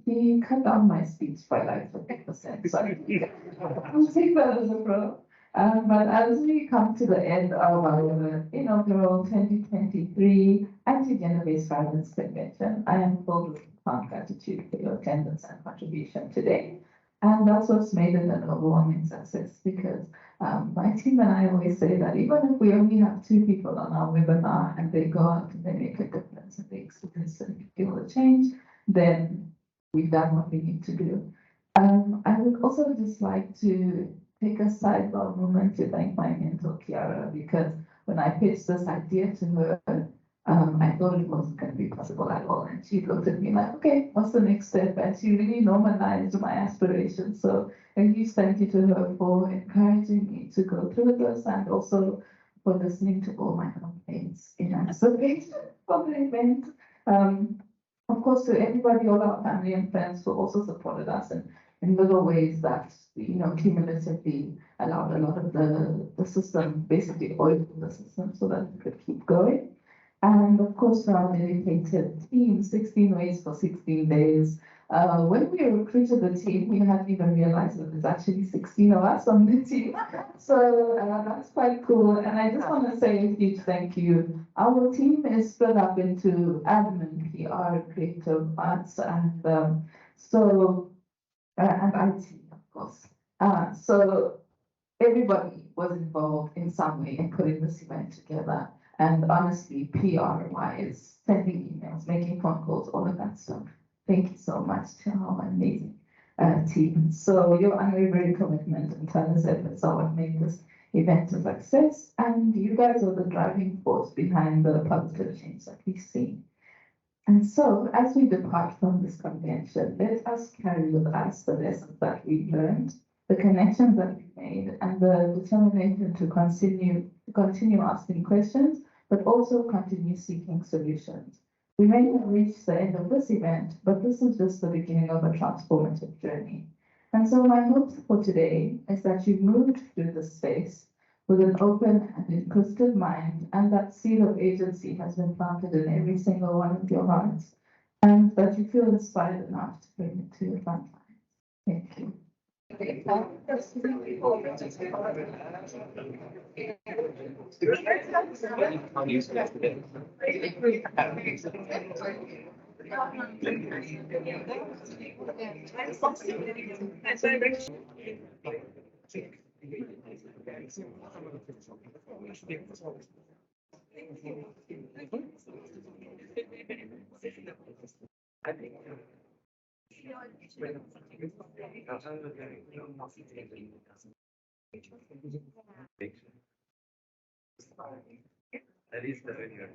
He cut down my speech by like 50%, so I'll take that as a pro. But as we come to the end of our inaugural 2023 Anti-Gender-Based Violence Convention, I am filled with profound gratitude for your attendance and contribution today. And that's what's made it an overwhelming success because my team and I always say that even if we only have 2 people on our webinar and they go out and they make a difference and they experience and feel the change, then we've done what we need to do. I would also just like to take a sidebar moment to thank my mentor, Kiara, because when I pitched this idea to her, I thought it wasn't going to be possible at all. And she looked at me like, okay, what's the next step? And she really normalized my aspirations. So a huge thank you to her for encouraging me to go through this and also for listening to all my complaints in anticipation of the event. Of course, to everybody, all our family and friends who also supported us in little ways that, cumulatively allowed a lot of the system, basically oiled the system so that it could keep going. And of course, to our dedicated team, 16 ways for 16 days. When we recruited the team, we hadn't even realized that there's actually 16 of us on the team. So that's quite cool. And I just want to say a huge thank you. Our team is split up into admin, PR, creative arts, and and IT, of course. So everybody was involved in some way in putting this event together. And honestly, PR-wise, sending emails, making phone calls, all of that stuff. Thank you so much to our amazing team. So your unwavering commitment and tireless efforts are what made this event a success. And you guys are the driving force behind the positive change that we've seen. And so, as we depart from this convention, let us carry with us the lessons that we've learned, the connections that we've made, and the determination to continue asking questions, but also continue seeking solutions. We may have reached the end of this event, but this is just the beginning of a transformative journey. And so my hope for today is that you've moved through this space with an open and inquisitive mind, and that seed of agency has been planted in every single one of your hearts, and that you feel inspired enough to bring it to your front line. Thank you. That is the video.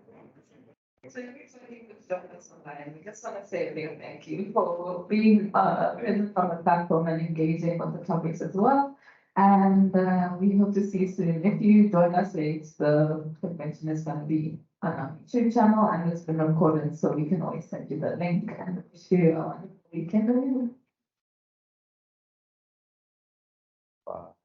So everybody who's joined us online, we just want to say a big thank you for being present on the platform and engaging with the topics as well. And we hope to see you soon. If you join us late, the convention is going to be on our YouTube channel and it's been recorded, so we can always send you the link and wish you a wonderful weekend. Wow.